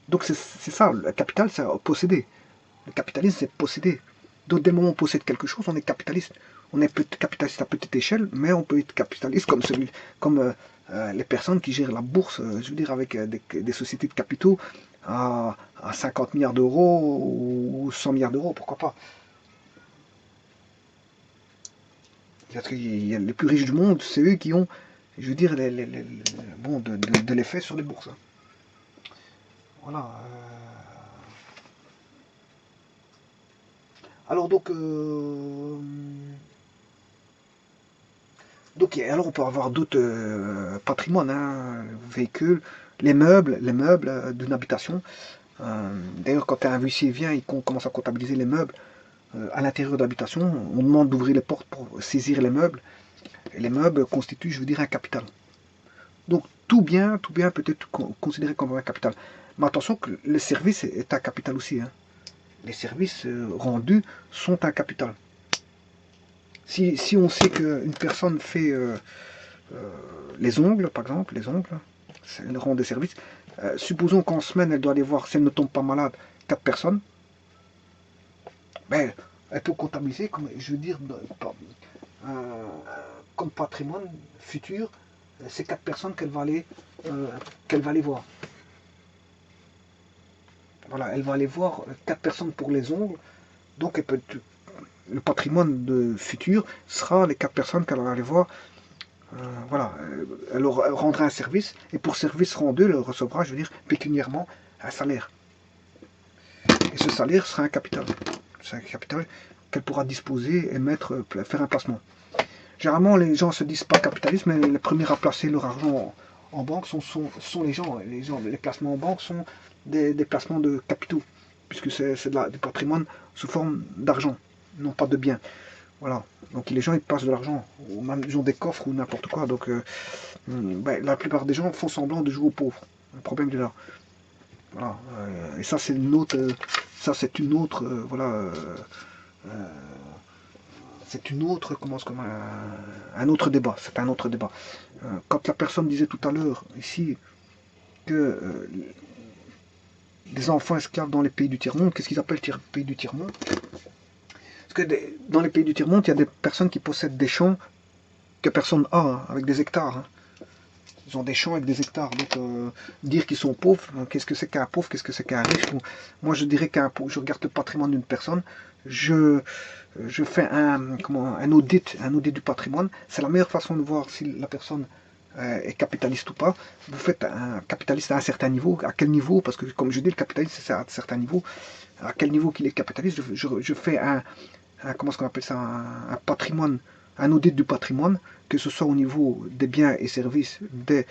Donc c'est ça, le capital, c'est posséder. Le capitalisme, c'est posséder. Donc dès le moment où on possède quelque chose, on est capitaliste. On est capitaliste à petite échelle, mais on peut être capitaliste comme les personnes qui gèrent la bourse, je veux dire, avec des sociétés de capitaux à 50 milliards d'euros ou 100 milliards d'euros, pourquoi pas. Parce que les plus riches du monde, c'est eux qui ont, je veux dire, bon, de l'effet sur les bourses. Voilà. Alors donc, alors on peut avoir d'autres patrimoines, hein, véhicules, les meubles d'une habitation. D'ailleurs, quand un huissier vient, il commence à comptabiliser les meubles à l'intérieur de l'habitation. On demande d'ouvrir les portes pour saisir les meubles. Et les meubles constituent, je veux dire, un capital. Donc tout bien peut être considéré comme un capital. Mais attention que le service est un capital aussi. Hein. Les services rendus sont un capital. Si on sait qu'une personne fait les ongles, par exemple, elle rend des services. Supposons qu'en semaine, elle doit aller voir, si elle ne tombe pas malade, 4 personnes. Ben, elle peut comptabiliser, comme, je veux dire, comme patrimoine futur, ces 4 personnes qu'elle va aller voir. Voilà, elle va aller voir 4 personnes pour les ongles. Donc, le patrimoine futur sera les 4 personnes qu'elle va aller voir voilà, elle rendra un service, et pour service rendu, elle recevra, je veux dire, pécuniairement, un salaire. Et ce salaire sera un capital. C'est un capital qu'elle pourra disposer et mettre, faire un placement. Généralement, les gens se disent pas capitalistes, mais les premiers à placer leur argent en banque sont les gens. Les placements en banque sont des placements de capitaux, puisque c'est du patrimoine sous forme d'argent, non pas de biens. Voilà. Donc les gens ils passent de l'argent, ou même ils ont des coffres ou n'importe quoi. Donc ben, la plupart des gens font semblant de jouer aux pauvres. Le problème est là. Voilà. Et ça c'est une autre, voilà. C'est une autre, comment comme un autre débat. C'est un autre débat. Quand la personne disait tout à l'heure ici que des enfants esclaves dans les pays du tiers-monde, qu'est-ce qu'ils appellent pays du tiers-monde? Parce que dans les pays du tiers-monde, il y a des personnes qui possèdent des champs que personne n'a, hein, avec des hectares. Hein. Ils ont des champs avec des hectares. Donc, dire qu'ils sont pauvres, qu'est-ce que c'est qu'un pauvre, qu'est-ce que c'est qu'un riche? Moi, je dirais qu'un pauvre, je regarde le patrimoine d'une personne, je fais un audit du patrimoine. C'est la meilleure façon de voir si la personne est capitaliste ou pas. Vous faites un capitaliste à un certain niveau. À quel niveau? Parce que, comme je dis, le capitaliste, c'est à un certain niveau. À quel niveau qu'il est capitaliste, je fais comment est-ce qu'on appelle ça, un patrimoine, un audit du patrimoine, que ce soit au niveau des biens et services, de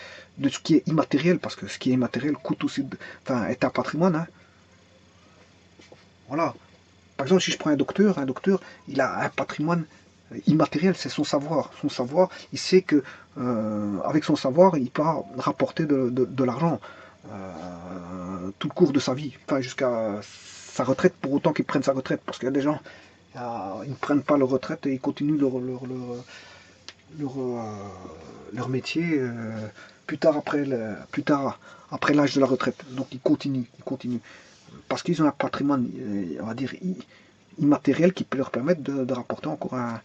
ce qui est immatériel, parce que ce qui est immatériel coûte aussi, enfin, est un patrimoine. Hein. Voilà. Par exemple, si je prends un docteur, il a un patrimoine immatériel, c'est son savoir. Son savoir, il sait que avec son savoir, il peut rapporter de l'argent tout le cours de sa vie, enfin jusqu'à sa retraite, pour autant qu'il prenne sa retraite, parce qu'il y a des gens, ils ne prennent pas leur retraite et ils continuent leur, leur métier plus tard après l'âge de la retraite. Donc ils continuent parce qu'ils ont un patrimoine, on va dire, immatériel qui peut leur permettre de rapporter encore un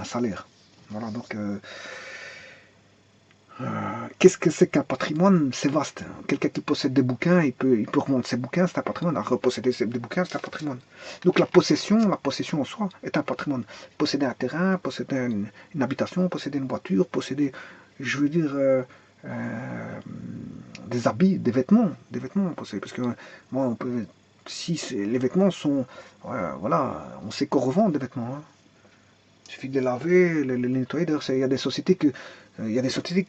salaire. Voilà, donc qu'est-ce que c'est qu'un patrimoine? C'est vaste. Quelqu'un qui possède des bouquins, il peut revendre ses bouquins, c'est un patrimoine. Reposséder des bouquins, c'est un patrimoine. Donc la possession en soi est un patrimoine. Posséder un terrain, posséder une habitation, posséder une voiture, posséder, je veux dire, des habits, des vêtements, parce que moi, on peut, si les vêtements sont, voilà, on sait qu'on revend des vêtements. Hein. Il suffit de les laver, les nettoyer. D'ailleurs, il y a des sociétés qui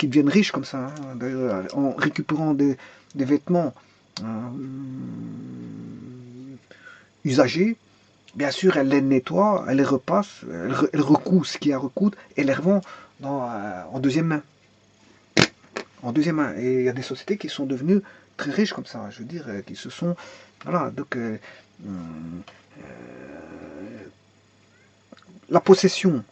deviennent riches comme ça, hein. D'ailleurs, en récupérant des vêtements usagés. Bien sûr, elles les nettoient, elles les repassent, elles recousent ce qu'il y a à recoudre et les revendent en deuxième main. En deuxième main. Et il y a des sociétés qui sont devenues très riches comme ça. Je veux dire, qui se sont. Voilà, donc. La possession.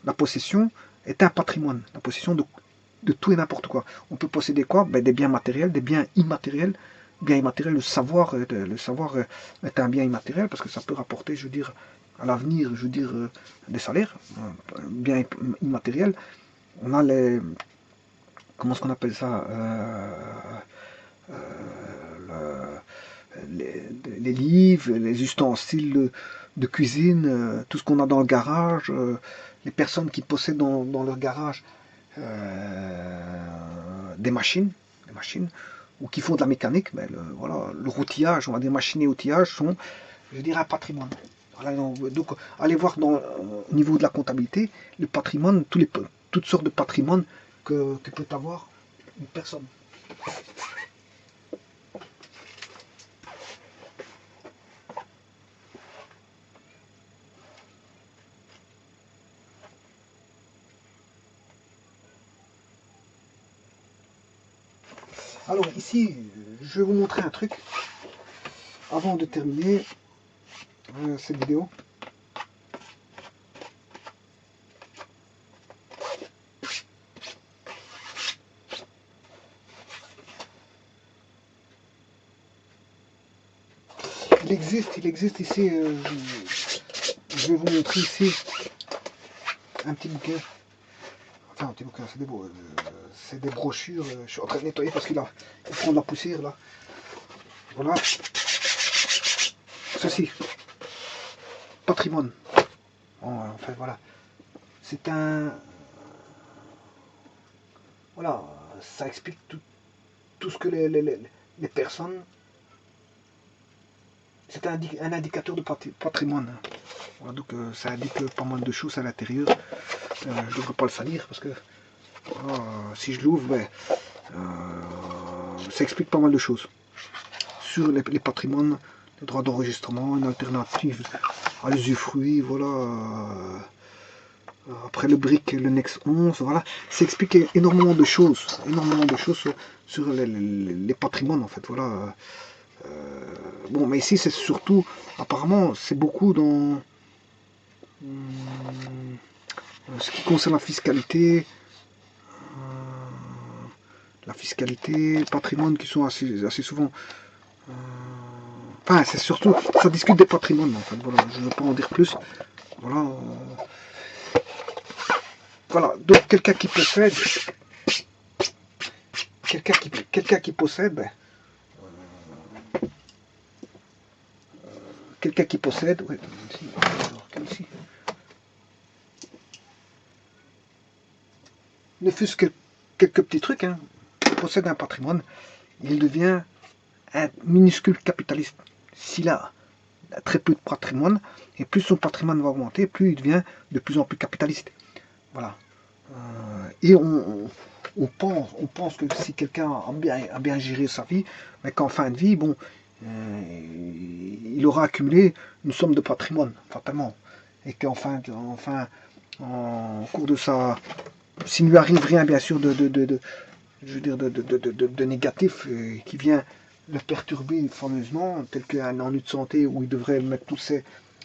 La possession est un patrimoine. La possession de tout et n'importe quoi. On peut posséder quoi? Ben, des biens matériels, des biens immatériels. Bien immatériel, le savoir est un bien immatériel parce que ça peut rapporter, je veux dire, à l'avenir, je veux dire, des salaires, bien immatériel. On a comment est-ce qu'on appelle ça, les livres, les ustensiles de cuisine, tout ce qu'on a dans le garage, les personnes qui possèdent dans leur garage des machines, ou qui font de la mécanique, mais voilà, le routillage, on va dire machines et outillage sont, je dirais, un patrimoine. Voilà, donc, allez voir au niveau de la comptabilité, le patrimoine, toutes sortes de patrimoine que peut avoir une personne. Alors ici, je vais vous montrer un truc avant de terminer cette vidéo. Il existe ici, je vais vous montrer ici un petit bouquin. Enfin, un petit bouquin, c'est des brochures. Je suis en train de nettoyer parce qu'il prend de la poussière là. Voilà. Ceci, patrimoine. Bon, enfin voilà. C'est un voilà, ça explique tout ce que les personnes. C'est un indicateur de patrimoine. Voilà, donc ça indique pas mal de choses à l'intérieur. Je ne devrais pas le salir parce que si je l'ouvre, ben, ça explique pas mal de choses sur les patrimoines, les droits d'enregistrement, une alternative à l'usufruit, voilà. Après le brick, le Nex 11, voilà. Ça explique énormément de choses sur les patrimoines en fait, voilà. Bon, mais ici c'est surtout, apparemment, c'est beaucoup dans ce qui concerne la fiscalité, le patrimoine qui sont assez souvent. Enfin, c'est surtout, ça discute des patrimoines en fait. Voilà, je ne veux pas en dire plus. Voilà, voilà. Donc quelqu'un qui possède, ben, quelqu'un qui possède, ouais, ici, ne fût-ce que quelques petits trucs, hein, possède un patrimoine, il devient un minuscule capitaliste. S'il a très peu de patrimoine, et plus son patrimoine va augmenter, plus il devient de plus en plus capitaliste. Voilà. Et on pense que si quelqu'un a bien géré sa vie, mais qu'en fin de vie, bon, il aura accumulé une somme de patrimoine, fatalement. Et qu'enfin, en cours de sa... S'il ne lui arrive rien, bien sûr, je veux dire, de négatif qui vient le perturber fameusement, tel qu'un ennui de santé où il devrait mettre tous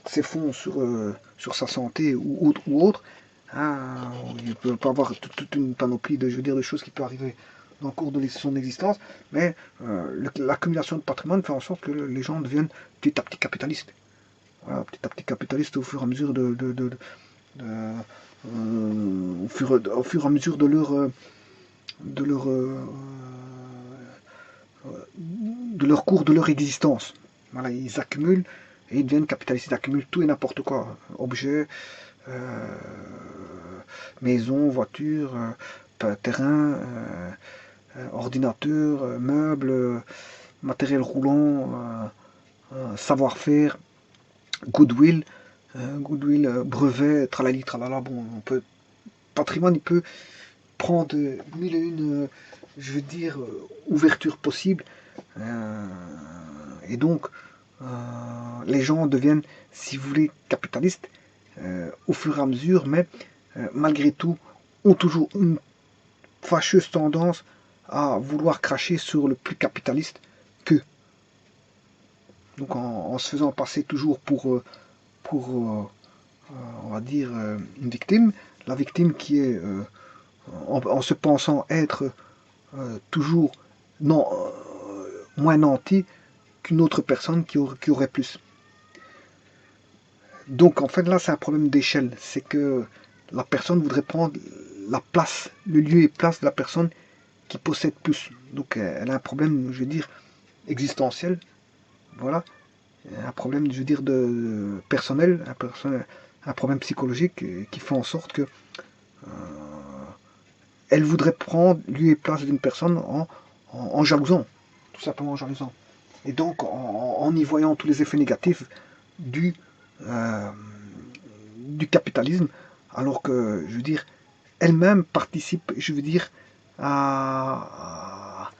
ses fonds sur sa santé ou autre, hein, il peut pas avoir toute une panoplie de, je veux dire, de choses qui peuvent arriver dans le cours de son existence, mais l'accumulation de patrimoine fait en sorte que les gens deviennent petit à petit capitalistes. Voilà, petit à petit capitalistes au fur et à mesure au fur et à mesure de leur cours, de leur existence. Voilà, ils accumulent et ils deviennent capitalistes. Ils accumulent tout et n'importe quoi. Objets, maisons, voitures, terrain, ordinateurs, meubles, matériel roulant, savoir-faire, goodwill, brevet, tralali, tralala. Bon, patrimoine, il peut prendre mille et une, je veux dire, ouvertures possibles. Et donc, les gens deviennent, si vous voulez, capitalistes au fur et à mesure, mais malgré tout, ont toujours une fâcheuse tendance à vouloir cracher sur le plus capitaliste qu'eux. Donc en se faisant passer toujours on va dire, une victime, la victime qui est, en se pensant être toujours non, moins nanti qu'une autre personne qui aurait plus. Donc en fait là c'est un problème d'échelle, c'est que la personne voudrait prendre la place, le lieu et place de la personne qui possède plus. Donc elle a un problème, je veux dire, existentiel, voilà, un problème, je veux dire, personnel, un problème psychologique qui fait en sorte que elle voudrait prendre lieu et place d'une personne en jalousant, tout simplement en jalousant. Et donc en y voyant tous les effets négatifs du, euh, du capitalisme, alors que, je veux dire, elle-même participe, je veux dire, à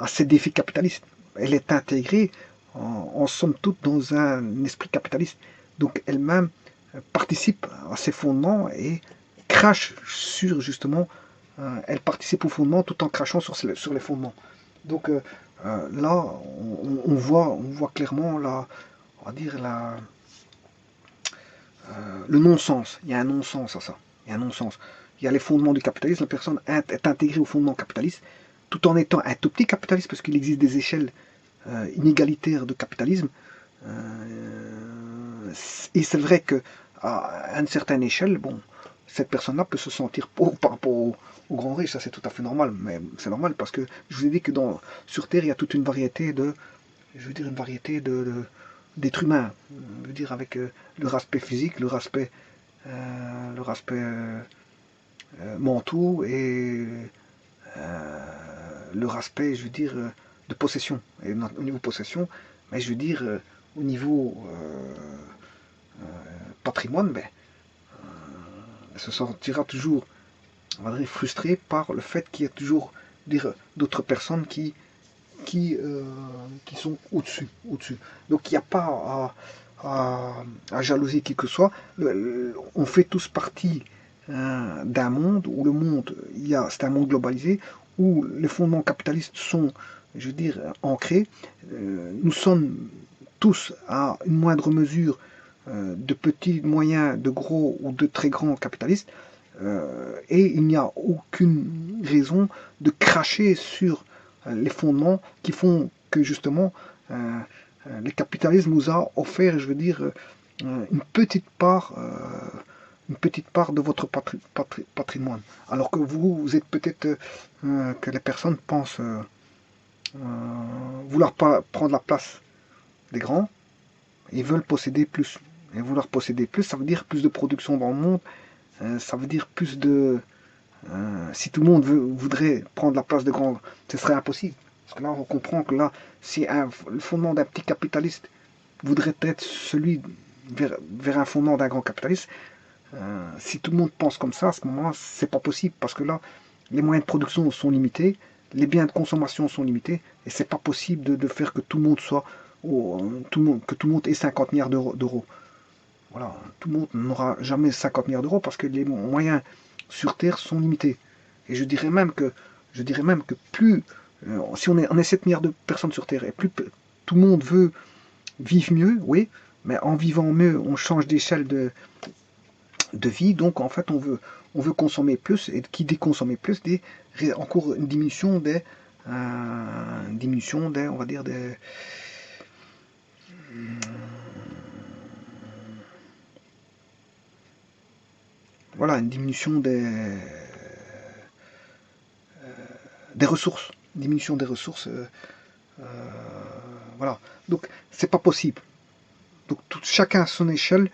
ces défis capitalistes. Elle est intégrée, en somme toute, dans un esprit capitaliste. Donc elle-même participe à ces fondements et crache sur, justement, elle participe au fondement tout en crachant sur les fondements. Donc là, on voit clairement on va dire le non-sens. Il y a un non-sens à ça. Il y a un non-sens. Il y a les fondements du capitalisme. La personne est intégrée au fondement capitaliste, tout en étant un tout petit capitaliste, parce qu'il existe des échelles inégalitaires de capitalisme. Et c'est vrai que à une certaine échelle, bon, cette personne-là peut se sentir pauvre par rapport au grand riche. Ça, c'est tout à fait normal. Mais c'est normal parce que je vous ai dit que sur Terre, il y a toute une variété je veux dire, une variété d'êtres humains. Je veux dire, avec leur aspect physique, leur aspect mentaux et leur aspect, je veux dire, de possession. Et au niveau possession, mais je veux dire, au niveau patrimoine, ben, se sentira toujours, on va dire, frustré par le fait qu'il y a toujours d'autres personnes qui sont au-dessus. Donc il n'y a pas à jalouser qui que ce soit. On fait tous partie d'un monde où le monde, c'est un monde globalisé, où les fondements capitalistes sont, je veux dire, ancrés. Nous sommes tous, à une moindre mesure, de petits, moyens, de gros ou de très grands capitalistes, et il n'y a aucune raison de cracher sur les fondements qui font que justement le capitalisme nous a offert, je veux dire, une petite part de votre patrimoine. Alors que vous êtes peut-être que les personnes pensent vouloir pas prendre la place des grands, ils veulent posséder plus. Et vouloir posséder plus, ça veut dire plus de production dans le monde, ça veut dire plus de... si tout le monde voudrait prendre la place de grands, ce serait impossible. Parce que là, on comprend que là, si le fondement d'un petit capitaliste voudrait être celui vers un fondement d'un grand capitaliste, si tout le monde pense comme ça, à ce moment-là, c'est pas possible. Parce que là, les moyens de production sont limités, les biens de consommation sont limités, et c'est pas possible de faire que tout le monde soit... que tout le monde ait 50 milliards d'euros. Voilà, tout le monde n'aura jamais 50 milliards d'euros parce que les moyens sur Terre sont limités. Et je dirais même que plus, si on est 7 milliards de personnes sur Terre et plus tout le monde veut vivre mieux, oui, mais en vivant mieux, on change d'échelle de vie, donc en fait on veut consommer plus, et qui dit consommer plus, dit encore une diminution on va dire des voilà, une diminution des ressources, diminution des ressources, voilà. Donc c'est pas possible. Donc chacun à son échelle,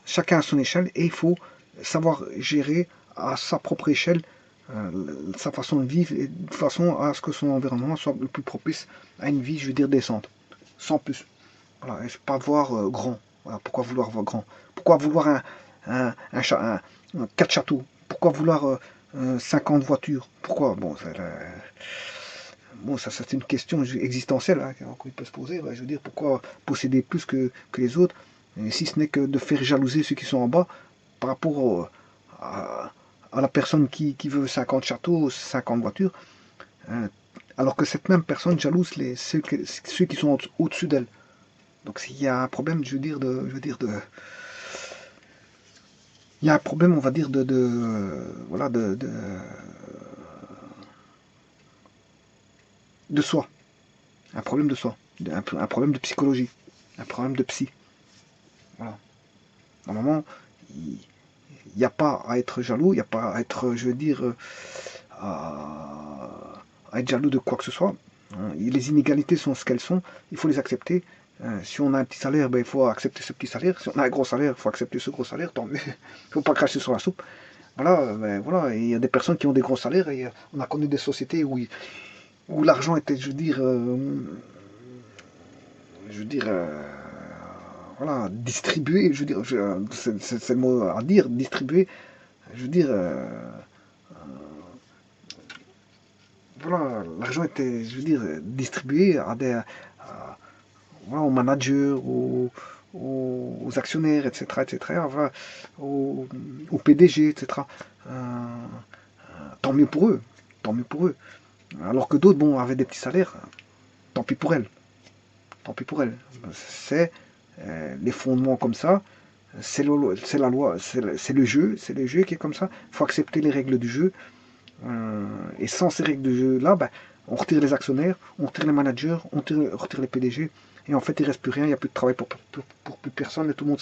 chacun à son échelle, et il faut savoir gérer à sa propre échelle sa façon de vivre, et de façon à ce que son environnement soit le plus propice à une vie, je veux dire, décente, sans plus. Voilà, et pas voir grand. Voilà, pourquoi vouloir voir grand? Pourquoi vouloir un, un 4 châteaux? Pourquoi vouloir 50 voitures? Pourquoi? Bon, ça c'est une question existentielle hein, qu'on peut se poser. Ouais, je veux dire, pourquoi posséder plus que les autres? Et si ce n'est que de faire jalouser ceux qui sont en bas par rapport à la personne qui veut 50 châteaux, 50 voitures, hein, alors que cette même personne jalouse ceux qui sont au-dessus d'elle. Donc s'il y a un problème, il y a un problème, on va dire voilà, de soi, un problème de soi, un problème de psychologie, un problème de psy. Voilà. Normalement, il n'y a pas à être jaloux, il n'y a pas à être, je veux dire, à être jaloux de quoi que ce soit. Les inégalités sont ce qu'elles sont, il faut les accepter. Si on a un petit salaire, ben, il faut accepter ce petit salaire. Si on a un gros salaire, il faut accepter ce gros salaire. Tant mieux. Il ne faut pas cracher sur la soupe. Voilà, ben, voilà. Il y a des personnes qui ont des gros salaires et on a connu des sociétés où l'argent était, je veux dire, voilà, distribué. Je veux dire, c'est le mot à dire, distribué. Je veux dire, voilà, l'argent était, je veux dire, distribué voilà, aux managers, aux actionnaires, etc., voilà, aux PDG, etc. Tant mieux pour eux, tant mieux pour eux. Alors que d'autres, bon, avaient des petits salaires, tant pis pour elles, tant pis pour elles. C'est les fondements comme ça, c'est la loi, c'est le jeu, c'est le jeu qui est comme ça. Il faut accepter les règles du jeu. Et sans ces règles de jeu-là, ben, on retire les actionnaires, on retire les managers, retire les PDG, et en fait il ne reste plus rien, il n'y a plus de travail pour plus personne, et tout le monde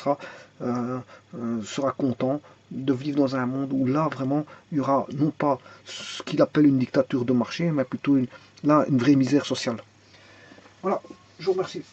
sera content de vivre dans un monde où là vraiment il y aura non pas ce qu'il appelle une dictature de marché, mais plutôt une vraie misère sociale. Voilà, je vous remercie.